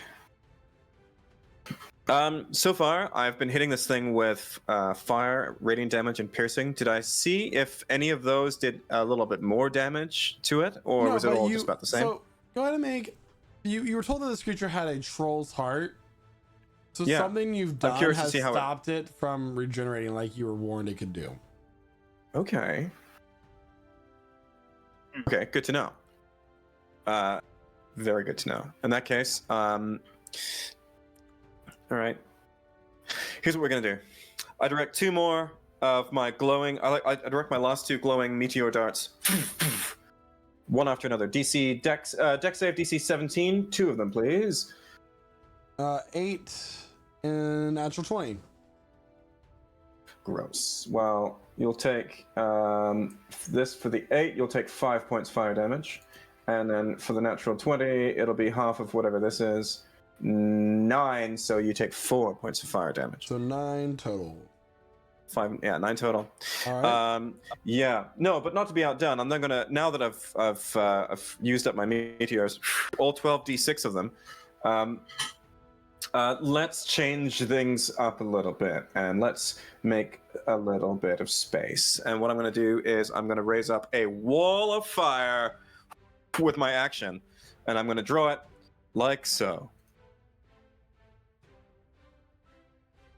So far, I've been hitting this thing with fire, radiant damage, and piercing. Did I see if any of those did a little bit more damage to it, or No, was it but all just about the same? So go ahead and make. You were told that this creature had a troll's heart. So Yeah. something you've done curious to has see how stopped it from regenerating like you were warned it could do. Okay. Okay, good to know. Very good to know. In that case, all right. Here's what we're gonna do. I direct 2 more of my glowing. I direct my last 2 glowing meteor darts, one after another. DC Dex save DC 17. 2 of them, please. 8 and natural 20. Gross. Well, you'll take this for the 8. You'll take 5 points fire damage, and then for the natural 20, it'll be half of whatever this is. 9. So you take 4 points of fire damage. So 9 total. 9 total. All right. Yeah, no, but not to be outdone. I'm not gonna, now that I've used up my meteors, all 12d6 of them. Let's change things up a little bit, and let's make a little bit of space. And what I'm gonna do is I'm gonna raise up a wall of fire with my action, and I'm gonna draw it like so.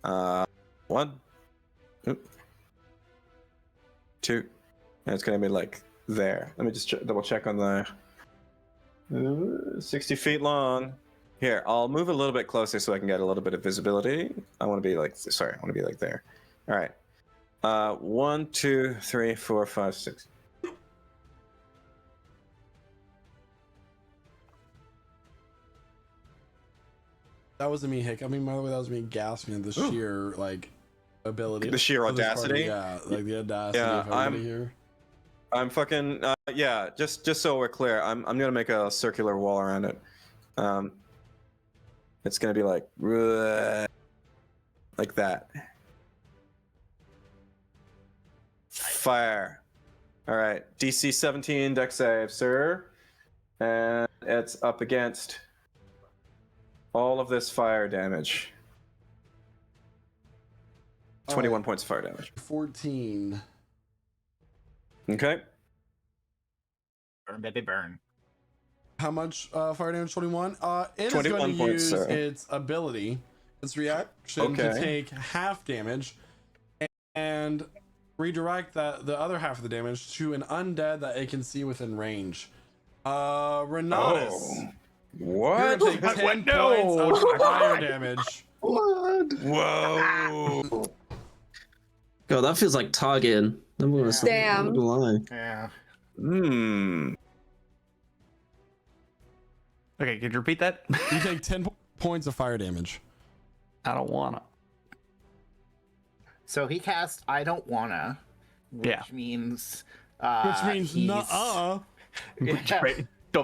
1, 2, and it's gonna be like there. Let me just double check on the 60 feet long. Here, I'll move a little bit closer so I can get a little bit of visibility. I want to be like, sorry, I want to be like there. All right. 1, 2, 3, 4, 5, 6. That wasn't me hiccuping, by the way. That was me gasping at the sheer like ability. The sheer of this audacity? party. Yeah, like the audacity Yeah, of everybody here. I'm fucking yeah. Just so we're clear, I'm gonna make a circular wall around it. It's gonna be like that. Fire. All right, DC 17 dex save, sir, and it's up against all of this fire damage. 21 points of fire damage. 14. Okay. Burn, baby, burn. How much fire damage? 21. It is 21 going to points, use sir. its ability, its reaction to Okay. take half damage, and redirect the other half of the damage to an undead that it can see within range. Renatus. Oh. You're What? gonna take 10 points of fire damage. Whoa. God, that feels like targeting. I'm gonna say, I'm not Damn. gonna lie. Yeah. Okay, could you repeat that? You take 10 points of fire damage. I don't wanna. So he cast I don't wanna, which Yeah. means Which means he's- nuh-uh. Yeah. Right. The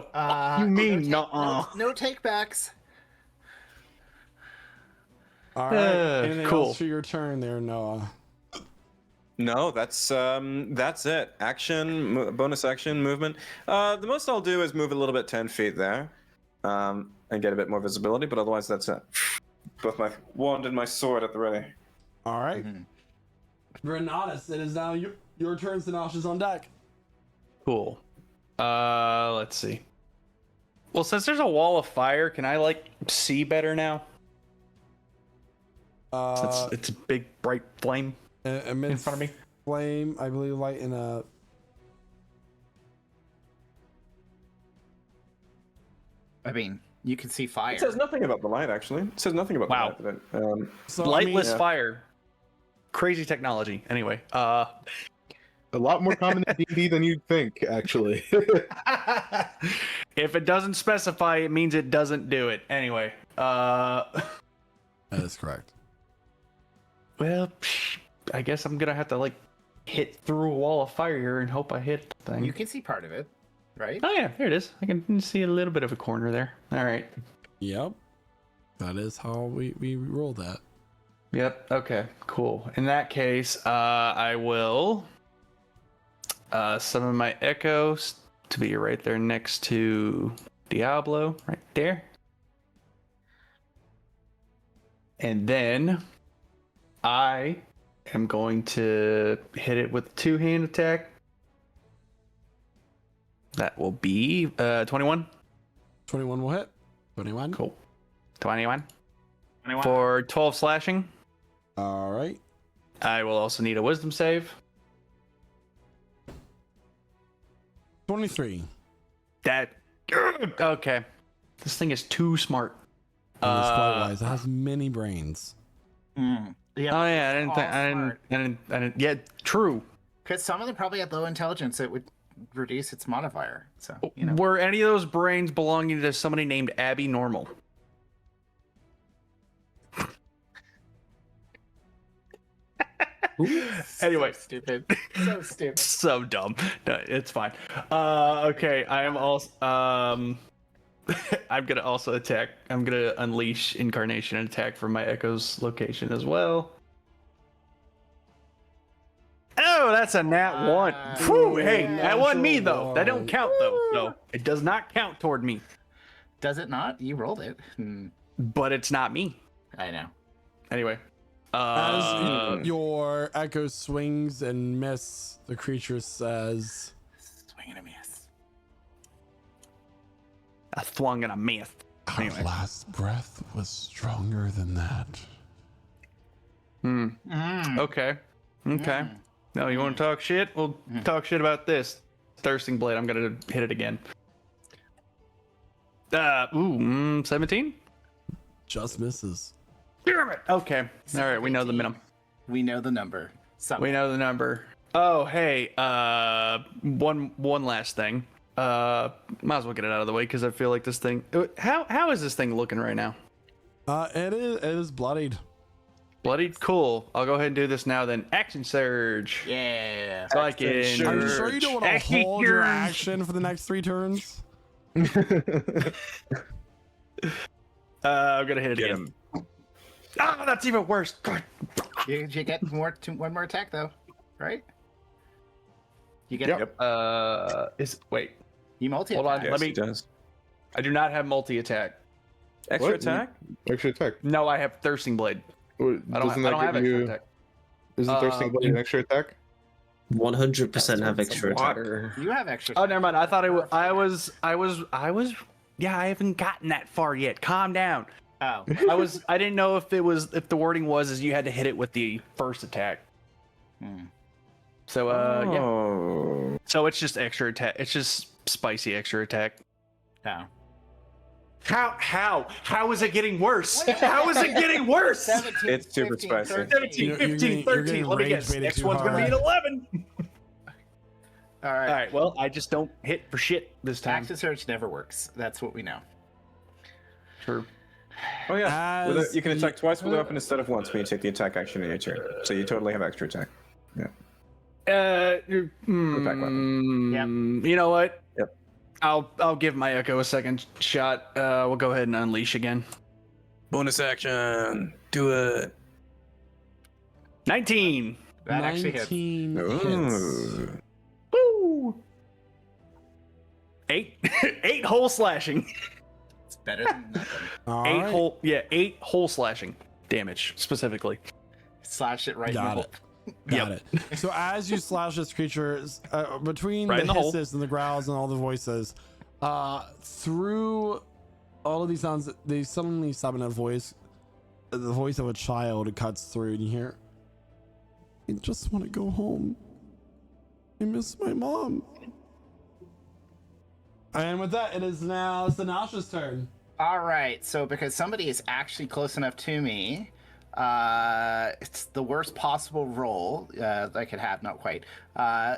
you mean nuh-uh. No takebacks. All right. Anything cool. else for your turn there, Noah? No, that's it. Action, bonus action, movement. The most I'll do is move a little bit 10 feet there, and get a bit more visibility. But otherwise, that's it. Both my wand and my sword at the ready. All right. Renatus, it is now your turn. Sinosh is on deck. Cool. Let's see. Well, since there's a wall of fire, can I like see better now? It's a big bright flame in front of me. Flame, I believe, light in a. I mean, you can see fire. It says nothing about the light, actually. It says nothing about Wow. the light. So, Lightless yeah. fire. Crazy technology. Anyway, A lot more common in D&D than you'd think, actually. if it doesn't specify, it means it doesn't do it. Anyway, that is correct. well, I guess I'm gonna have to like hit through a wall of fire here and hope I hit the thing. You can see part of it. right? Oh yeah, there it is. I can see a little bit of a corner there. All right. Yep. That is how we roll that. Yep. Okay. Cool. In that case, I will summon my echoes to be right there next to Diablo, right there. And then I am going to hit it with a two-hand attack. That will be 21. 21 will hit. 21. Cool. 21. 21. For 12 slashing. All right. I will also need a wisdom save. 23. That. Okay. This thing is too smart. It is quite wise. It has many brains. Mm. Yeah, Oh yeah, I didn't. Yeah, true. Because some of them probably had low intelligence. It would reduce its modifier. So you know. Were any of those brains belonging to somebody named Abby Normal? Anyway, So stupid. So stupid. so dumb. No, it's fine. Okay, I am also I'm gonna also attack. I'm gonna unleash Incarnation and attack from my Echo's location as well. Oh, that's a nat one. Phew, hey, that wasn't me though. That don't count though. So it does not count toward me. Does it not? You rolled it. Hmm. But it's not me. I know. Anyway. As your echo swings and miss, the creature says, Swing and a miss. I swung and I missed. "Our Anyway. last breath was stronger than that." Mm. Okay. Okay. Now you want to talk shit? We'll talk shit about this. Thirsting Blade. I'm gonna hit it again. 17? Just misses. Damn it. Okay. All right. We know the minimum. We know the number. We know the number. Oh, hey. One last thing. Might as well get it out of the way because I feel like this thing. How is this thing looking right now? It is bloodied. Bloodied. Cool. I'll go ahead and do this now. Then action surge. Yeah. So I can. Are you sure you don't want to Action hold your surge. action for the next 3 turns? I'm gonna hit it Get again. him. Ah, that's even worse. God. You get one more attack though, right? You get Yep. Wait. You multi. Hold on. Yes, Let me. he does. I do not have multi attack. Extra What? attack? Extra attack. No, I have Thirsting Blade. I don't have extra attack. Isn't Thirsting Blade an extra attack? 100% have extra attack. You have extra. Oh, never mind. I thought I was. Yeah, I haven't gotten that far yet. Calm down. Oh. I didn't know if the wording was is you had to hit it with the first attack. So yeah. Oh. So it's just extra attack. It's just spicy extra attack. Oh. How is it getting worse? How is it getting worse? 17, It's super 15, spicy. 13. 17, You're 15, getting 13. Let me rage guess. baited Next too one's going to be an hard. 11. All right. All right. Well, I just don't hit for shit this time. Action search never works. That's what we know. True. Oh yeah. As You can attack twice with a weapon instead of once when you take the attack action in your turn. So you totally have extra attack. Yeah. Yep. You know what? Yep. I'll give my Echo a second shot. We'll go ahead and unleash again. Bonus action. Do it. 19. That actually hits. 19 hits. Ooh. Woo! 8 8 hole slashing. It's better than nothing. All 8 right. hole 8 hole slashing damage specifically. Slash it right Got in the it. hole. Got it. So as you slash this creature, between Right in the the hole. hisses and the growls and all the voices, through all of these sounds, they suddenly summon a voice, the voice of a child cuts through, and you hear, "I just want to go home. I miss my mom." And with that, it is now Sinasha's turn. All right. So because somebody is actually close enough to me, it's the worst possible roll I could have. Not quite.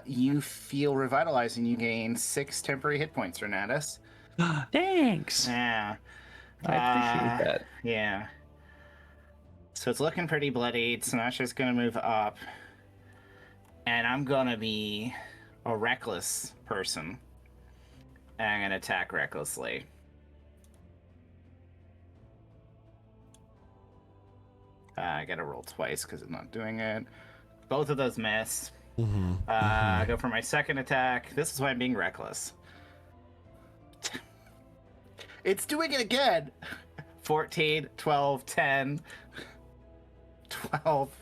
You feel revitalized and you gain 6 temporary hit points, Renatus. Thanks. Yeah. I appreciate that. Yeah. So it's looking pretty bloodied. Sinasha's gonna move up, and I'm gonna be a reckless person, And I'm gonna attack recklessly. I gotta roll twice because I'm not doing it. Both of those miss. I go for my second attack. This is why I'm being reckless. It's doing it again. 14, 12, 10, 12.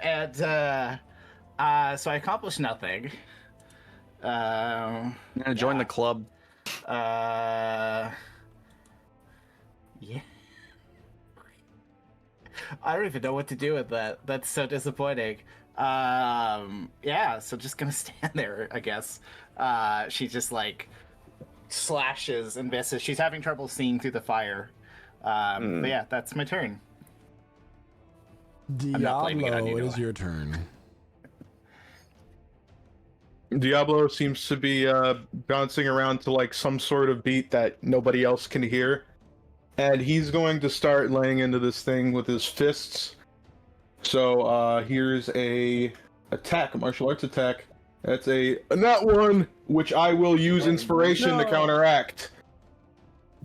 And so I accomplished nothing. I'm gonna join the club. Yeah. I don't even know what to do with that. That's so disappointing. Yeah, so just gonna stand there, I guess. She just like slashes and misses. She's having trouble seeing through the fire. But yeah, that's my turn. Diablo, it is your turn. Diablo seems to be bouncing around to like some sort of beat that nobody else can hear. And he's going to start laying into this thing with his fists. So here's a attack, a martial arts attack. That's a not one, which I will use inspiration to counteract.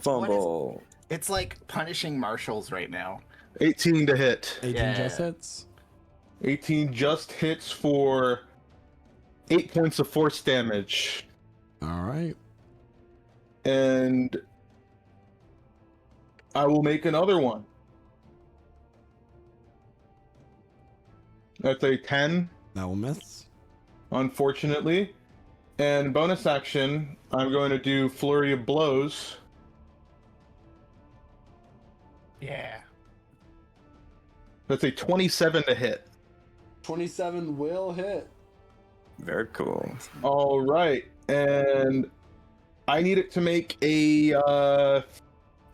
Fumble. It's like punishing marshals right now. 18 to hit. 18 just hits. 18 just hits for 8 points of force damage. All right. And I will make another one. That's a 10. That will miss. Unfortunately. And bonus action, I'm going to do Flurry of Blows. Yeah. That's a 27 to hit. 27 will hit. Very cool. All right. And I need it to make a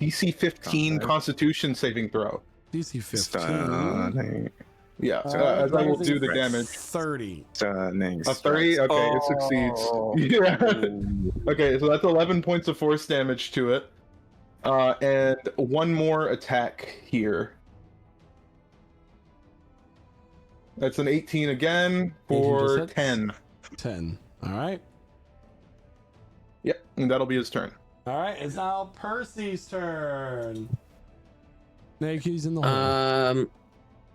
DC 15 Okay. Constitution saving throw. DC 15. Stunning. Yeah, as I will do the damage. 30. Stunning. A 30? Okay, it succeeds. Yeah. Okay, so that's 11 points of force damage to it. And one more attack here. That's an 18 again 18 for just hits. 10. 10. All right. Yep, and that'll be his turn. All right. It's now Percy's turn. Nick, he's in the hole.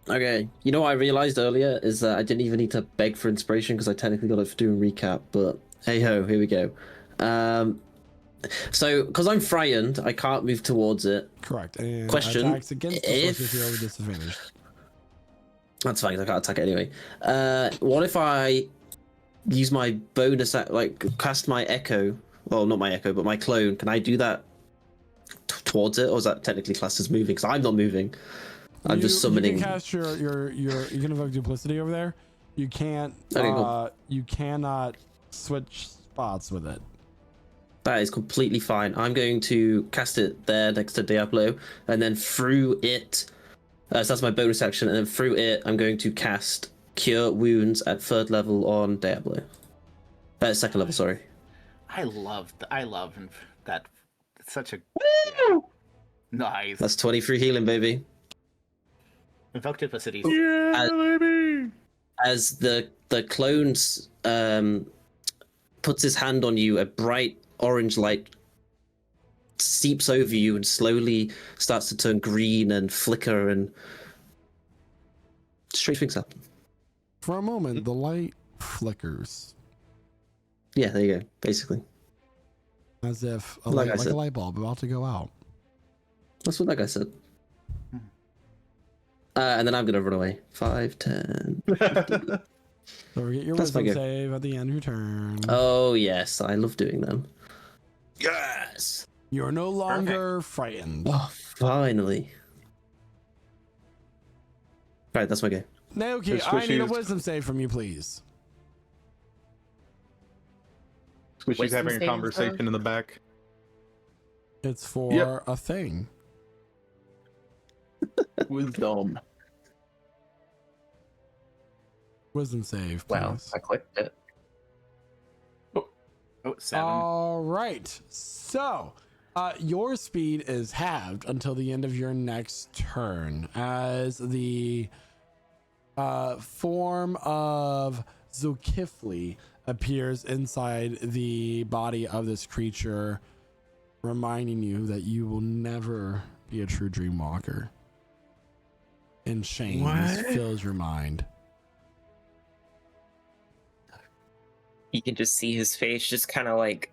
Okay. You know what I realized earlier is that I didn't even need to beg for inspiration because I technically got it for doing recap, but hey ho, here we go. So, because I'm frightened, I can't move towards it. Correct. And Question, attacks against the sorcerer field with disadvantage. That's fine, I can't attack it anyway. What if I use my bonus, like cast my echo? Well, not my echo, but my clone. Can I do that towards it, or is that technically classed as moving? Because I'm not moving. I'm just summoning. You can cast you can invoke duplicity over there. You can't. Okay, cool. You cannot switch spots with it. That is completely fine. I'm going to cast it there next to Diablo, and then through it. So that's my bonus action, and then through it, I'm going to cast Cure Wounds at 3rd level on Diablo. 2nd level, sorry. I love that. It's such a nice. That's 23 healing, baby. Invoke duplicity. As the clones puts his hand on you, a bright orange light seeps over you and slowly starts to turn green and flicker, and strange things happen. For a moment, the light flickers Yeah, there you go. Basically, as if Like I like said. a light bulb about to go out. that's what that guy said. And then I'm gonna run away. 5, 10. Don't forget your That's my wisdom go. save at the end of your turn. Oh yes, I love doing them. Yes. You're no longer frightened. Oh, finally. Right, that's my go. Naoki, It's I need a squishy. wisdom save from you, please. Squishy's Wisdom having a saving conversation throw? in the back. It's for Yep. a thing. Wisdom. Wisdom save, Wow, please. I clicked it. Oh, 7. All right. So, your speed is halved until the end of your next turn as the form of Zulkifli appears inside the body of this creature, reminding you that you will never be a true dream walker. And shame just fills your mind. You can just see his face just kind of like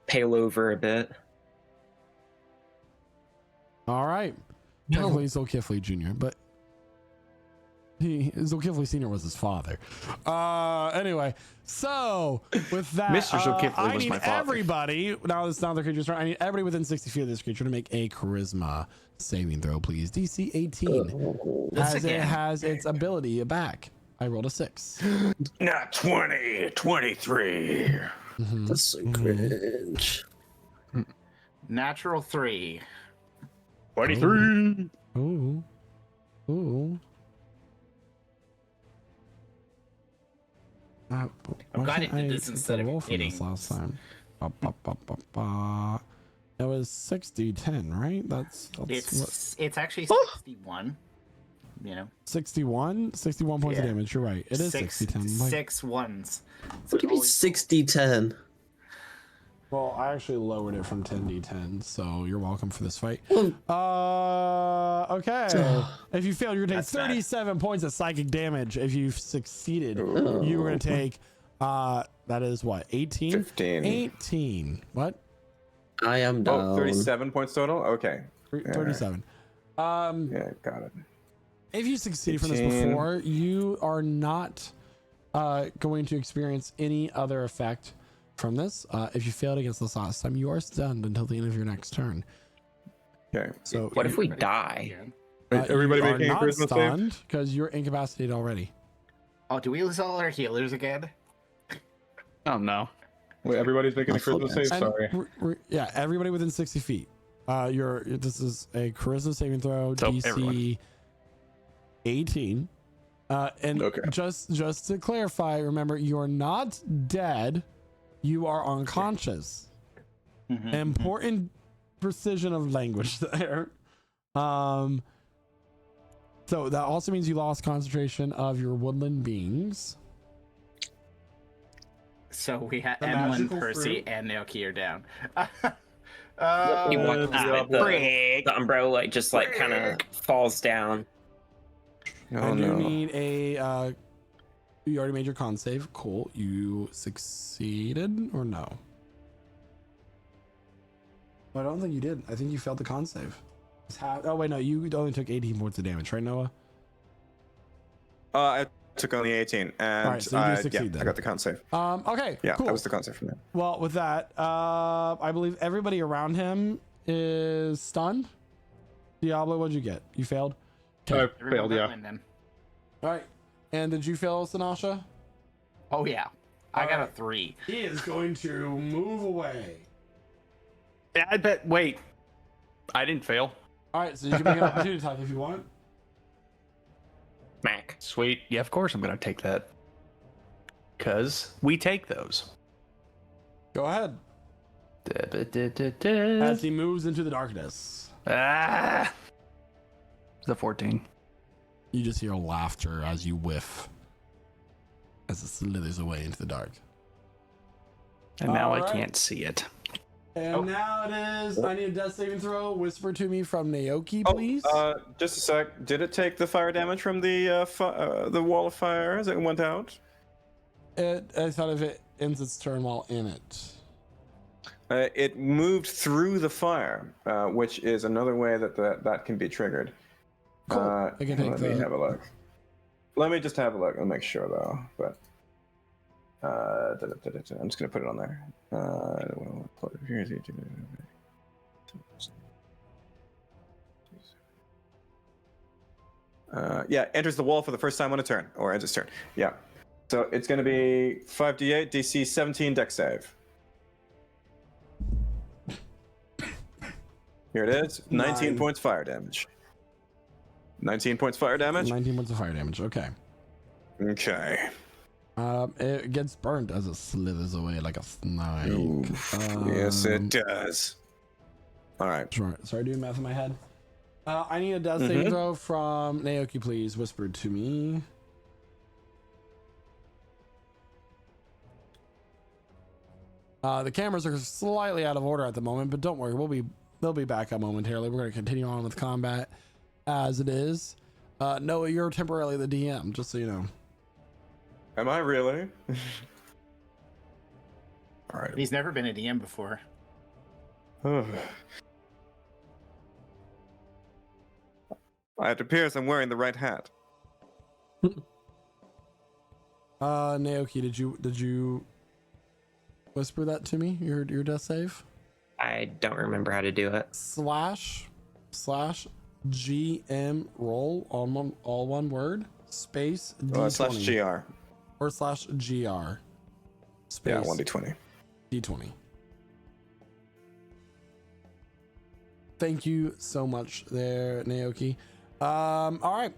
pale over a bit. All right. Technically, Zolkifli Jr., but Zolkifli Sr. was his father. Anyway, so with that, Mr. Zolkifli I was need my father. everybody, now it's not the creature's turn, I need everybody within 60 feet of this creature to make a charisma saving throw, please. DC 18. As it has its ability back. I rolled a 6. Not 20, 23. That's so cringe. Natural 3. 23. Ooh. Ooh. Why glad can't it did I this get instead the of roll from this hitting. last time? It was 60-10, right? That's It's actually 61. You know, 61 points of Yeah. damage. You're right. It is 60-10. Like, 6 ones. What do you mean 60-10? well, I actually lowered it from 10d10, so you're welcome for this fight. Well, Okay. If you failed, you're gonna take That's bad. 37 points of psychic damage. If you've succeeded, you were gonna take that is what, 18? 15. 18. What? I am down. Oh, 37 points total? Okay. 37. Yeah, got it. If you succeed from this 18. before, you are not going to experience any other effect from this. If you failed against this last time, you are stunned until the end of your next turn. Okay. So What if we die? Everybody you are making a not charisma save? stunned because you're incapacitated already. Oh, do we lose all our healers again? Oh no. Wait, everybody's making a charisma save? And Sorry. yeah, everybody within 60 feet. This is a charisma saving throw, So, DC everyone. 18. And Okay. just to clarify, remember, you're not dead. You are unconscious. Important precision of language there. So that also means you lost concentration of your woodland beings. So we had The Emlyn, magical Percy, fruit. and Naoki are down. He walks out, the umbrella like just like kind of falls down. Oh, And you no. need a you already made your con save. Cool. You succeeded or no? I don't think you did. I think you failed the con save. Oh wait, no, you only took 18 points of damage, right, Noah? I took only 18, and Alright, so you do yeah, succeed then. I got the con save. Okay, Yeah, cool. that was the con save from there. Well, with that, I believe everybody around him is stunned. Diablo, what'd you get? You failed? I failed, yeah. Then. All right. And did you fail, Sanasha? Oh yeah, I got a Alright. 3. He is going to move away. Yeah, I bet. Wait. I didn't fail. All right, so you can make an opportunity attack if you want. Mac. Sweet. Yeah, of course I'm going to take that. Because we take those. Go ahead. Da-ba-da-da-da. As he moves into the darkness, Ah! It's a 14. you just hear laughter as you whiff as it slithers away into the dark. And now Alright. I can't see it. And now it is. I need a death saving throw. Whisper to me from Naoki, Oh, please. just a sec. Did it take the fire damage from the wall of fire as it went out? I thought if it ends its turn while in it. It moved through the fire, which is another way that can be triggered. Cool. I can take let me the. have a look. Let me just have a look and make sure though. But I'm just gonna put it on there. Yeah, enters the wall for the first time on a turn, or ends its turn. Yeah. So it's gonna be 5d8, DC 17, dex save. Here it is. 19 Nine. points fire damage. 19 points fire damage. 19 points of fire damage. Okay. Okay. It gets burnt as it slithers away like a snake. Yes, it does. All right. Sorry, doing math in my head. I need a death saving throw from Naoki, please. Whispered to me. The cameras are slightly out of order at the moment, but don't worry, they'll be back up momentarily. We're going to continue on with combat as it is. Noah, you're temporarily the DM, just so you know. Am I really? All right. He's never been a DM before. It appears I'm wearing the right hat. Naoki, did you whisper that to me? Your death save? I don't remember how to do it. / GM roll on all one word space D20 Slash GR. or / GR space Yeah, 1d20. D20. Thank you so much there, Naoki. All right,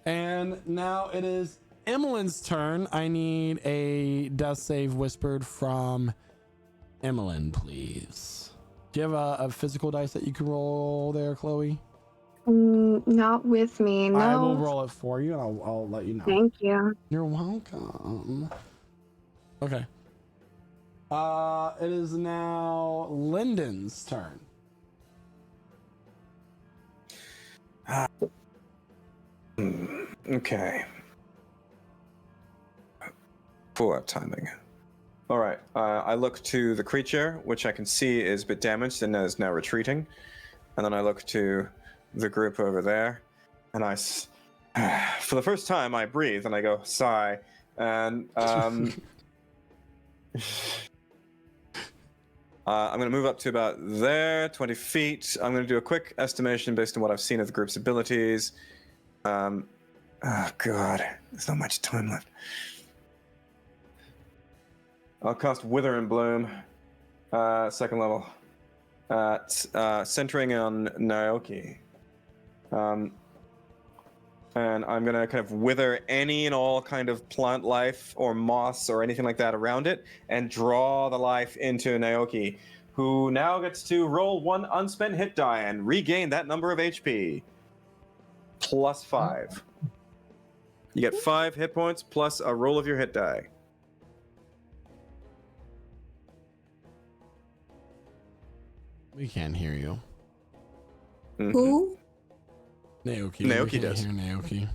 and now it is Emmeline's turn. I need a death save whispered from Emmeline, please. Do you have a physical dice that you can roll there, Chloe? Not with me. No. I will roll it for you, and I'll let you know. Thank you. You're welcome. Okay. It is now Lyndon's turn. Okay. Poor timing. All right. I look to the creature, which I can see is a bit damaged and is now retreating. And then I look to the group over there, and for the first time, I breathe and I go sigh. And I'm going to move up to about there, 20 feet. I'm going to do a quick estimation based on what I've seen of the group's abilities. Oh God, there's not much time left. I'll cast Wither and Bloom, second level, centering on Naoki. And I'm gonna kind of wither any and all kind of plant life or moss or anything like that around it, and draw the life into Naoki, who now gets to roll 1 unspent hit die and regain that number of HP. Plus 5. You get 5 hit points plus a roll of your hit die. We can't hear you. Mhm. Who? Naoki. Naoki we can't does. hear Naoki.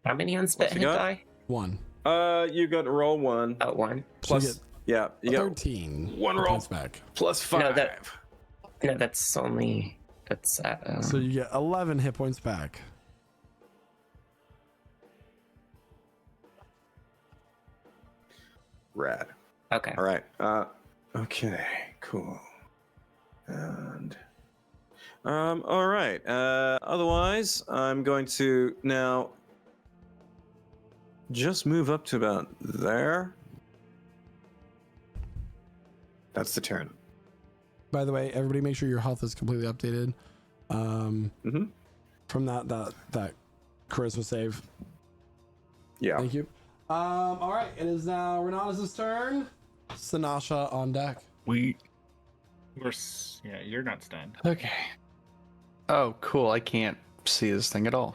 How many unspent What's he hit got? die? 1. You got to roll 1 Oh, one. So you plus. get Yeah, you got 13. one hit roll. points back. plus 5. No, that's only. That's. So you get 11 hit points back. Rad. Okay. All right. Okay. Cool. And all right. Otherwise, I'm going to now just move up to about there. That's the turn. By the way, everybody make sure your health is completely updated. Mhm. From that charisma save. Yeah. Thank you. All right, it is now Renata's turn. Sinasha on deck. Yeah, you're not stunned. Okay. Oh, cool. I can't see this thing at all.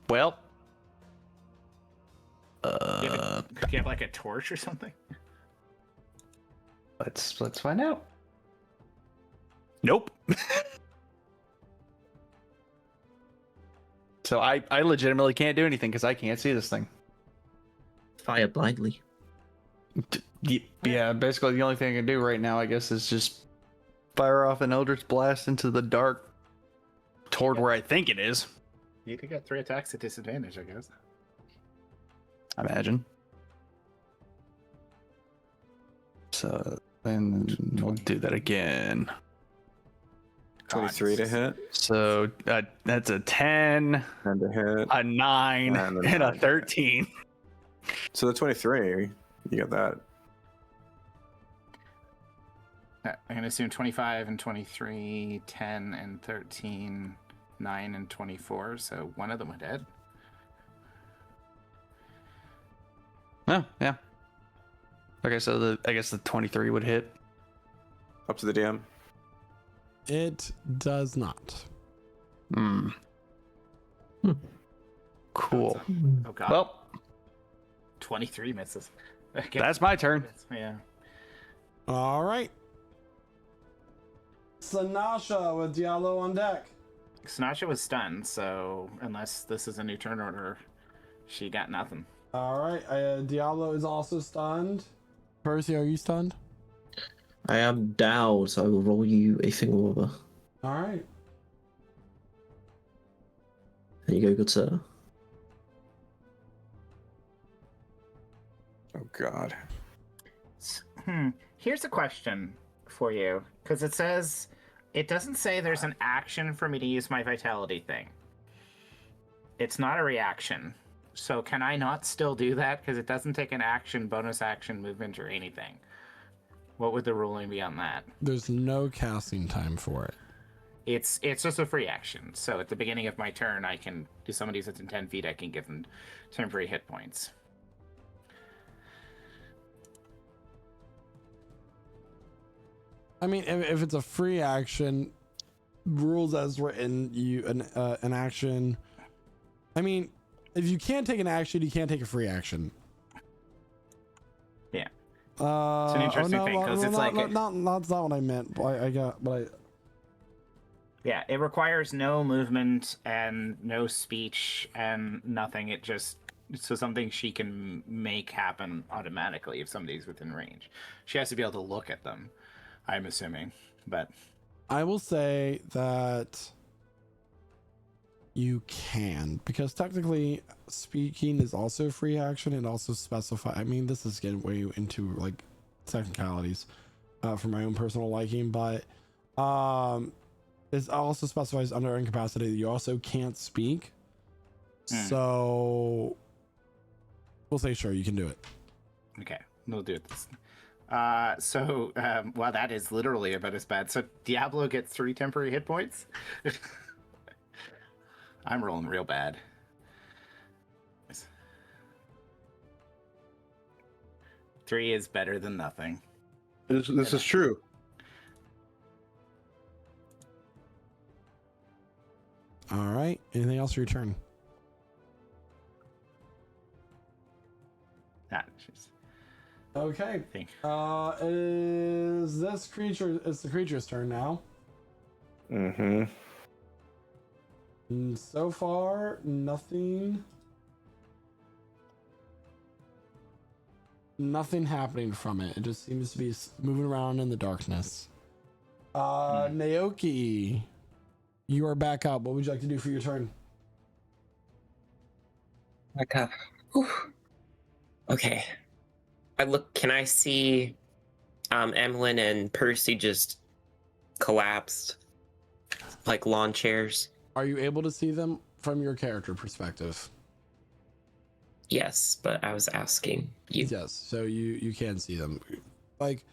Well. Do you have like a torch or something? Let's find out. Nope. So I legitimately can't do anything because I can't see this thing. Fire blindly. Yeah, basically the only thing I can do right now, I guess, is just fire off an Eldritch Blast into the dark toward where I think it is. You could get 3 attacks at disadvantage, I guess. I imagine. So then we'll do that again. 23 to hit. So that's a 10, And to hit. a 9, And and a a 13. So the 23, you got that. I'm going to assume 25 and 23, 10 and 13, 9 and 24. So one of them went dead. Oh, yeah. Okay, so I guess the 23 would hit. Up to the DM. It does not. Cool. Oh, God. Well, 23 misses. Okay. That's my turn. Yeah. All right. Sanasha with Diallo on deck. Snatcha was stunned, so unless this is a new turn order, she got nothing. All right. Diallo is also stunned. Percy, are you stunned? I am down, so I will roll you a thingamabob. All right. There you go, good sir. Oh God. Here's a question for you, because it doesn't say there's an action for me to use my vitality thing. It's not a reaction. So can I not still do that? Because it doesn't take an action, bonus action, movement, or anything. What would the ruling be on that? There's no casting time for it. It's just a free action. So at the beginning of my turn, I can do somebody that's in 10 feet, I can give them temporary hit points. I mean, if it's a free action, rules as written, an action. I mean, if you can't take an action, you can't take a free action. Yeah. It's an interesting thing because it's like that's not what I meant. Yeah, it requires no movement and no speech and nothing. It just something she can make happen automatically if somebody's within range. She has to be able to look at them, I'm assuming. But I will say that you can, because technically speaking is also free action and also specify. I mean, this is getting way into like technicalities for my own personal liking, but it also specifies under incapacity that you also can't speak. So we'll say sure, you can do it. okay, we'll do it. Well, that is literally about as bad. So Diablo gets 3 temporary hit points. I'm rolling real bad. 3 is better than nothing. This is true. All right. Anything else for your turn? Jeez. Okay. Think. Is this creature? It's the creature's turn now. Mm-hmm. So far, nothing happening from it. It just seems to be moving around in the darkness. Naoki, you are back up. What would you like to do for your turn? Back up. Whew. Okay. Can I see Emlyn and Percy just collapsed like lawn chairs? Are you able to see them from your character perspective? Yes, but I was asking you. Yes, so you can see them. Like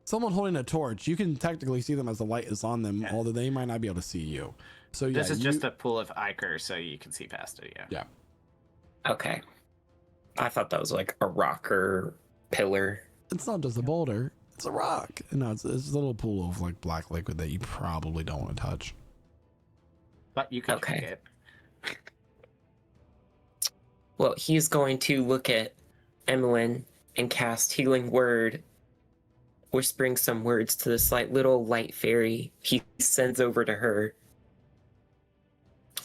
someone holding a torch, you can technically see them as the light is on them, although they might not be able to see you. So yeah, This is just a pool of ichor, so you can see past it, yeah. Yeah. Okay. I thought that was like a rock or pillar. It's not just a boulder, it's a rock. No, it's a little pool of like black liquid that you probably don't want to touch. But you can Okay. drink it. Well, he's going to look at Emlyn and cast Healing Word, whispering some words to this like little light fairy he sends over to her.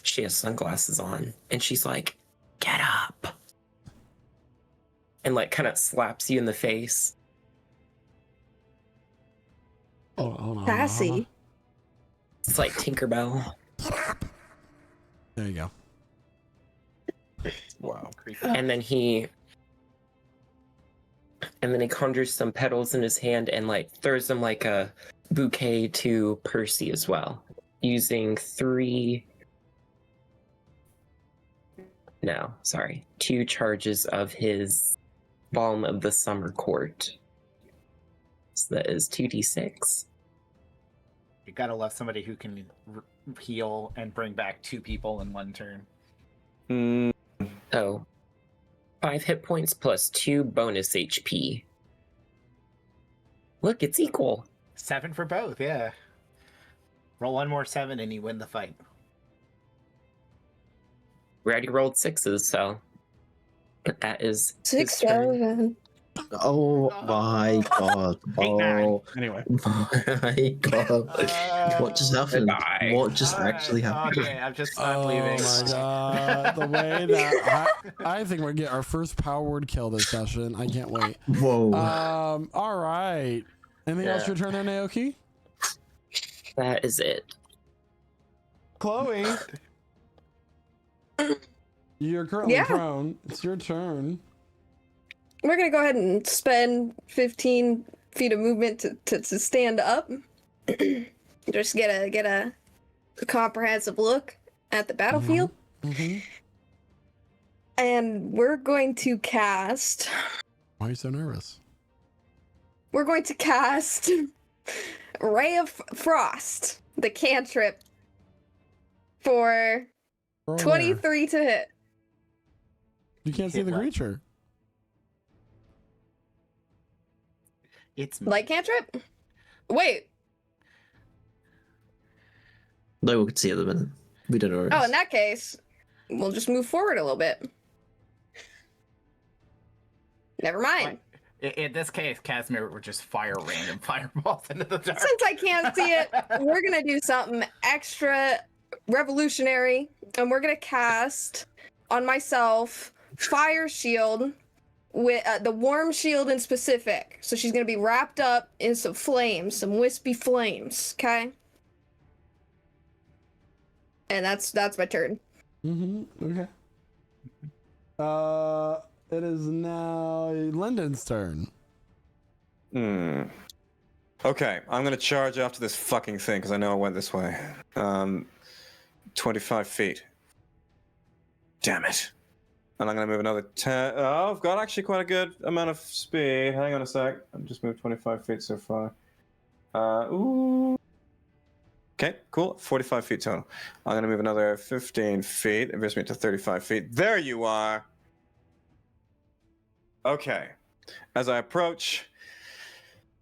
She has sunglasses on, and she's like, "Get up!" and like kind of slaps you in the face. Oh, hold on. Sassy. It's like Tinkerbell. There you go. Wow. And then he conjures some petals in his hand and like throws them like a bouquet to Percy as well, using 2 charges of his Balm of the Summer Court. So that is 2d6. You gotta love somebody who can heal and bring back 2 people in one turn. So 5 hit points plus 2 bonus HP. Look, it's equal. 7 for both, yeah. Roll 1 more 7 and you win the fight. We already rolled 6s, so That is Six, his turn. 7. Oh my god. 8, 9. Oh Anyway. my god. What just happened? Goodbye. What just actually happened? Okay, I'm Oh leaving. my god. The way that I think we're gonna get our first power word kill this session. I can't wait. Whoa. All right. Anything else your turn there, Naoki? That is it. Chloe. You're currently Yeah. prone. It's your turn. We're gonna go ahead and spend 15 feet of movement to stand up. Just get a comprehensive look at the battlefield. Mm-hmm. And we're going to cast. Why are you so nervous? We're going to cast Ray of Frost, the cantrip, for Roll 23 to hit. there. You can't see Hit the what? creature. It's Light cantrip? Wait. No one can see at the minute. We don't know where it Oh, is. in that case, we'll just move forward a little bit. Never mind. in this case, Casimir would just fire random fireballs into the dark. Since I can't see it, we're gonna do something extra revolutionary, and we're gonna cast on myself Fire Shield with the Warm Shield in specific. So she's gonna be wrapped up in some flames, some wispy flames. Okay, and that's my turn. Mm-hmm. Okay. It is now Lyndon's turn. Okay, I'm gonna charge after this fucking thing because I know I went this way. 25 feet. Damn it. And I'm gonna move another 10. Oh, I've got actually quite a good amount of speed. Hang on a sec. I've just moved 25 feet so far. Ooh. Okay, cool. 45 feet total. I'm gonna move another 15 feet. It brings me to 35 feet. There you are. Okay. As I approach,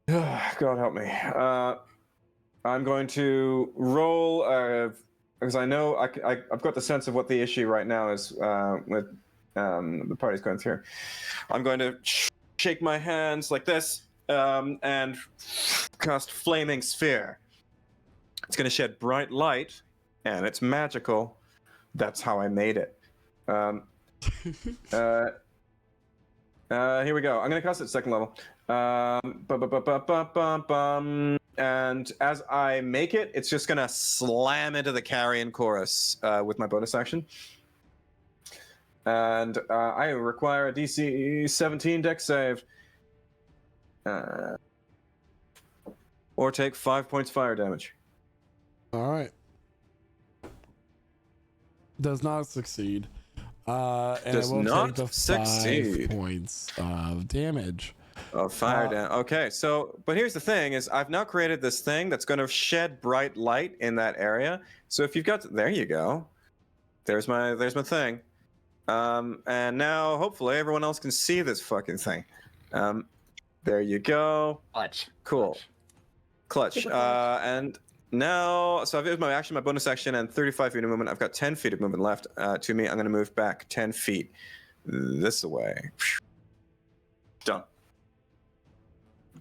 God help me. I'm going to roll because I know I've got the sense of what the issue right now is with the party's going through. I'm going to shake my hands like this and cast Flaming Sphere. It's going to shed bright light, and it's magical. That's how I made it. Here we go. I'm going to cast it at second level. And as I make it, it's just going to slam into the carrion chorus with my bonus action. And I require a DC 17 dex save. Or take 5 points fire damage. All right. Does not succeed. And Does it will not take the succeed. 5 points of damage. Oh, fire down. Okay, so, but here's the thing: is I've now created this thing that's going to shed bright light in that area. So if you've got, there you go. There's my thing. And now hopefully everyone else can see this fucking thing. There you go. Clutch. Cool. Clutch. Super clutch. And now, so I've used my action, my bonus action, and 35 feet of movement. I've got 10 feet of movement left to me. I'm going to move back 10 feet this way. Done.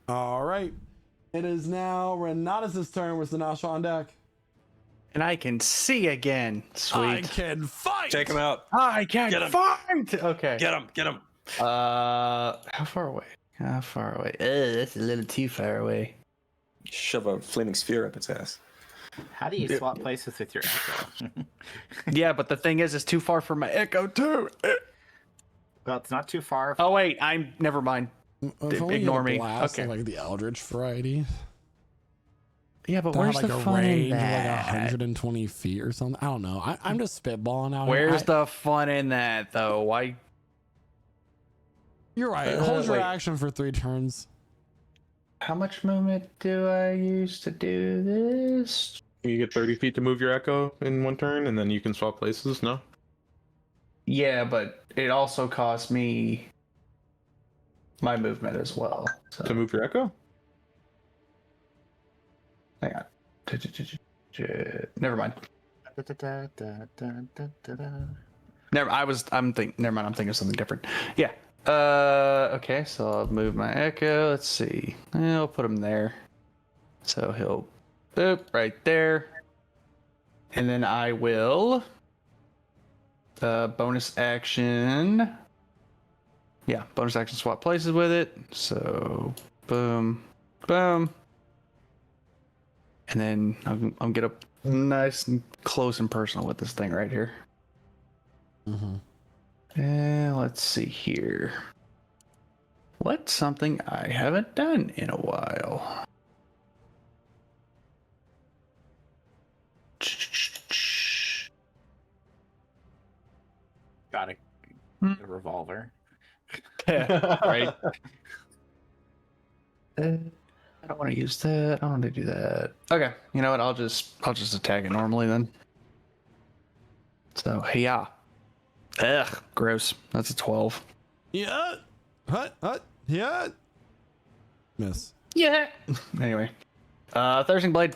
All right. It is now Renatus' turn with Sinasha on deck. And I can see again. Sweet. I can fight. Take him out. I can Get him. fight. Okay. Get him. Get him. How far away? How far away? That's a little too far away. Shove a flaming sphere up its ass. How do you swap places with your echo? Yeah, but the thing is, it's too far for my echo too. Well, it's not too far. Oh wait, never mind. If only Ignore you me. blast Okay. like the Eldritch variety. Yeah, but That where's had, like the a fun in range of that? like 120 feet or something. I don't know. I'm just spitballing out. Where's here. the fun in that though? Why? You're right. Hold your wait. action for 3 turns. How much movement do I use to do this? You get 30 feet to move your echo in one turn, and then you can swap places. No. Yeah, but it also costs me my movement as well. So. To move your echo? Hang on. Never mind. Never. Never mind. I'm thinking of something different. Yeah. Okay. So I'll move my echo. Let's see. I'll put him there. So he'll boop right there. And then I will bonus action. Yeah, bonus action swap places with it. So boom, boom. And then I'm get up nice and close and personal with this thing right here. And let's see here. What's something I haven't done in a while? Got a revolver. Right. I don't want to use that. I don't want to do that. Okay, you know what? I'll just attack it normally then. So yeah. Ugh, gross. That's a 12. Yeah. Hut. Yeah. Miss. Yeah. Anyway, Thirsting Blade.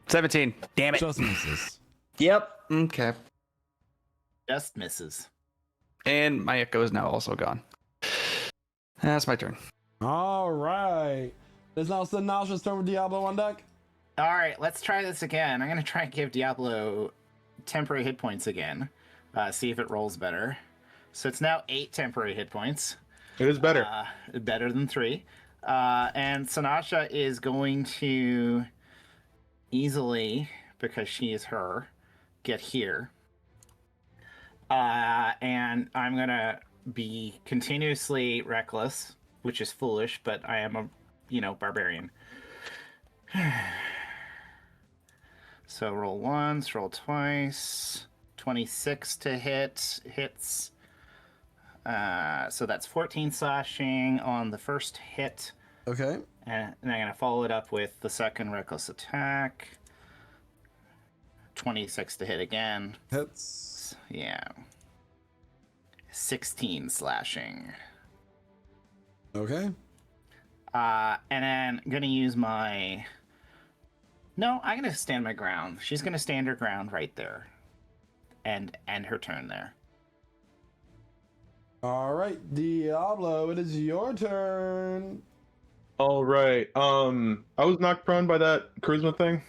17. Damn it. Just misses. Yep. Okay. Just misses. And my echo is now also gone. That's my turn. All right. It's now Sinasha's turn with Diablo on deck. All right, let's try this again. I'm going to try and give Diablo temporary hit points again. See if it rolls better. So it's now 8 temporary hit points. It is better. Better than 3. And Sinasha is going to easily, because she is her, get here. And I'm going to be continuously reckless, which is foolish, but I am a, barbarian. So roll once, roll twice. 26 to hits. So that's 14 slashing on the first hit. Okay. And I'm going to follow it up with the second reckless attack. 26 to hit again. Hits. Yeah. 16 slashing. Okay. And then I'm going to use my... No, I'm going to stand my ground. She's going to stand her ground right there. And end her turn there. All right, Diablo, it is your turn. All right. I was knocked prone by that charisma thing.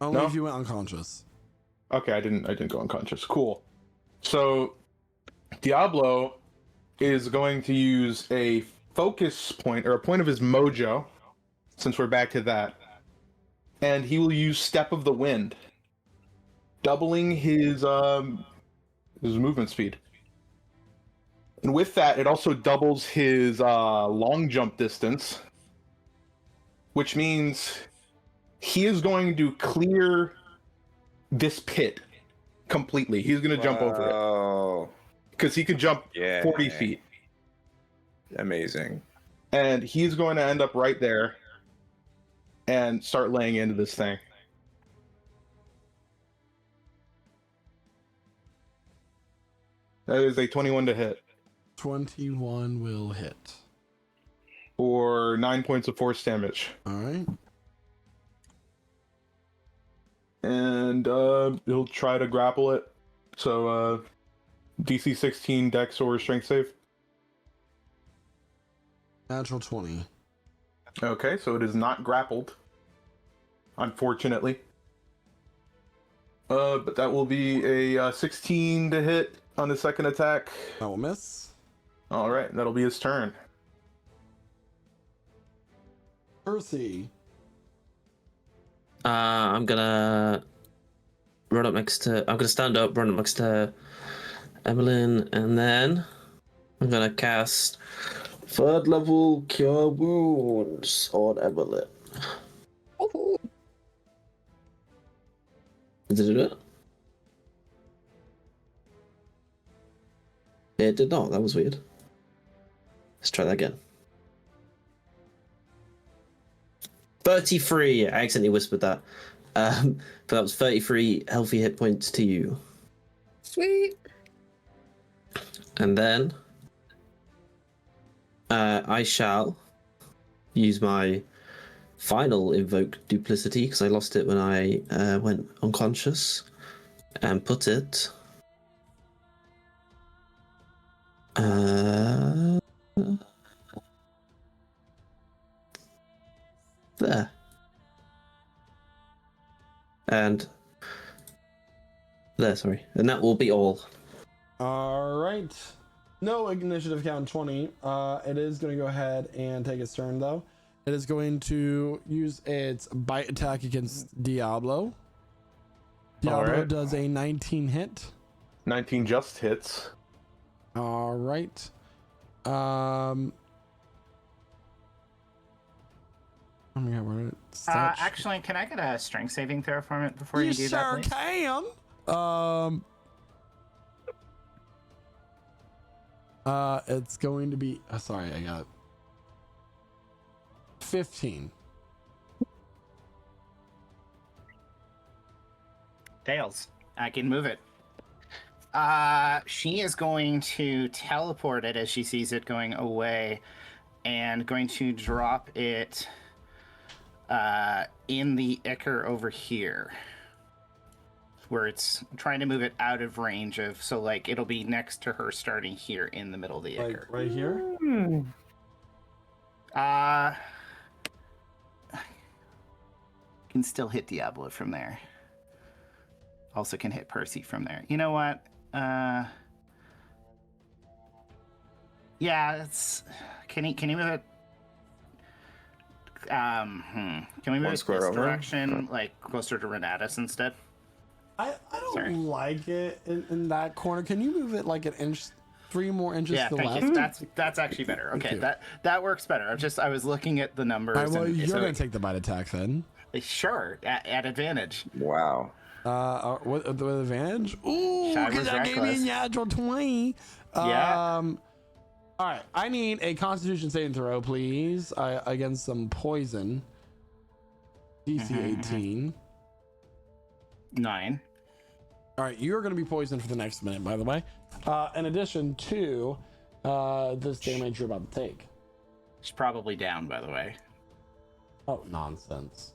Only No? if you went unconscious. Okay, I didn't go unconscious. Cool. So Diablo is going to use a focus point, or a point of his mojo, since we're back to that. And he will use Step of the Wind, doubling his movement speed. And with that, it also doubles his long jump distance, which means he is going to clear this pit completely. He's going to jump over it. Oh, Because he could jump yeah. 40 feet. Amazing. And he's going to end up right there and start laying into this thing. That is a 21 to hit. 21 will hit. For 9 points of force damage. All right. And he'll try to grapple it. So DC 16 Dex or Strength save. Natural 20. Okay, so it is not grappled. Unfortunately. But that will be a 16 to hit on the second attack. That will miss. Alright, that'll be his turn. Percy. I'm gonna run up next to. I'm gonna stand up, run up next to Evelyn, and then I'm gonna cast third level Cure Wounds on Evelyn. Ooh. Did it do it? It did not. That was weird. Let's try that again. 33. I accidentally whispered that. But that was 33 healthy hit points to you. Sweet. And then I shall use my final invoke duplicity because I lost it when I went unconscious, and put it There. And there, sorry. And that will be all. All right. No initiative count 20. It is going to go ahead and take its turn, though. It is going to use its bite attack against Diablo. Diablo Alright. does a 19 hit. 19 just hits. All right. Oh my god, where it's Actually, can I get a strength saving throw from it before you do that, sure please? can. It's going to be. Sorry, I got 15. Tails, I can move it. She is going to teleport it as she sees it going away, and going to drop it in the Ichor over here, where it's trying to move it out of range of, so like it'll be next to her, starting here in the middle of the Ichor. Like right here. Can still hit Diablo from there. Also can hit Percy from there. You know what? Yeah, it's. Can you move it? Can we move One it square this over? direction, like closer to Renatus instead? I don't Sorry. like it in that corner. Can you move it like an inch, 3 more inches Yeah, to the thank left? you. That's actually better. Thank Okay, you. that works better. I was looking at the numbers. All right, well, and you're so- gonna take the bite attack then. Sure, at advantage. Wow. With advantage? Ooh, Shy because was that gave me a reckless. natural 20. Yeah. All right, I need a Constitution saving throw, please, against some poison. DC 18. 9. All right, you're going to be poisoned for the next minute, by the way. In addition to this damage you're about to take. She's probably down, by the way. Oh, nonsense.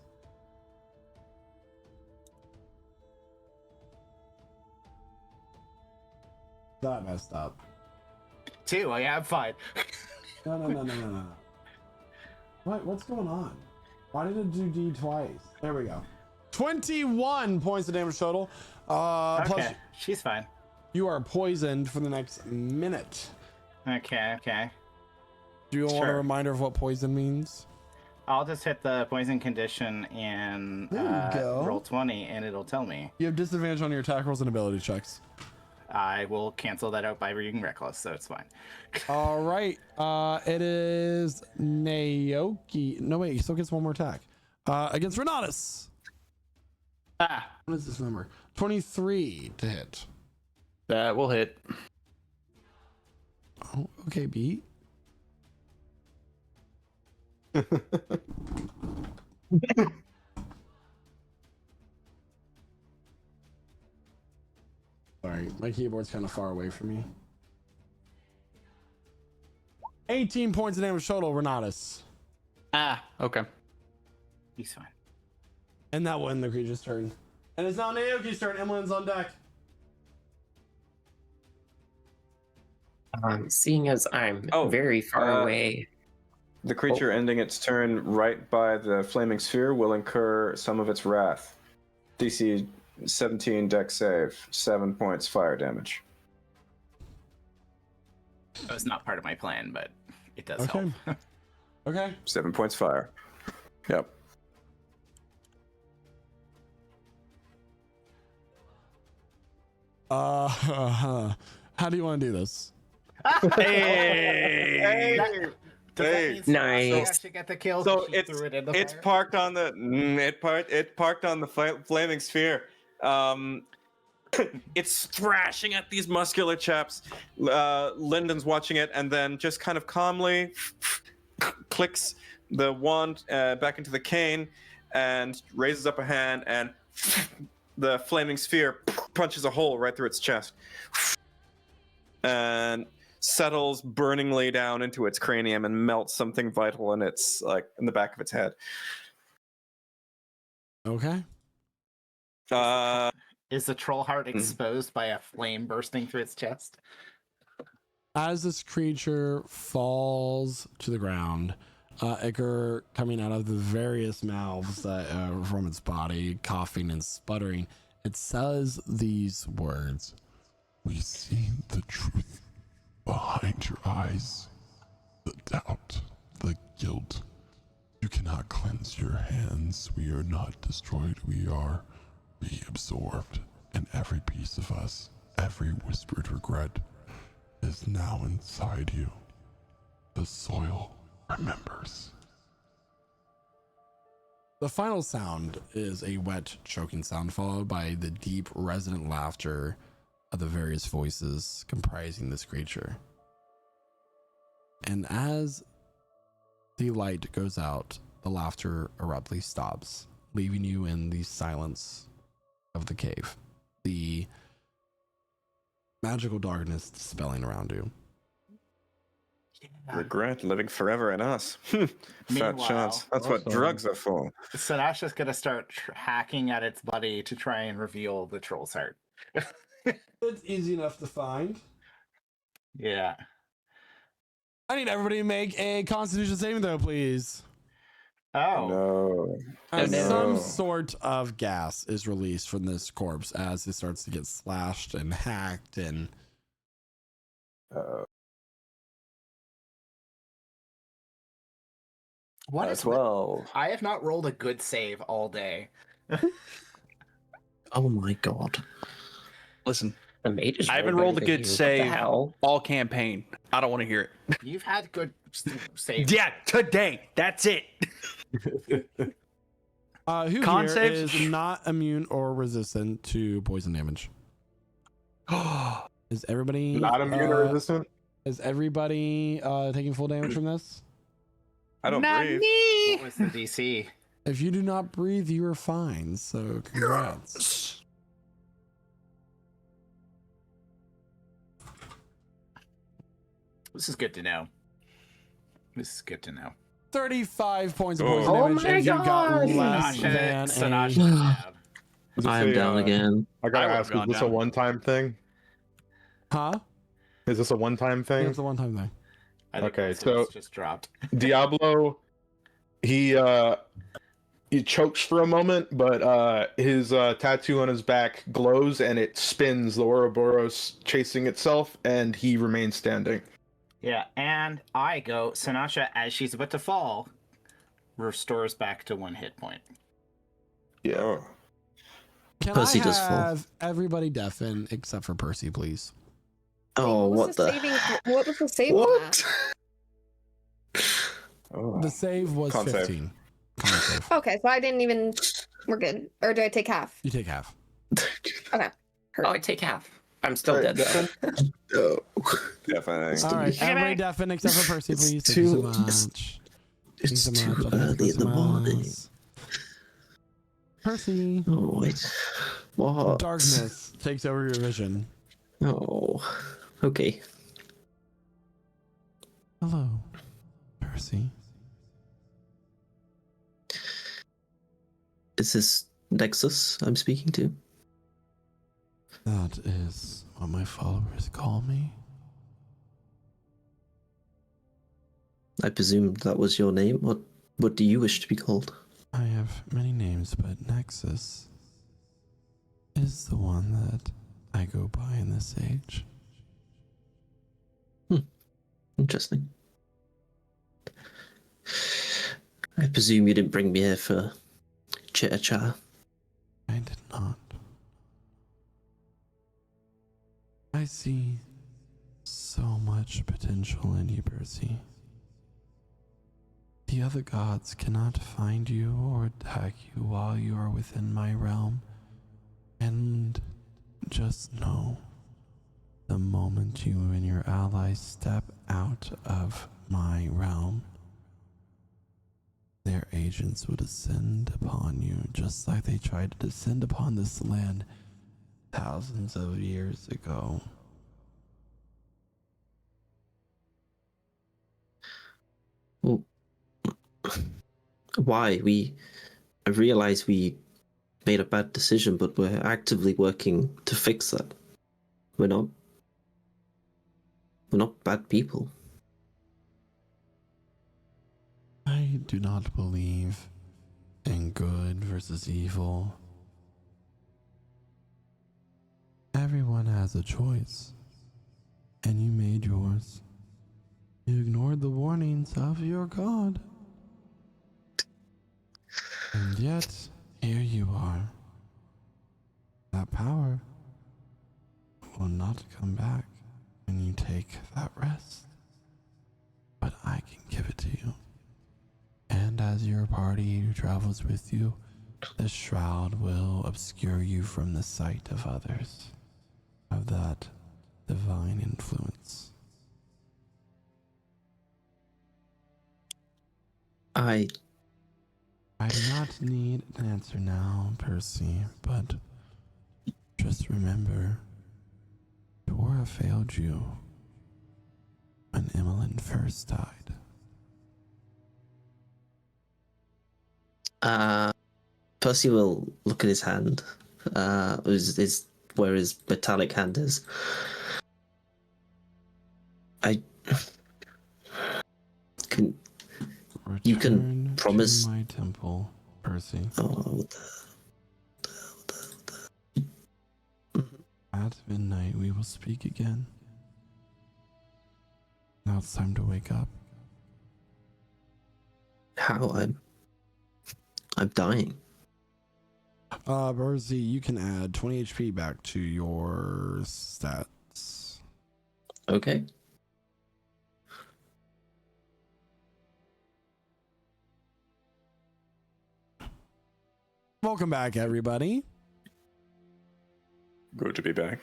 That messed up. 2. Oh, yeah, I'm fine. No. What's going on? Why did it do D twice? There we go. 21 points of damage total. Okay, Plus she's fine. you are poisoned for the next minute. Okay. Do you want a Sure. reminder of what poison means? I'll just hit the poison condition and There you go. roll 20, and it'll tell me. You have disadvantage on your attack rolls and ability checks. I will cancel that out by being reckless, so it's fine. All right. It is Naoki. No, wait, he still gets one more attack. Against Renatus. What is this number? 23 to hit. That will hit. Oh, okay, beat. Sorry, my keyboard's kind of far away from me. 18 points of damage total, Renatus. Okay. He's fine. And that will end the creature's turn. And it's now Naoki's turn. Emily's on deck. Seeing as I'm Oh, very far uh, away, The creature ending its turn right by the flaming sphere will incur some of its wrath. DC 17 deck save, 7 points fire damage. That was not part of my plan, but it does Okay. help. Okay. 7 points fire. Yep. How do you want to do this? Hey! Does that mean Nice. actually get the kill? So 'cause she threw it in the it's fire? parked on the it parked on the flaming sphere. It's thrashing at these muscular chaps. Lyndon's watching it and then just kind of calmly clicks the wand back into the cane and raises up a hand, and the flaming sphere punches a hole right through its chest and settles burningly down into its cranium and melts something vital in its in the back of its head. Okay. Is the troll heart exposed by a flame bursting through its chest? As this creature falls to the ground, ichor coming out of the various mouths that, from its body, coughing and sputtering, it says these words. We see the truth behind your eyes, the doubt, the guilt. You cannot cleanse your hands. We are not destroyed. We are reabsorbed. And every piece of us, every whispered regret is now inside you. The soil remembers. The final sound is a wet, choking sound, followed by the deep, resonant laughter of the various voices comprising this creature. And as the light goes out, the laughter abruptly stops, leaving you in the silence of the cave. The magical darkness dispelling around you. Regret living forever in us. Fat Meanwhile, chance. That's what awesome. drugs are for. Sinasha's gonna start hacking at its buddy to try and reveal the troll's heart. It's easy enough to find. Yeah. I need everybody to make a Constitution saving throw, please. Oh. No. And no. some sort of gas is released from this corpse as it starts to get slashed and hacked and What is 12. I have not rolled a good save all day. Oh my god. Listen, The mage is I haven't really rolled a better good than you. What the save hell? all campaign. I don't want to hear it. You've had good saves. Yeah, today. That's it. who Con here saves? is not immune or resistant to poison damage? Is everybody Not immune or resistant? Is everybody taking full damage from this? I don't breathe. What was the DC? If you do not breathe, you are fine. So congrats. This is good to know. This is good to know. 35 points of Oh. poison Oh damage. my If you got God. less than Sinasha. Is this I am a, down again. I gotta I would've ask, is gone this a down. one-time thing? Huh? Is this a one-time I think thing? it's a one-time thing. I think Okay, that's so- what's just dropped. Diablo, he chokes for a moment, but his tattoo on his back glows and it spins, the Ouroboros chasing itself, and he remains standing. Yeah, and I go, Sinasha, as she's about to fall, restores back to 1 hit point. Yeah. Oh. Can Percy I does fall. have everybody deafen except for Percy, please? Oh, What what was the? saving? What was the save on that? Oh. The save was Con save. 15. Con save. Okay, so I didn't even. We're good. Or do I take half? You take half. Okay. Oh, I take half. I'm still dead though. Oh. Definitely. All right, everybody deafen except for Percy, It's please. Thank you so too- much. Thank you It's so too much. I'll early in the morning. Percy. Oh wait. What? Darkness takes over your vision. Oh. Okay. Hello, Percy. Is this Nexus I'm speaking to? That is what my followers call me. I presume that was your name. What do you wish to be called? I have many names, but Nexus is the one that I go by in this age. Interesting. I presume you didn't bring me here for chitter chatter. I did not. I see so much potential in you, Percy. The other gods cannot find you or attack you while you are within my realm. And just know, the moment you and your allies step out of my realm, their agents will descend upon you just like they tried to descend upon this land thousands of years ago. Well, why? I realize we made a bad decision, but we're actively working to fix that. We're not We're not bad people. I do not believe in good versus evil. Everyone has a choice, and you made yours. You ignored the warnings of your God. And yet, here you are. That power will not come back when you take that rest. But I can give it to you. And as your party travels with you, the shroud will obscure you from the sight of others, of that divine influence. I do not need an answer now, Percy, but just remember, Tora failed you when Emmeline first died. Percy will look at his hand, where his metallic hand is. You can Return promise to my temple, Percy. Oh, At midnight we will speak again. Now it's time to wake up. how I'm dying. Percy, you can add 20 HP back to your stats. Okay. Welcome back, everybody. Good to be back.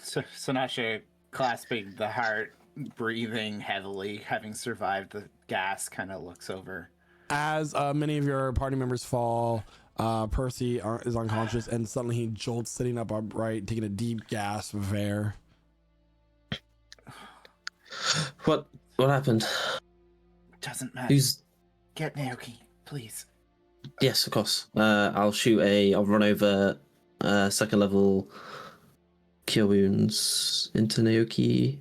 So Sanasha, clasping the heart, breathing heavily, having survived the gas, kind of looks over. As many of your party members fall, Percy is unconscious, and suddenly he jolts, sitting up upright, taking a deep gasp of air. What happened? Doesn't matter. Get Naoki, please. Yes, of course. I'll run over second level cure wounds into Naoki.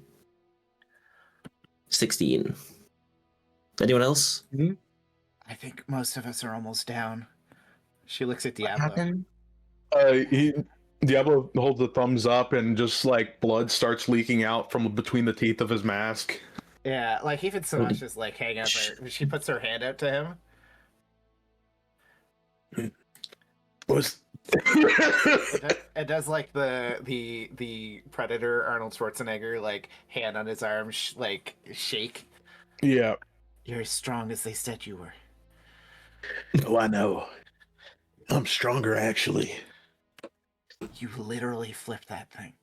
16. Anyone else? Mm-hmm. I think most of us are almost down. She looks at What Diablo. happened? Diablo holds the thumbs up, and just like blood starts leaking out from between the teeth of his mask. Yeah, like even Sanasha's like hanging up. She puts her hand out to him. It does like the Predator Arnold Schwarzenegger like hand on his arm like shake. Yeah. You're as strong as they said you were. Oh, I know. I'm stronger, actually. You literally flipped that thing.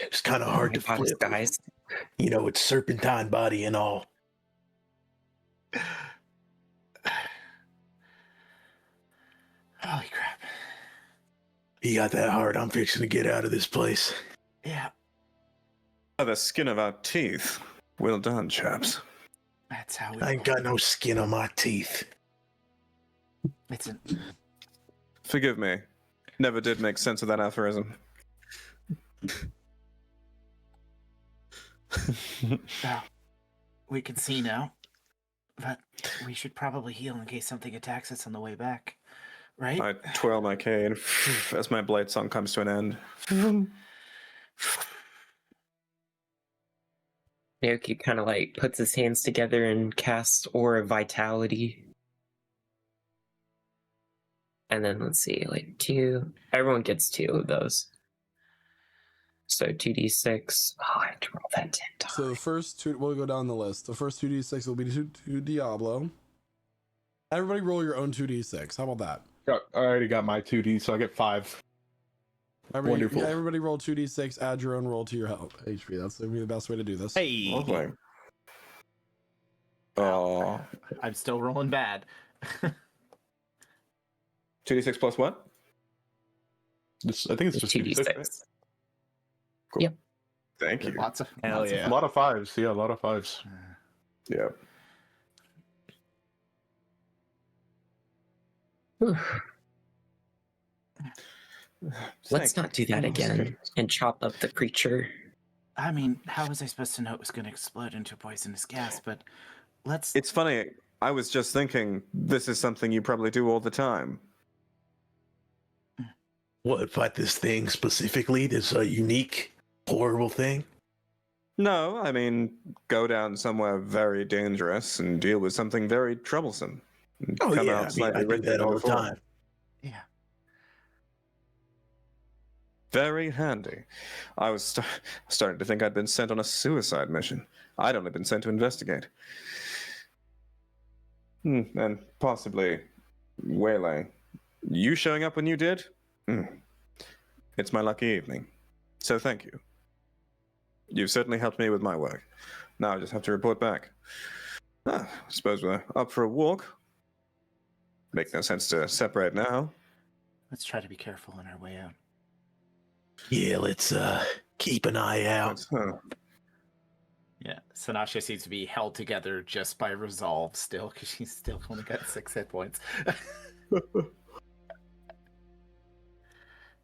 It's kind of hard to flip, guys. You know, it's serpentine body and all. Holy crap. You got that hard. I'm fixing to get out of this place. Yeah. By the skin of our teeth. Well done, chaps. That's how we I ain't got no skin on my teeth. It's an... Forgive me. Never did make sense of that aphorism. Well, we can see now. But we should probably heal in case something attacks us on the way back. Right? I twirl my cane as my blade song comes to an end. Naoki kind of like puts his hands together and casts Aura of Vitality. And then let's see, like 2. Everyone gets 2 of those. So 2d6. Oh, I have to roll that 10 times. So the first two, we'll go down the list. The first 2d6 will be to Diablo. Everybody roll your own 2d6. How about that? I already got my 2D, so I get 5. Wonderful. Everybody roll 2d6, add your own roll to your health HP. That's going to be the best way to do this. Hey. Lovely. Oh. I'm still rolling bad. 2d6 plus what? I think it's just 2D6. Right? Cool. Yep. Thank you. Lots of A lot of 5s. Yeah, a lot of 5s. Yeah. Let's not do that goodness again gracious. and chop up the creature. I mean, how was I supposed to know it was going to explode into a poisonous gas? But let's. It's funny. I was just thinking this is something you probably do all the time. What, fight this thing specifically? This unique, horrible thing? No, I mean, go down somewhere very dangerous and deal with something very troublesome. And Oh, come yeah. out I mean, slightly I do richer that than all the before. time. Very handy. I was starting to think I'd been sent on a suicide mission. I'd only been sent to investigate. And possibly waylay. You showing up when you did? It's my lucky evening. So thank you. You've certainly helped me with my work. Now I just have to report back. I suppose we're up for a walk. Make no sense to separate now. Let's try to be careful on our way out. Yeah, let's keep an eye out. Yeah, Sanasha seems to be held together just by resolve still, because she's still only got 6 hit points.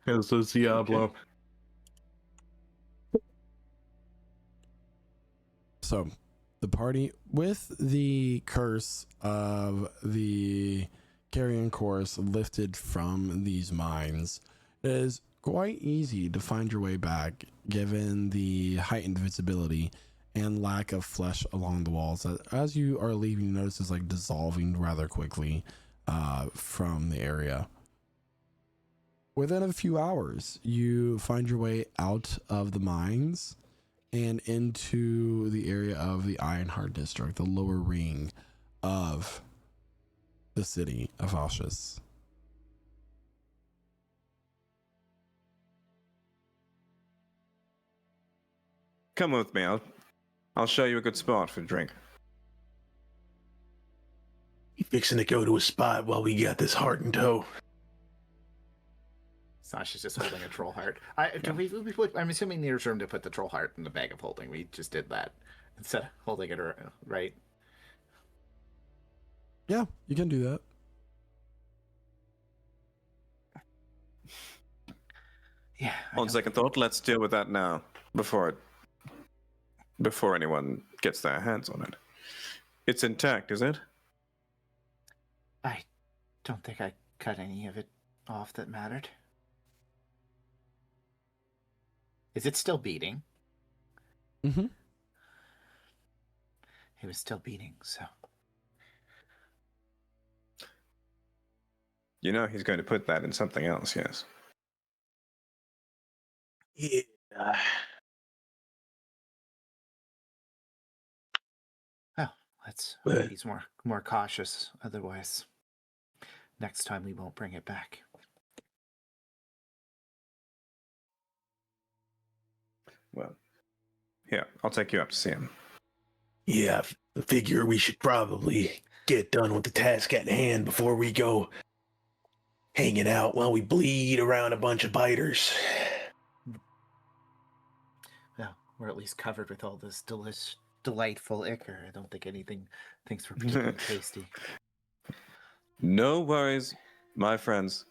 As does Diablo. Okay. So, the party, with the curse of the carrion course lifted from these mines, it is quite easy to find your way back given the heightened visibility and lack of flesh along the walls. As you are leaving, you notice it's like dissolving rather quickly from the area. Within a few hours, you find your way out of the mines and into the area of the Ironheart district, the lower ring of the city of Auschwitz. Come with me. I'll show you a good spot for a drink. You fixing to go to a spot while we got this heart in tow? Sanasha's just holding a troll heart. I'm assuming there's room to put the troll heart in the bag of holding. We just did that instead of holding it, right? Yeah, you can do that. Yeah. On second thought, let's deal with that now, before anyone gets their hands on it. It's intact, is it? I don't think I cut any of it off that mattered. Is it still beating? Mm-hmm. It was still beating, so. You know he's going to put that in something else, yes? Yeah. Well, let's But- hope he's more cautious. Otherwise, next time we won't bring it back. Well, here, I'll take you up to see him. Yeah, I figure we should probably get done with the task at hand before we go hanging out while we bleed around a bunch of biters. Well, we're at least covered with all this delightful ichor. I don't think anything thinks we're particularly tasty. No worries, my friends.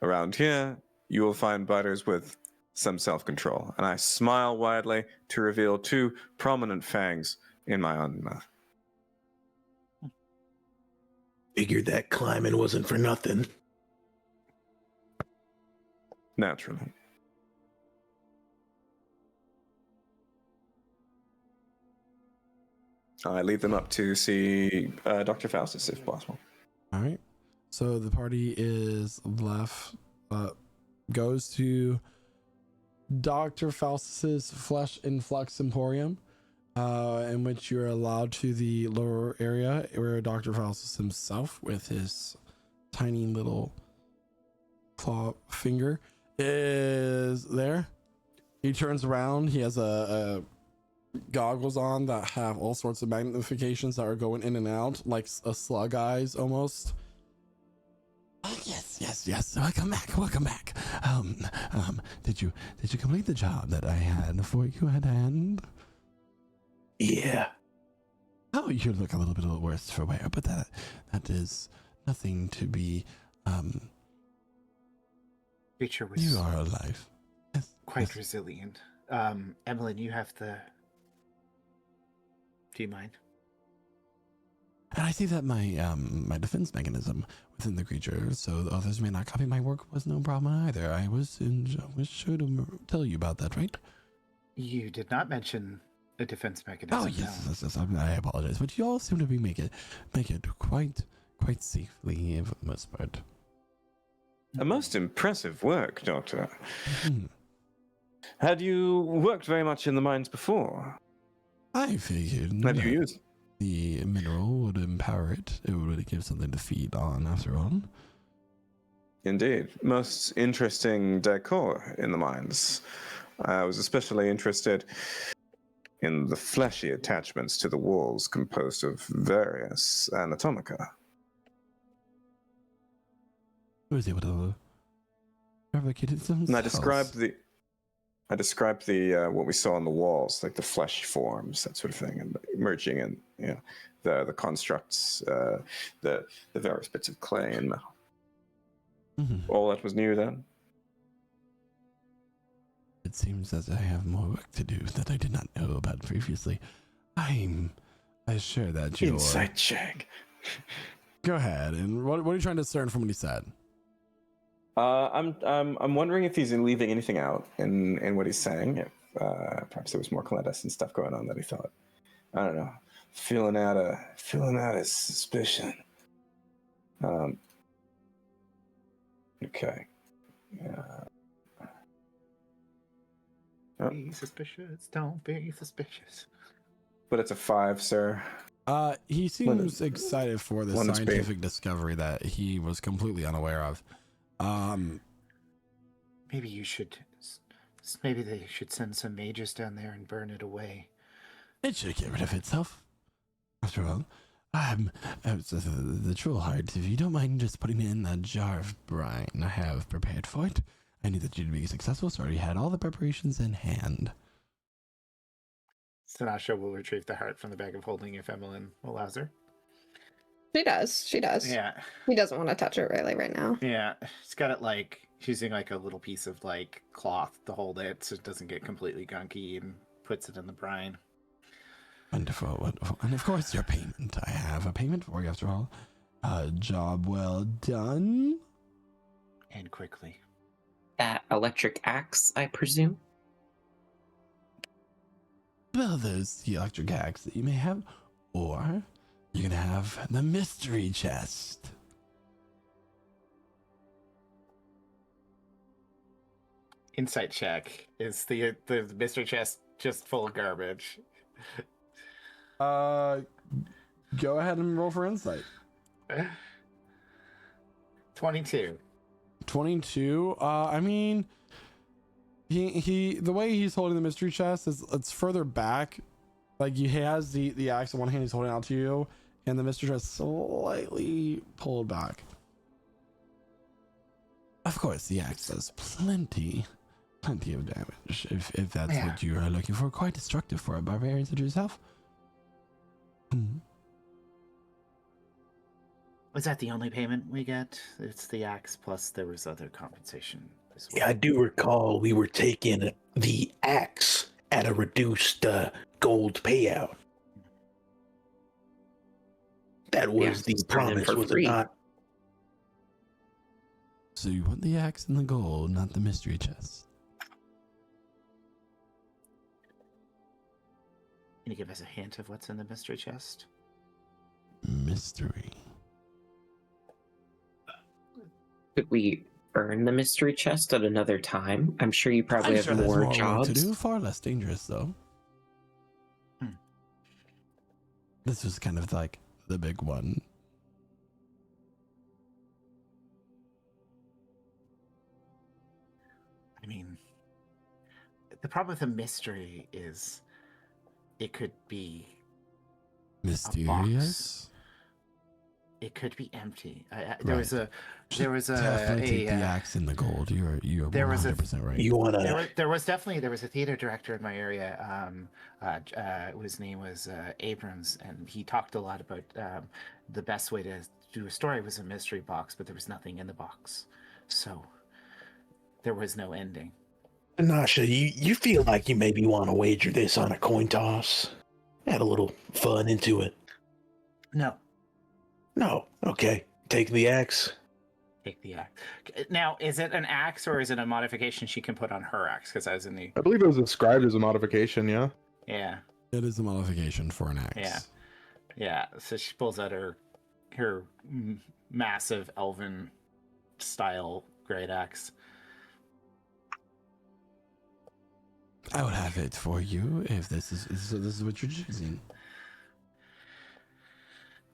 Around here, you will find biters with some self-control. And I smile widely to reveal 2 prominent fangs in my own mouth. Figured that climbing wasn't for nothing. Naturally. I leave them up to see Dr. Faustus, if possible. All right. So the party is left, goes to Dr. Faustus's Flesh and Flux Emporium, in which you're allowed to the lower area where Dr. Faustus himself, with his tiny little claw finger, is there. He turns around. He has a goggles on that have all sorts of magnifications that are going in and out, like a slug eyes almost. Yes. Welcome back. Did you complete the job that I had for you at hand? Yeah. Oh, you look a little bit worse for wear, but that is nothing to be creature was You are alive. Yes. quite yes. resilient. Emmeline, you have the. Do you mind? And I see that my defense mechanism within the creature, so others may not copy my work, was no problem either. I was sure to tell you about that, right? You did not mention a defense mechanism. Oh yes, no. yes. I apologize, but you all seem to be make it quite safely for the most part. A most impressive work, Doctor. Hmm. Had you worked very much in the mines before? I figured Have you used? the mineral would empower it. It would give something to feed on after all. Indeed. Most interesting decor in the mines. I was especially interested in the fleshy attachments to the walls composed of various anatomica. Who was able to replicate it themselves? And I described the what we saw on the walls, like the flesh forms, that sort of thing, and merging in, the constructs, the various bits of clay and metal. Mm-hmm. All that was new then. It seems that I have more work to do that I did not know about previously. I share that your Insight check. Go ahead. And what are you trying to discern from what he said? I'm wondering if he's leaving anything out in what he's saying. If perhaps there was more clandestine stuff going on that he thought. I don't know. Feeling out a suspicion. Okay. Be suspicious. Don't be suspicious. But it's a 5, sir. He seems excited for the One scientific discovery that he was completely unaware of. Maybe you should. Maybe they should send some mages down there and burn it away. It should get rid of itself. After all, the troll heart. If you don't mind just putting it in that jar of brine I have prepared for it, I knew that you'd be successful, so I already had all the preparations in hand. Sanasha will retrieve the heart from the bag of holding if Emmeline allows her. She does. Yeah. He doesn't want to touch it really right now. Yeah. She's got it she's using a little piece of cloth to hold it so it doesn't get completely gunky, and puts it in the brine. Wonderful, wonderful. And of course, your payment. I have a payment for you after all. Job well done. And quickly. That electric axe, I presume? Well, there's the electric axe that you may have, or you're gonna have the mystery chest. Insight check. Is the mystery chest just full of garbage? Go ahead and roll for insight. 22. 22. I mean, he the way he's holding the mystery chest is it's further back. Like he has the axe in one hand, he's holding it out to you, and the mystery chest slightly pulled back. Of course, the axe does plenty of damage. If that's what you are looking for, quite destructive for a barbarian such as yourself. Was that the only payment we get? It's the axe plus there was other compensation as well. Yeah, I do recall we were taking the axe at a reduced gold payout. That was the promise, was it not? So you want the axe and the gold, not the mystery chest. Can you give us a hint of what's in the mystery chest? Mystery. Could we earn the mystery chest at another time? I'm sure you probably have more work jobs. to do. Far less dangerous, though. This was kind of like the big one. I mean, the problem with a mystery is it could be mysterious. It could be empty. There Right. was a Definitely take the axe and the gold. You're 100% right. You want to? There was a theater director in my area. His name was Abrams, and he talked a lot about the best way to do a story was a mystery box, but there was nothing in the box. So there was no ending. Nasha, you feel like you maybe want to wager this on a coin toss? Add a little fun into it. No. No. Okay. Take the axe. Take the axe. Now, is it an axe or is it a modification she can put on her axe? Because I was in the... I believe it was described as a modification, yeah? Yeah. It is a modification for an axe. Yeah. Yeah. So she pulls out her massive elven style great axe. I would have it for you if this is what you're choosing.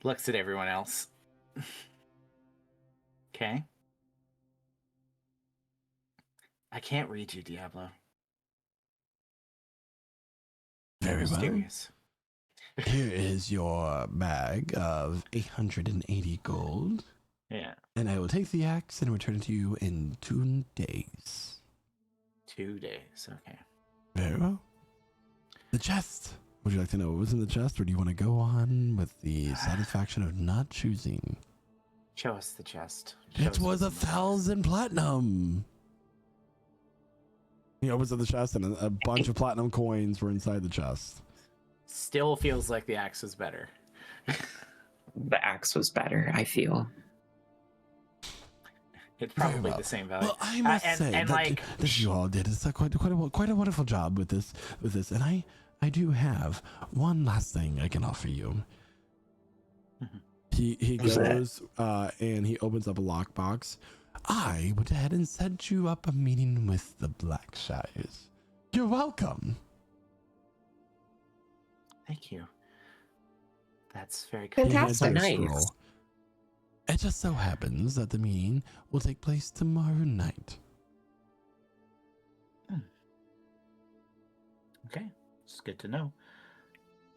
Looks at everyone else. Okay. I can't read you, Diablo. Very well. Mysterious. Here is your bag of 880 gold. Yeah. And I will take the axe and return it to you in 2 days. 2 days. Okay. Very well. The chest. Would you like to know what was in the chest, or do you want to go on with the satisfaction of not choosing? Show us the chest. It was 1,000 platinum. He opens up the chest, and a bunch of platinum coins were inside the chest. Still feels like the axe was better. The axe was better, I feel. It's probably the same value. Well, I must say and that like this you all did is quite a wonderful job with this, and I do have one last thing I can offer you. Mhm. He What's that? goes and he opens up a lockbox. I went ahead and set you up a meeting with the Blackshires. You're welcome. Thank you. That's very good. He hands Fantastic. you a Nice. scroll. It just so happens that the meeting will take place tomorrow night. Okay. It's good to know.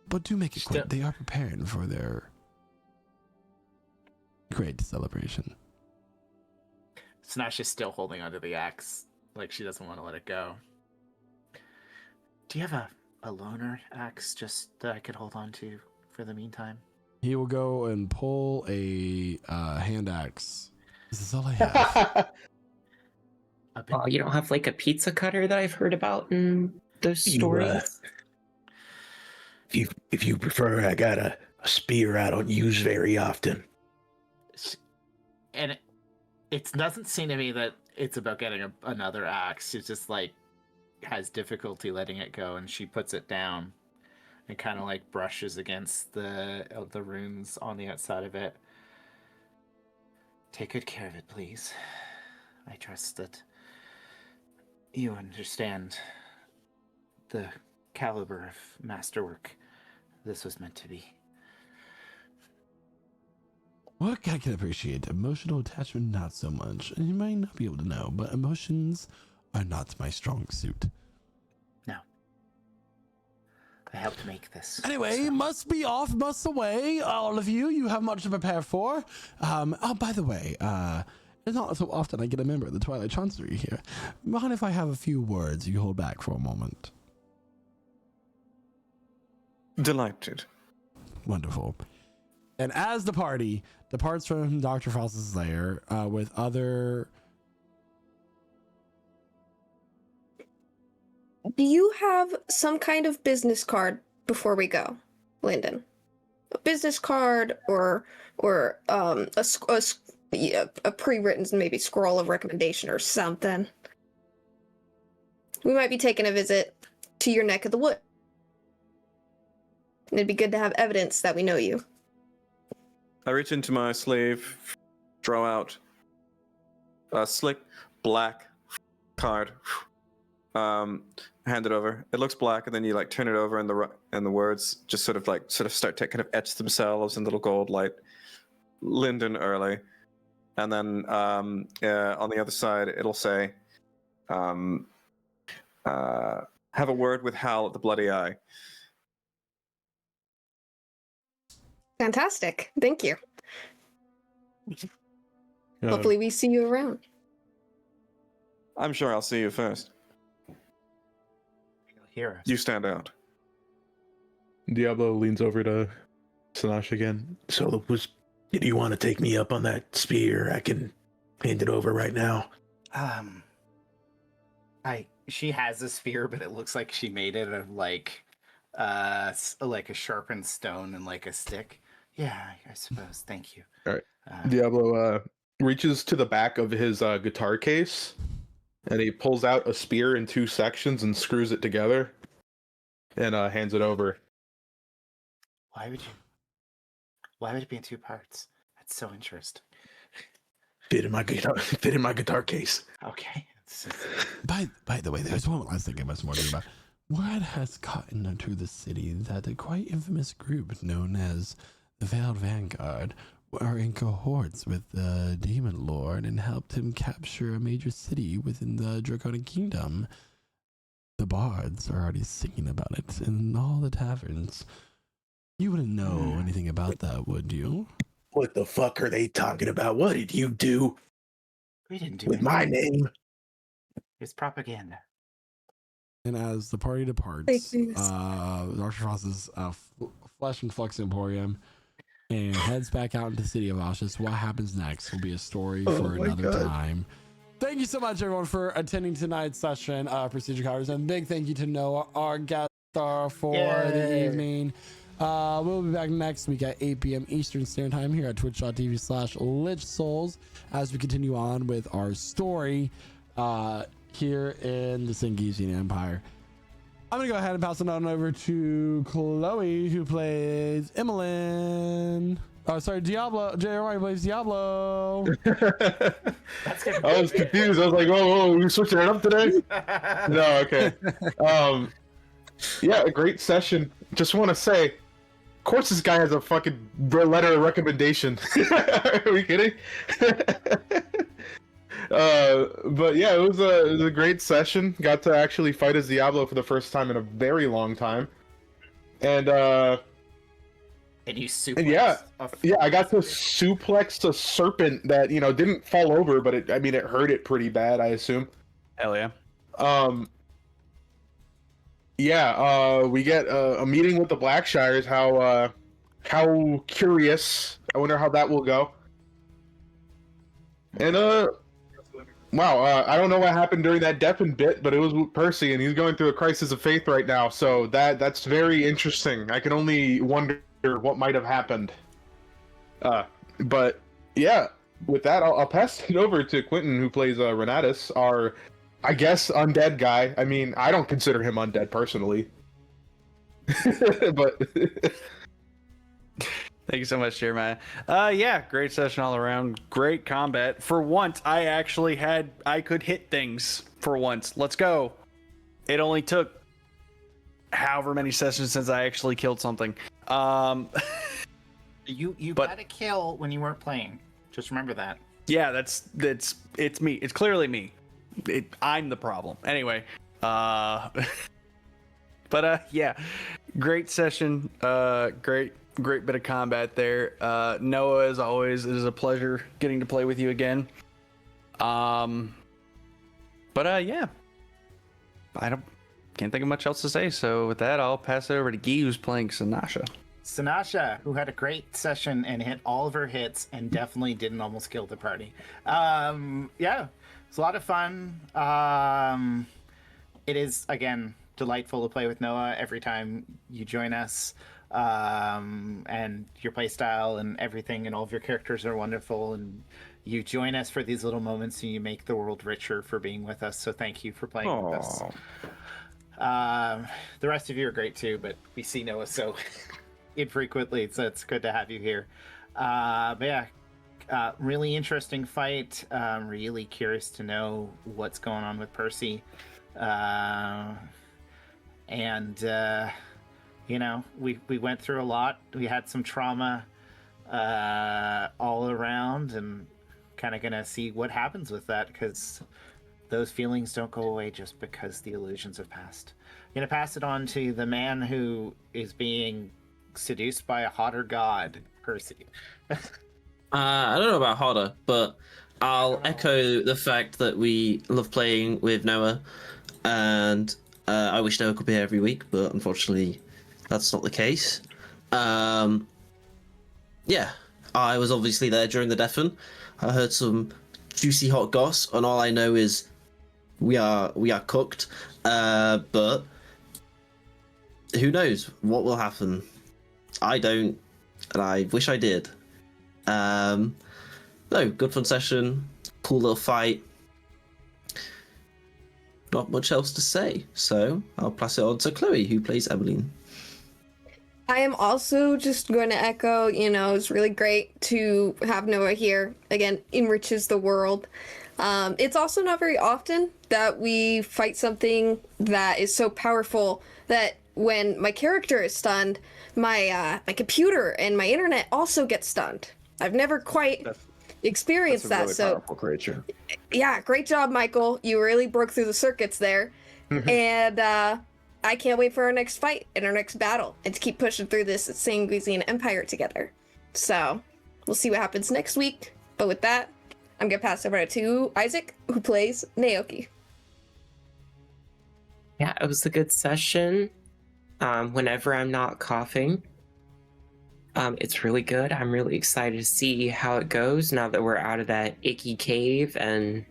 But do make it quick. Still- They are preparing for their great celebration. Snatch is still holding onto the axe. Like she doesn't want to let it go. Do you have a loner axe just that I could hold on to for the meantime? He will go and pull a hand axe. This is all I have. A bit- Oh, you don't have like a pizza cutter that I've heard about in those You, stories? If you prefer, I got a spear I don't use very often. And it doesn't seem to me that it's about getting another axe. She's just like has difficulty letting it go, and she puts it down and kind of like brushes against the runes on the outside of it. Take good care of it, please. I trust that you understand the caliber of masterwork this was meant to be. Work I can appreciate. Emotional attachment, not so much. You might not be able to know, but emotions are not my strong suit. No. I helped make this. Anyway, so- must be off, must away. All of you, you have much to prepare for. Oh, by the way, it's not so often I get a member of the Twilight Chancery here. Mind if I have a few words you hold back for a moment? Delighted. Wonderful. And as the party departs from Dr. Faust's lair with other... Do you have some kind of business card before we go, Lyndon? A business card or a pre-written maybe scroll of recommendation or something. We might be taking a visit to your neck of the wood. And it'd be good to have evidence that we know you. I reach into my sleeve, draw out a slick black card, hand it over. It looks black, and then you like turn it over, and the words just sort of start to kind of etch themselves in little gold light. Lyndon Early, and then on the other side it'll say, "Have a word with Hal at the Bloody Eye." Fantastic. Thank you. Hopefully we see you around. I'm sure I'll see you first. You'll hear us. You stand out. Diablo leans over to Sanash again. So, do you want to take me up on that spear? I can hand it over right now. She has a spear, but it looks like she made it of like a sharpened stone and like a stick. Yeah, I suppose. Thank you. All right. Diablo reaches to the back of his guitar case, and he pulls out a spear in 2 sections and screws it together, and hands it over. Why would it be in 2 parts? That's so interesting. Fit in my guitar case. Okay. By the way, there's one last thing I must warn you about. Word has gotten into the city that a quite infamous group known as the Veiled Vanguard are in cohorts with the Demon Lord and helped him capture a major city within the Draconic Kingdom. The bards are already singing about it in all the taverns. You wouldn't know anything about that, would you? What the fuck are they talking about? What did you do We didn't do with anything. my name? It's propaganda. And as the party departs, Dr. Frost's Flesh and Flux Emporium and heads back out into the city of Ashes. What happens next will be a story for another time. Thank you so much, everyone, for attending tonight's session of Procedure Covers. And big thank you to Noah, our guest star for the evening. We'll be back next week at 8 p.m. Eastern Standard Time here at twitch.tv/LichSouls as we continue on with our story here in the Singisian Empire. I'm going to go ahead and pass it on over to Chloe, who plays Emmeline. Oh, sorry, Diablo. Jeremiah plays Diablo. I was confused. I was like, whoa, are we switching it up today? No, okay. Yeah, a great session. Just want to say, of course this guy has a fucking letter of recommendation. Are we kidding? But yeah, it was a great session. Got to actually fight as Diablo for the first time in a very long time. And you suplexed. And yeah, I got to suplex a serpent that, didn't fall over, but it hurt it pretty bad, I assume. Hell yeah. We get a meeting with the Blackshires. How curious. I wonder how that will go. And wow, I don't know what happened during that Deafen bit, but it was with Percy, and he's going through a crisis of faith right now. So that's very interesting. I can only wonder what might have happened. But yeah, with that, I'll pass it over to Quentin, who plays Renatus, our, I guess, undead guy. I mean, I don't consider him undead personally. But thank you so much, Jeremiah. Yeah, great session all around. Great combat. For once, I could hit things for once. Let's go. It only took however many sessions since I actually killed something. You got a kill when you weren't playing. Just remember that. Yeah, it's me. It's clearly me. I'm the problem. Anyway, yeah, great session. Great bit of combat there. Noah, as always, it is a pleasure getting to play with you again. Yeah, can't think of much else to say. So with that, I'll pass it over to Guy, who's playing Sanasha, who had a great session and hit all of her hits and definitely didn't almost kill the party. Yeah, it's a lot of fun. It is, again, delightful to play with Noah every time you join us. And your playstyle and everything and all of your characters are wonderful, and you join us for these little moments and you make the world richer for being with us. So thank you for playing with us. The rest of you are great too, but we see Noah so infrequently, so it's good to have you here. But yeah, really interesting fight. Really curious to know what's going on with Percy. We went through a lot. We had some trauma all around, and kind of gonna see what happens with that, because those feelings don't go away just because the illusions have passed. I'm gonna pass it on to the man who is being seduced by a hotter god, Percy. I don't know about hotter, but I'll echo the fact that we love playing with Noah, and I wish Noah could be here every week, but unfortunately that's not the case. Yeah, I was obviously there during the Deafen. I heard some juicy hot goss, and all I know is we are cooked. But who knows what will happen? I don't, and I wish I did. No, good fun session, cool little fight. Not much else to say, so I'll pass it on to Chloe, who plays Emmeline. I am also just going to echo, it's really great to have Noah here. Again, enriches the world. It's also not very often that we fight something that is so powerful that when my character is stunned, my computer and my internet also get stunned. I've never quite experienced that. Really so powerful creature. Yeah, great job, Michael. You really broke through the circuits there. And I can't wait for our next fight and our next battle and to keep pushing through this Sanguisian Empire together. So we'll see what happens next week. But with that, I'm going to pass over to Isaac, who plays Naoki. Yeah, it was a good session. Whenever I'm not coughing, it's really good. I'm really excited to see how it goes now that we're out of that icky cave, and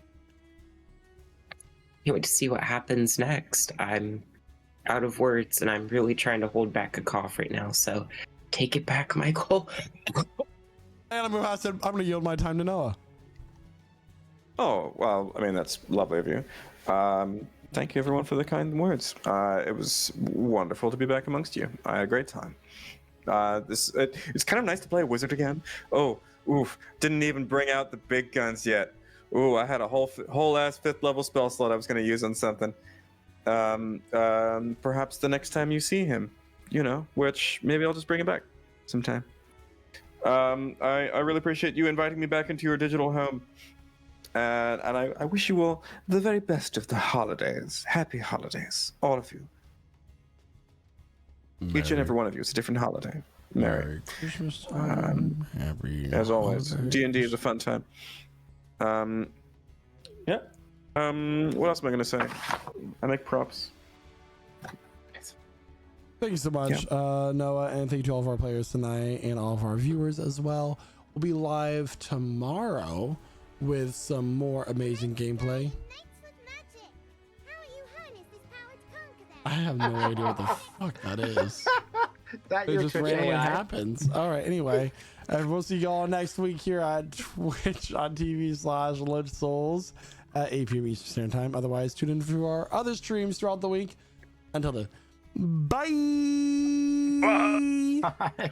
can't wait to see what happens next. I'm out of words, and I'm really trying to hold back a cough right now. So take it back, Michael. And I'm going to yield my time to Noah. Oh, well, I mean, that's lovely of you. Thank you, everyone, for the kind words. It was wonderful to be back amongst you. I had a great time. It's kind of nice to play a wizard again. Oh, oof, didn't even bring out the big guns yet. Ooh, I had a whole ass 5th level spell slot I was going to use on something. Perhaps the next time you see him, which maybe I'll just bring it back sometime. I really appreciate you inviting me back into your digital home. And I wish you all the very best of the holidays. Happy holidays, all of you. Each and every one of you. It's a different holiday. Merry Christmas time. Happy as always. holidays. D&D is a fun time. Yeah. What else am I going to say? I make props. Thank you so much, Noah, and thank you to all of our players tonight and all of our viewers as well. We'll be live tomorrow with some more amazing gameplay. I have no idea what the fuck that is. That It your just Twitch randomly AI? happens. All right, anyway, and we'll see y'all next week here at twitch.tv/Lich Souls at 8 p.m. Eastern Standard Time. Otherwise, tune in for our other streams throughout the week. Until then, bye. Bye.